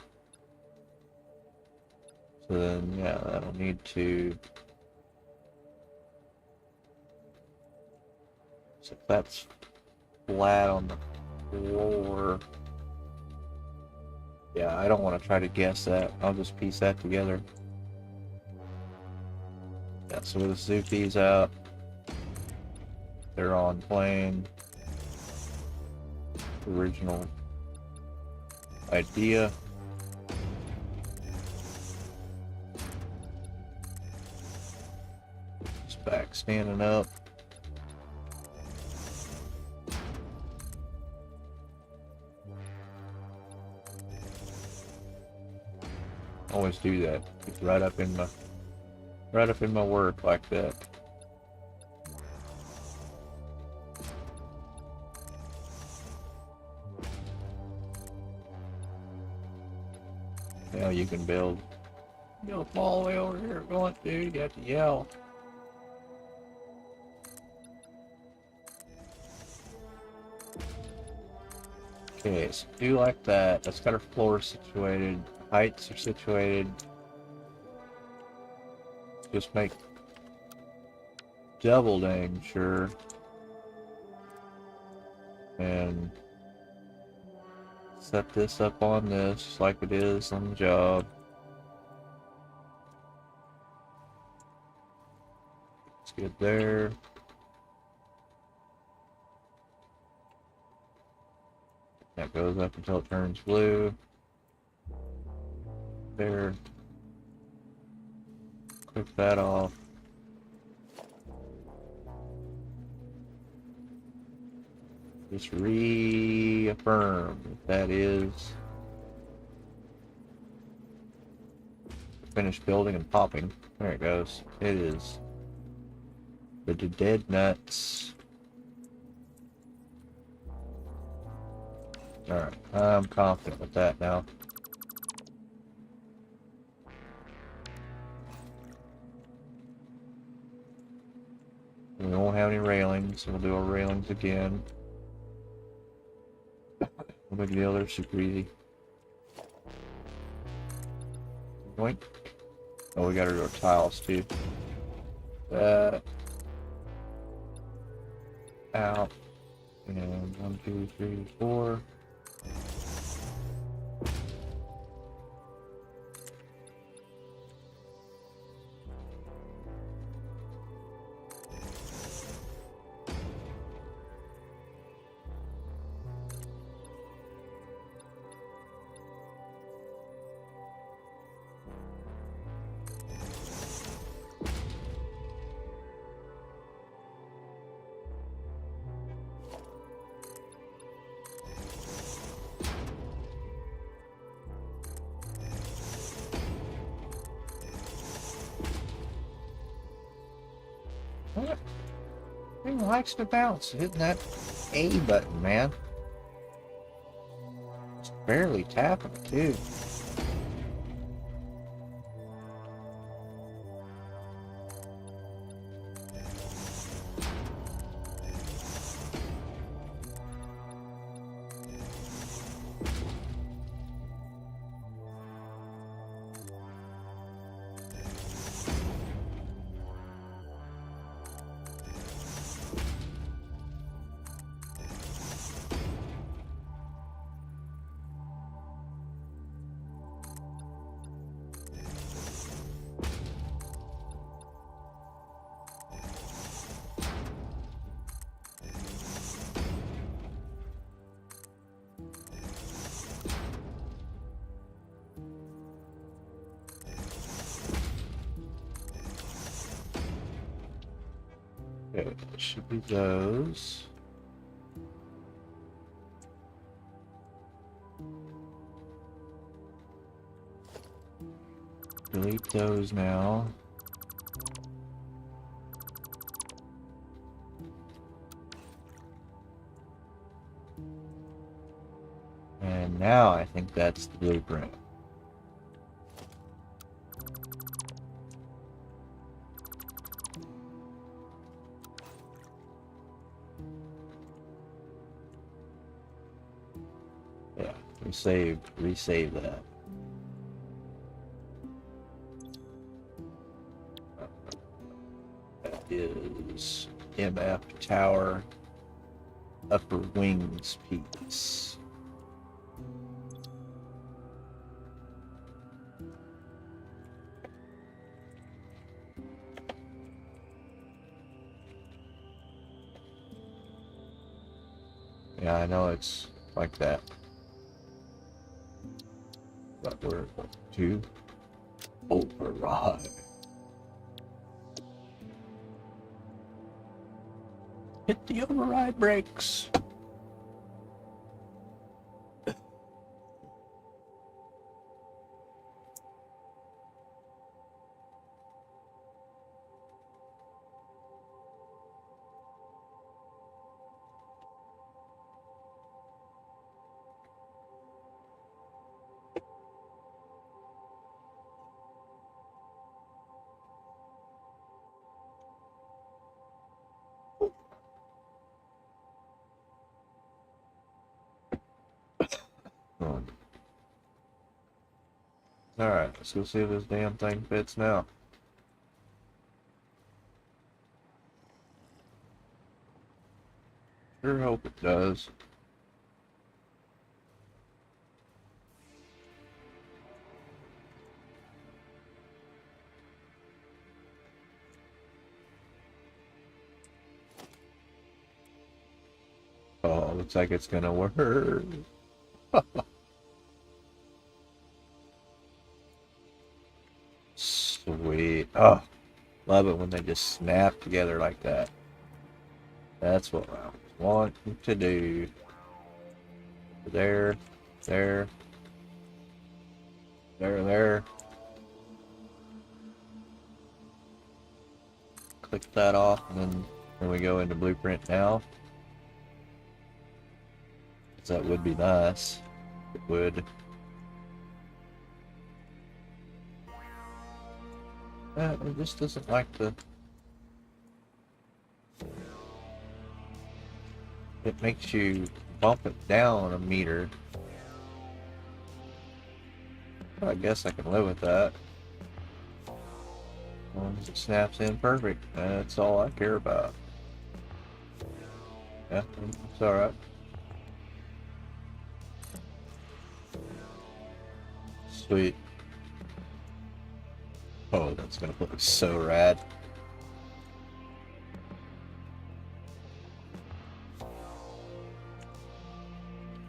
So then, yeah, that'll need to... So if that's flat on the floor... Yeah, I don't want to try to guess that. I'll just piece that together. Yeah, so we'll zoop these out. They're on plane. Original idea. It's back standing up. Always do that. It's right up in my work like that. Now you can build them all the way over here. Going, dude, you have to yell. Okay, so do like that. That's got our floor situated. Heights are situated. Just make double dang sure. And set this up on this like it is on the job. It's good there. That goes up until it turns blue. There. Click that off. Just reaffirm if that is finished building and popping. There it goes. It is. The dead nuts. Alright, I'm confident with that now. We won't have any railings, so we'll do our railings again. No big deal, they're super easy. Boink. Oh, we gotta do our tiles too. Out. And 1, 2, 3, 4. What? He likes to bounce, hitting that A button, man. It's barely tapping, too. Okay, it should be those. Delete those now. And now I think that's the blueprint. Yeah, resave that. That is MF Tower Upper Wings piece. Yeah, I know it's like that. But we're to override. Hit the override brakes. Alright, let's go see if this damn thing fits now. Sure hope it does. Oh, looks like it's gonna work. Sweet. Oh, love it when they just snap together like that. That's what I want to do. There, there, there. Click that off, and then we go into blueprint now. That would be nice. It would. It just doesn't like the... It makes you bump it down a meter. I guess I can live with that. As long as it snaps in perfect. That's all I care about. Yeah, it's alright. Sweet. Oh, that's gonna look so rad.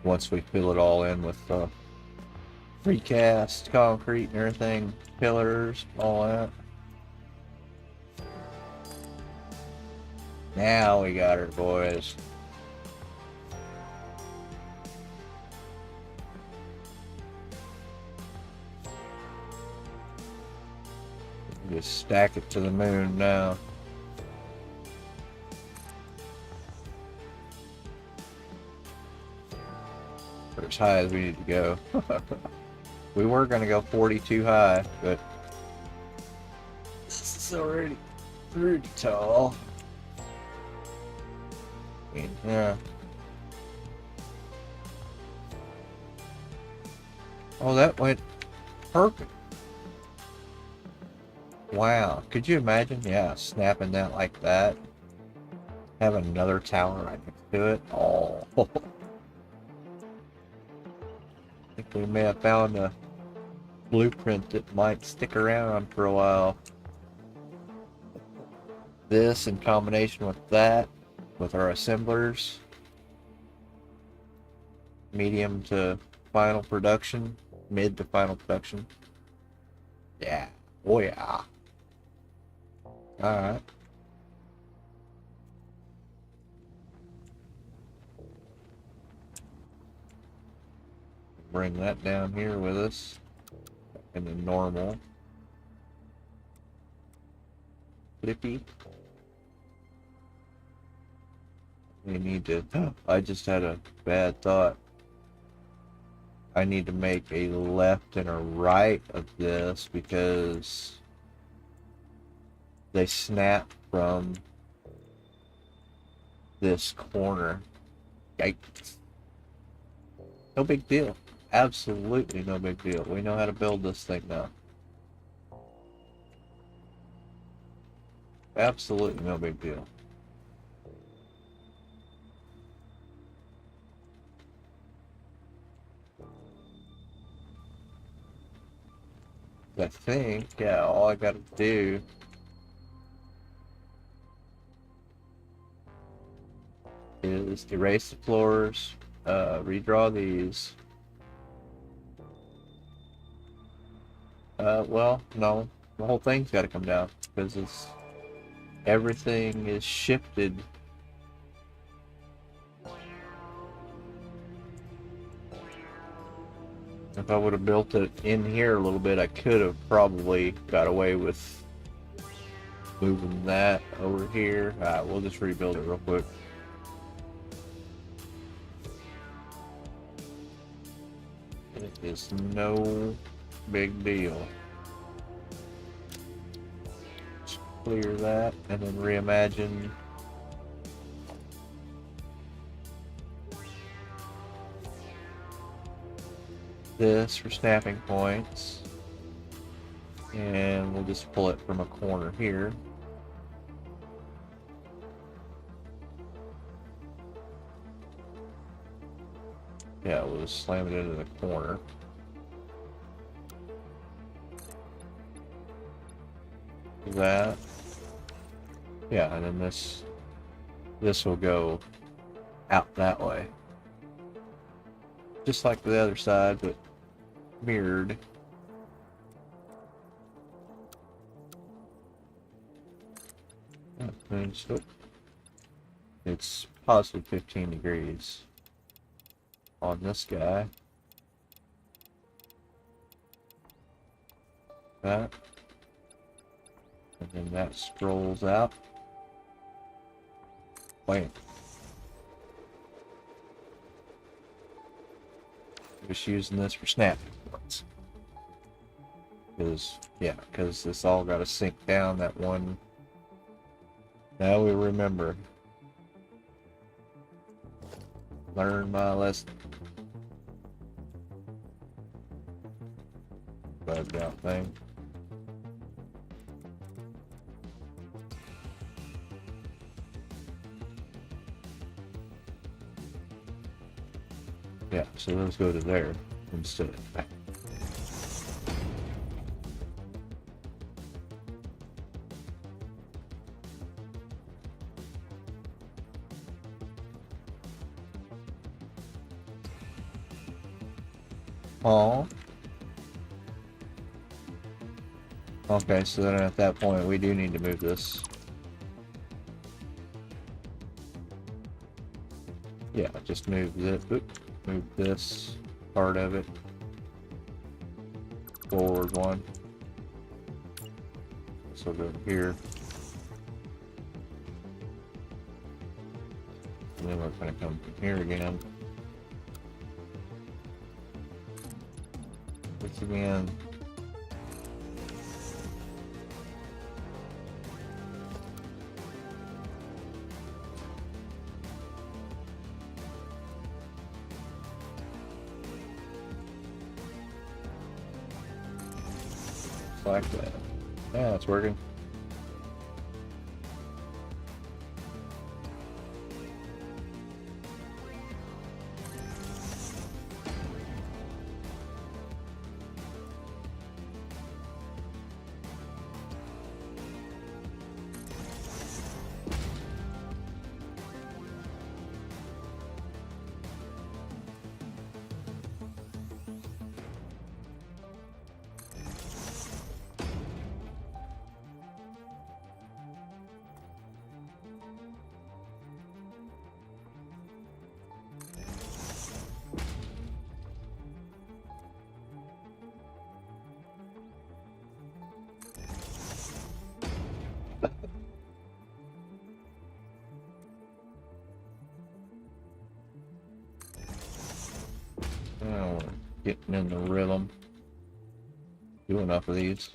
Once we fill it all in with precast concrete and everything, pillars, all that. Now we got her, boys. Just stack it to the moon now. For as high as we need to go. We were going to go 42 high, but this is already pretty tall. Yeah. Oh, that went perfect. Wow. Could you imagine? Yeah, snapping that like that. Having another tower right next to it. Oh. I think we may have found a blueprint that might stick around for a while. This in combination with that, with our assemblers, medium to final production, mid to final production. Yeah. Oh yeah. Alright. Bring that down here with us in the normal. Flippy. We need to... I just had a bad thought. I need to make a left and a right of this because they snap from this corner. Yikes. No big deal. Absolutely no big deal. We know how to build this thing now. Absolutely no big deal. I think, yeah, all I gotta do is erase the floors, redraw these. Well, no, the whole thing's gotta come down because it's everything is shifted. If I would have built it in here a little bit, I could have probably got away with moving that over here. Alright, we'll just rebuild it real quick. It is no big deal. Just clear that and then reimagine. This for snapping points, and we'll just pull it from a corner here. Yeah, we'll just slam it into the corner. That. Yeah, and then this will go out that way. Just like the other side, but mirrored. It's positive 15 degrees on this guy. That. And then that scrolls out. Wait. Just using this for snapping points. Because this all got to sink down that one. Now we remember. Learn my lesson. Bugged out thing. Yeah, so those go to there instead of back. Oh. Okay, so then at that point we do need to move this. Yeah, just move this. Move this part of it forward one. This will go here. And then we're going to come from here again. This again. Like that. Yeah, it's working. Oh, we're getting in the rhythm. Do enough of these.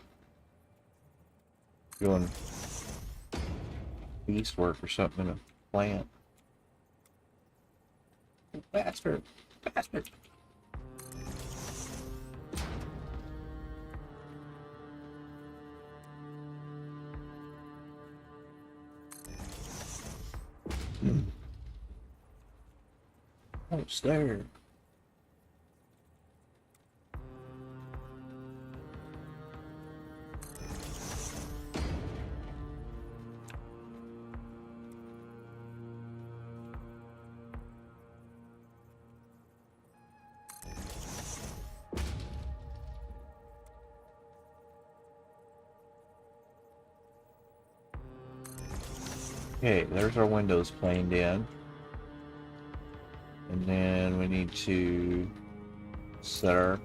Doing piecework or something in a plant. Bastard! Bastard! Oh, it's there. Okay, there's our windows planed in. And then we need to set our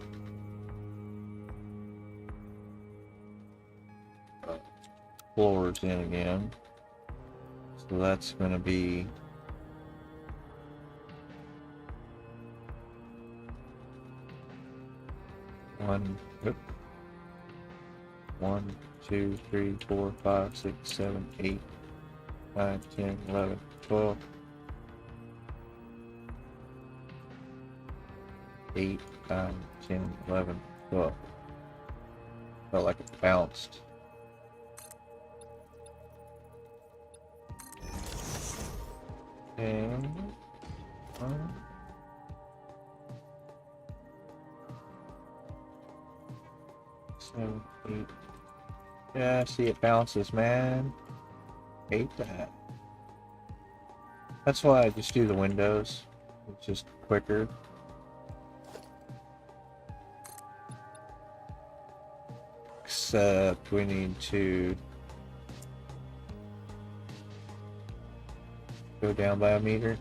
floors in again. So that's going to be one, 2, 3, 4, 5, 6, 7, 8, 9, 10, 11, 12. 8, 9, 10, 11, 12. Felt like it bounced. And 1, 7, 8. Yeah, see it bounces, man. Hate that. That's why I just do the windows. It's just quicker. except we need to go down by a meter.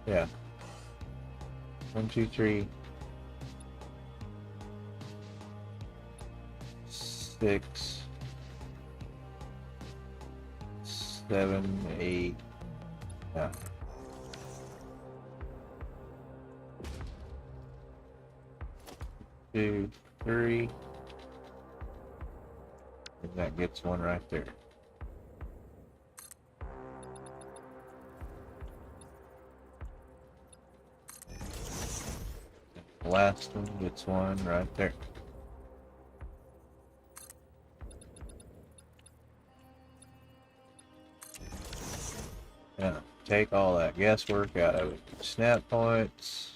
Yeah. 1, 2, 3, 6, 7, 8. Yeah. 2, 3. And that gets one right there. The last one gets one right there. Yeah, take all that guesswork out of it. Snap points.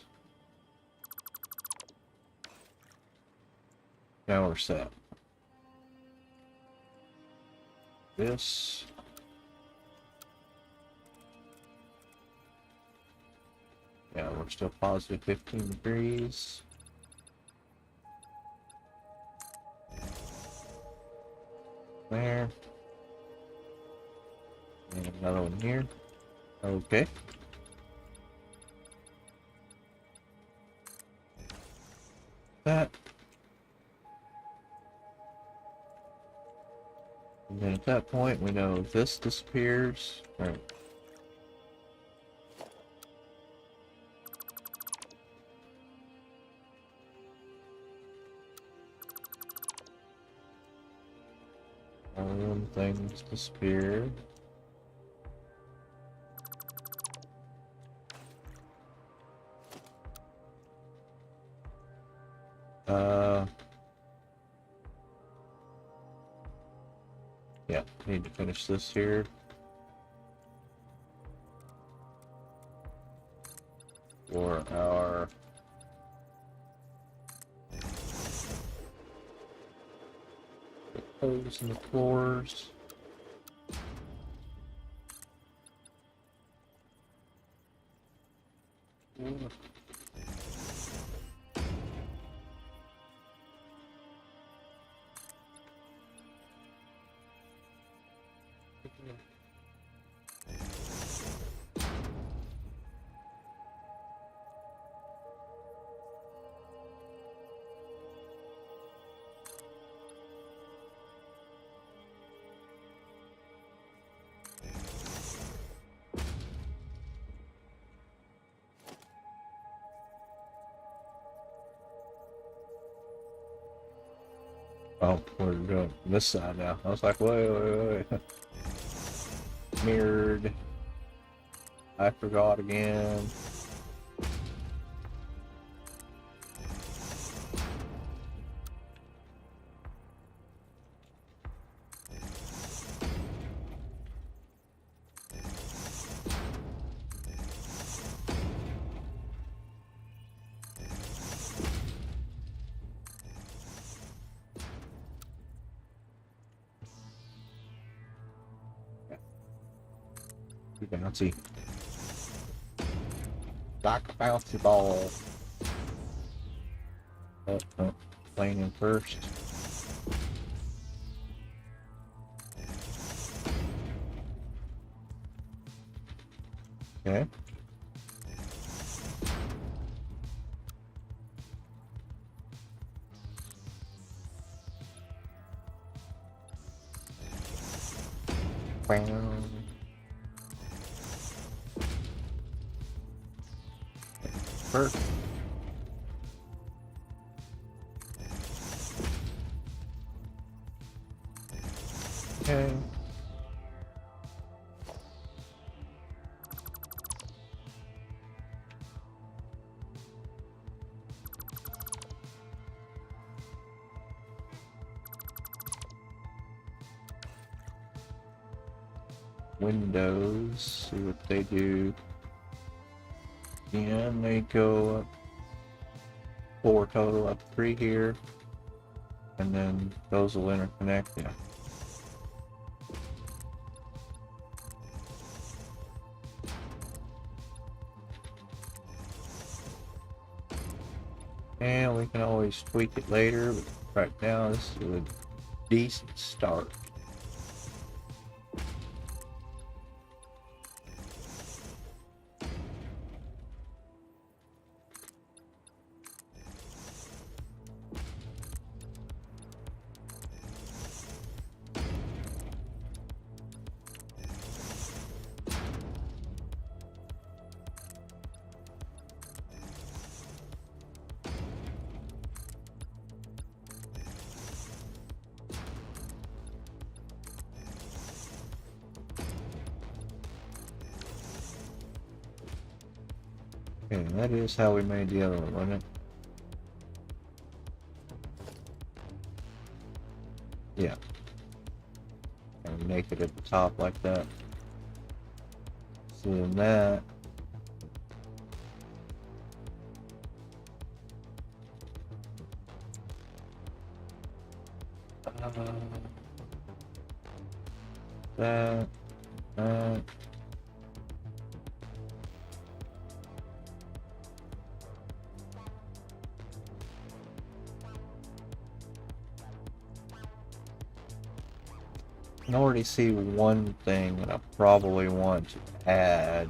Now we're set. This. Yeah, we're still positive 15 degrees. There. And another one here. Okay. That. And then at that point, we know this disappears. All right. All them things disappear. Yeah, need to finish this here. For our hose and the floors. Oh, we're doing this side now. I was like, wait. Mirrored. I forgot again. Too bouncy. Like a bouncy ball. Oh, playing in first. Okay. Bam. First. Okay. Windows, see what they do. And they go up 4 total, up 3 here. And then those will interconnect, yeah. And we can always tweak it later, but right now this is a decent start. Okay, that is how we made the other one, wasn't it? Yeah. And make it at the top like that. So then that. That. That. I can already see one thing that I probably want to add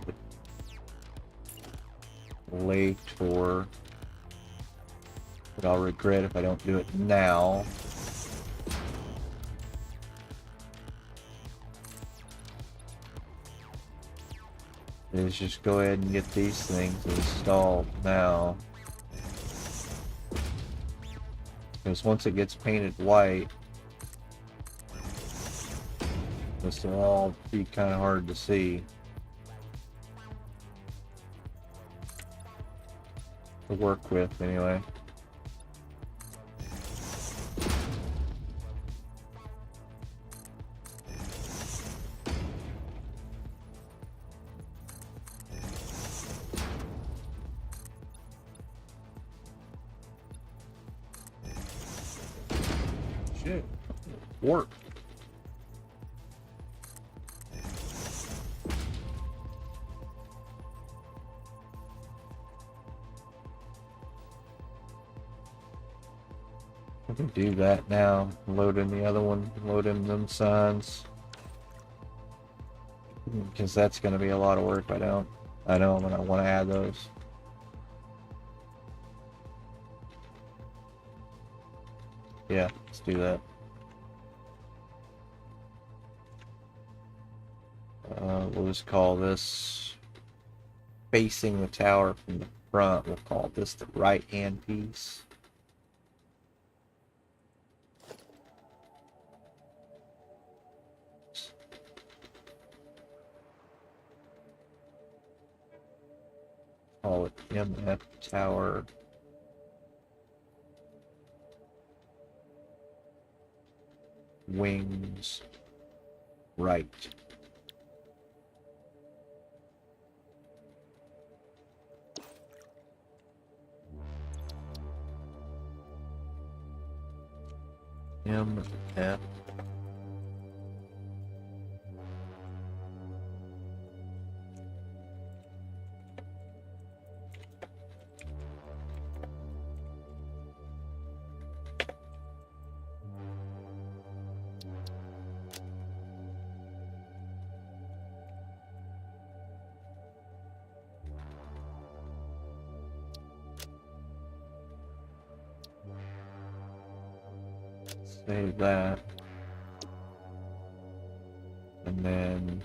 later, but I'll regret if I don't do it now. Is just go ahead and get these things installed now. Because once it gets painted white, this will all be kind of hard to see. To work with, anyway. Shit. Work. I can do that now. Load in the other one, load in them signs. Because that's going to be a lot of work if I don't. I know I'm going to want to add those. Yeah, let's do that. We'll just call this facing the tower from the front. We'll call this the right hand piece. Call it MF Tower. Wings right. MF. Save that. And then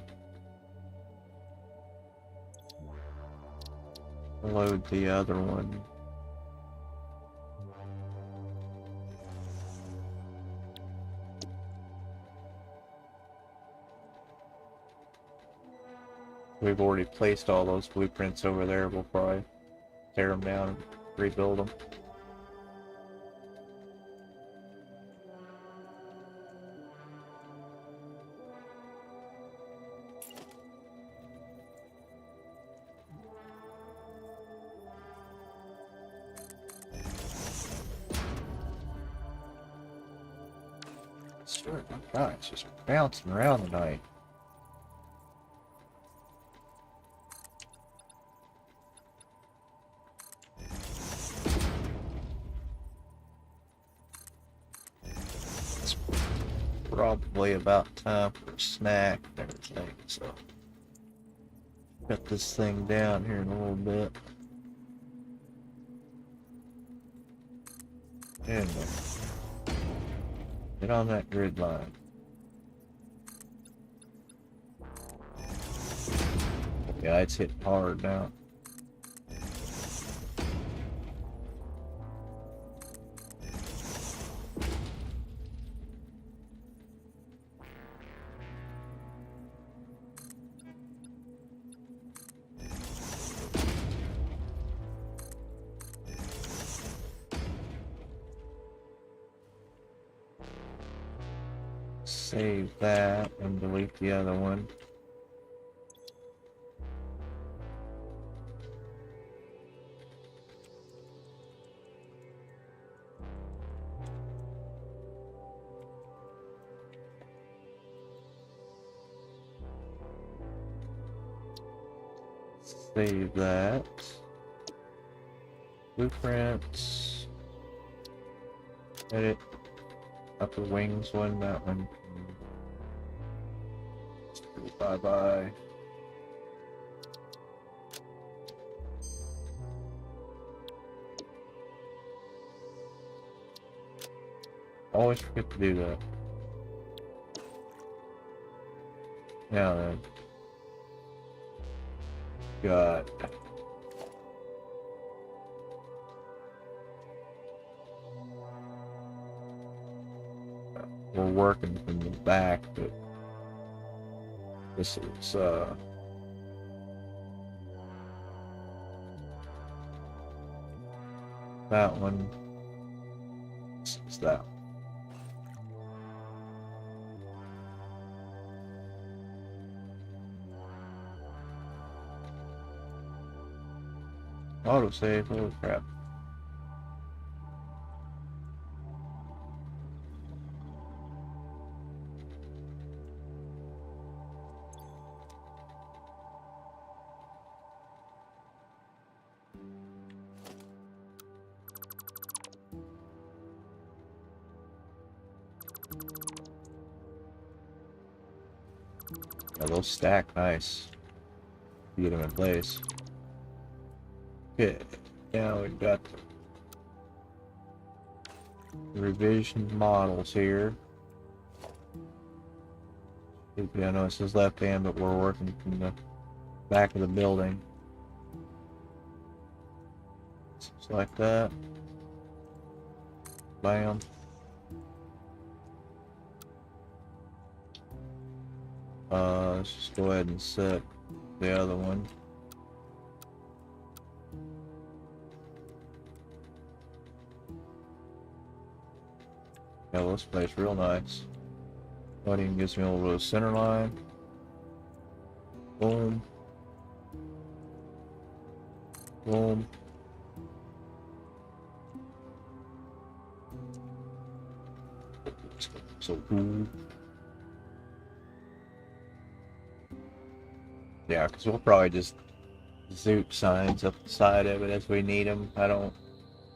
load the other one. We've already placed all those blueprints over there. We'll probably tear them down and rebuild them. Sure, my God, it's just bouncing around tonight. probably about time for a snack and everything, so cut this thing down here in a little bit. And get on that grid line. Yeah, it's hitting hard now. Save that and delete the other one. Save that. Blueprints. Edit. Upper wings one, that one. Bye bye. Always forget to do that. Now then. Got we're working from the back, but this is that one. This is that one. Autosave, holy crap. Yeah, they'll stack nice. Get them in place. Okay, now we've got the revision models here. I know it says left hand, but we're working from the back of the building. Just like that. Bam. Let's just go ahead and set the other one. Yeah, this place real nice. That even gives me a little bit of center line. Boom. Boom. So cool. Yeah, because we'll probably just zoot signs up the side of it as we need them. I don't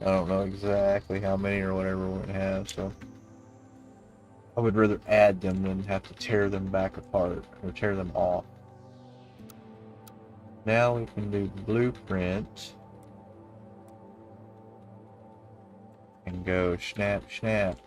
know exactly how many or whatever we're gonna have, so I would rather add them than have to tear them back apart or tear them off. Now we can do blueprint and go snap, snap.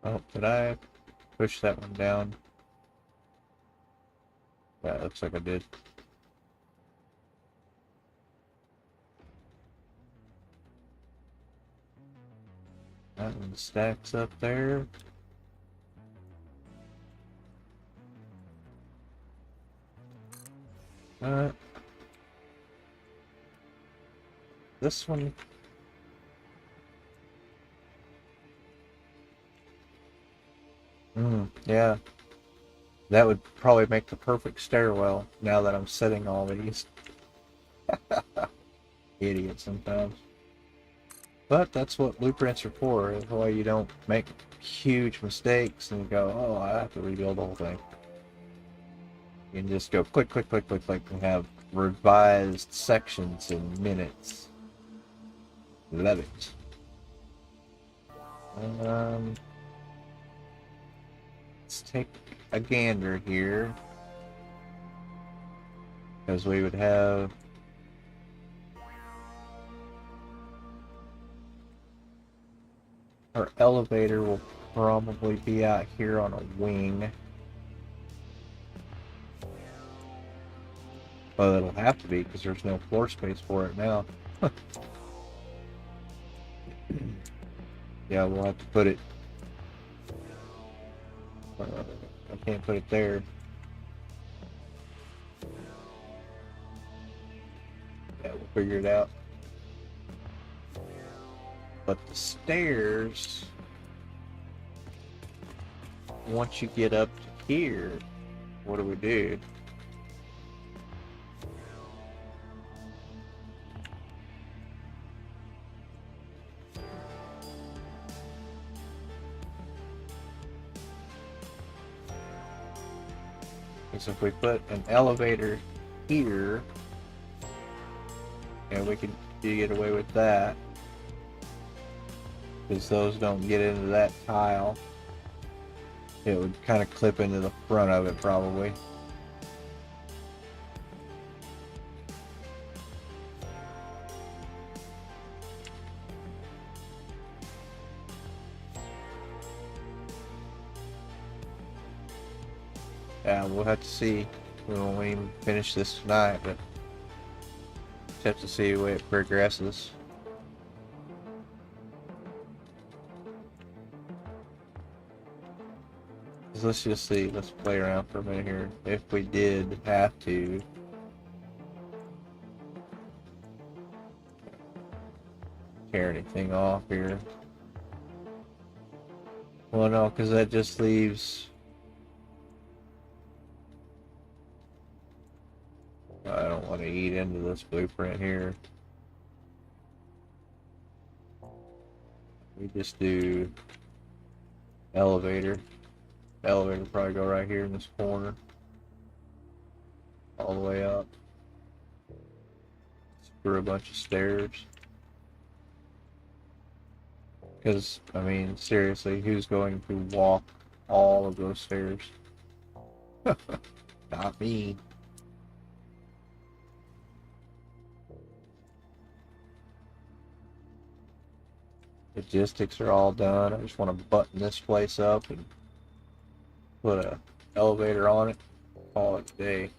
Oh, did I push that one down? Yeah, it looks like I did. That one stacks up there. This one. Yeah. That would probably make the perfect stairwell now that I'm setting all these. Idiot sometimes. But that's what blueprints are for. That's why you don't make huge mistakes and go, oh, I have to rebuild the whole thing. You can just go click, click, click, click, click, and have revised sections in minutes. Love it. Let's take a gander here. Because we would have our elevator will probably be out here on a wing. Well, it'll have to be because there's no floor space for it now. Yeah, we'll have to put it. I can't put it there. Yeah, we'll figure it out. But the stairs, once you get up to here, what do we do? Because if we put an elevator here, and we can get away with that, because those don't get into that tile, it would kind of clip into the front of it probably. Yeah, we'll have to see. We won't even finish this tonight, but just have to see the way it progresses. Let's just see. Let's play around for a minute here. If we did have to tear anything off here. Well, no, because that just leaves. I don't want to eat into this blueprint here. We just do elevator. The elevator will probably go right here in this corner. All the way up. Through a bunch of stairs. Because, I mean, seriously, who's going to walk all of those stairs? Not me. Logistics are all done. I just want to button this place up and put an elevator on it. Call it a day.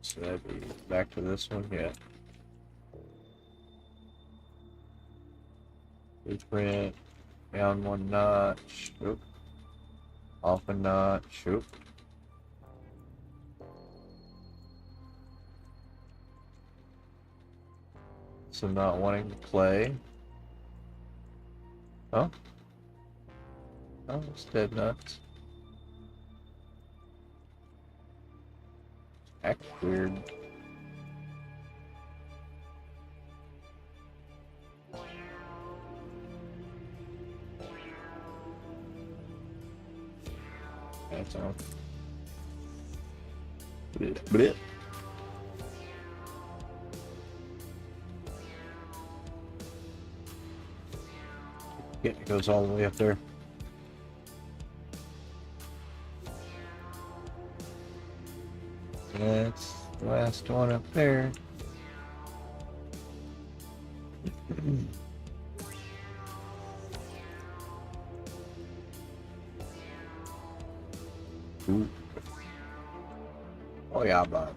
So that'd be back to this one, yeah. Blueprint, down one notch, oop. Off a notch, oop. So not wanting to play. Oh? Oh, it's dead nuts. Acts weird. That's on. Blip. Yeah, it goes all the way up there. That's the last one up there. Ooh. Oh yeah, bud.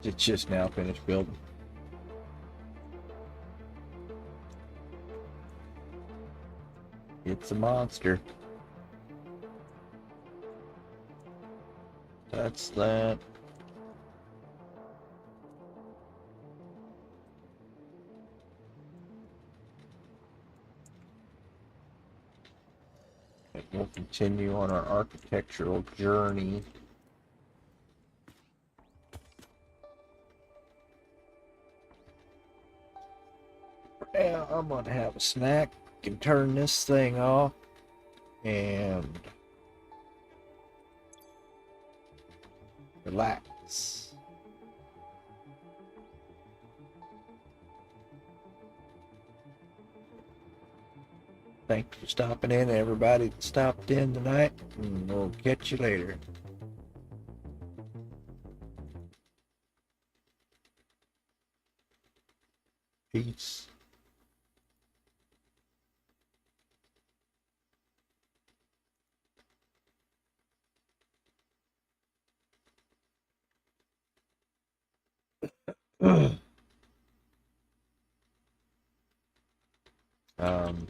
It's just now finished building. It's a monster. That's that. And we'll continue on our architectural journey. Now I'm gonna have a snack and turn this thing off and relax. Thanks for stopping in, everybody that stopped in tonight, and we'll catch you later. Peace. um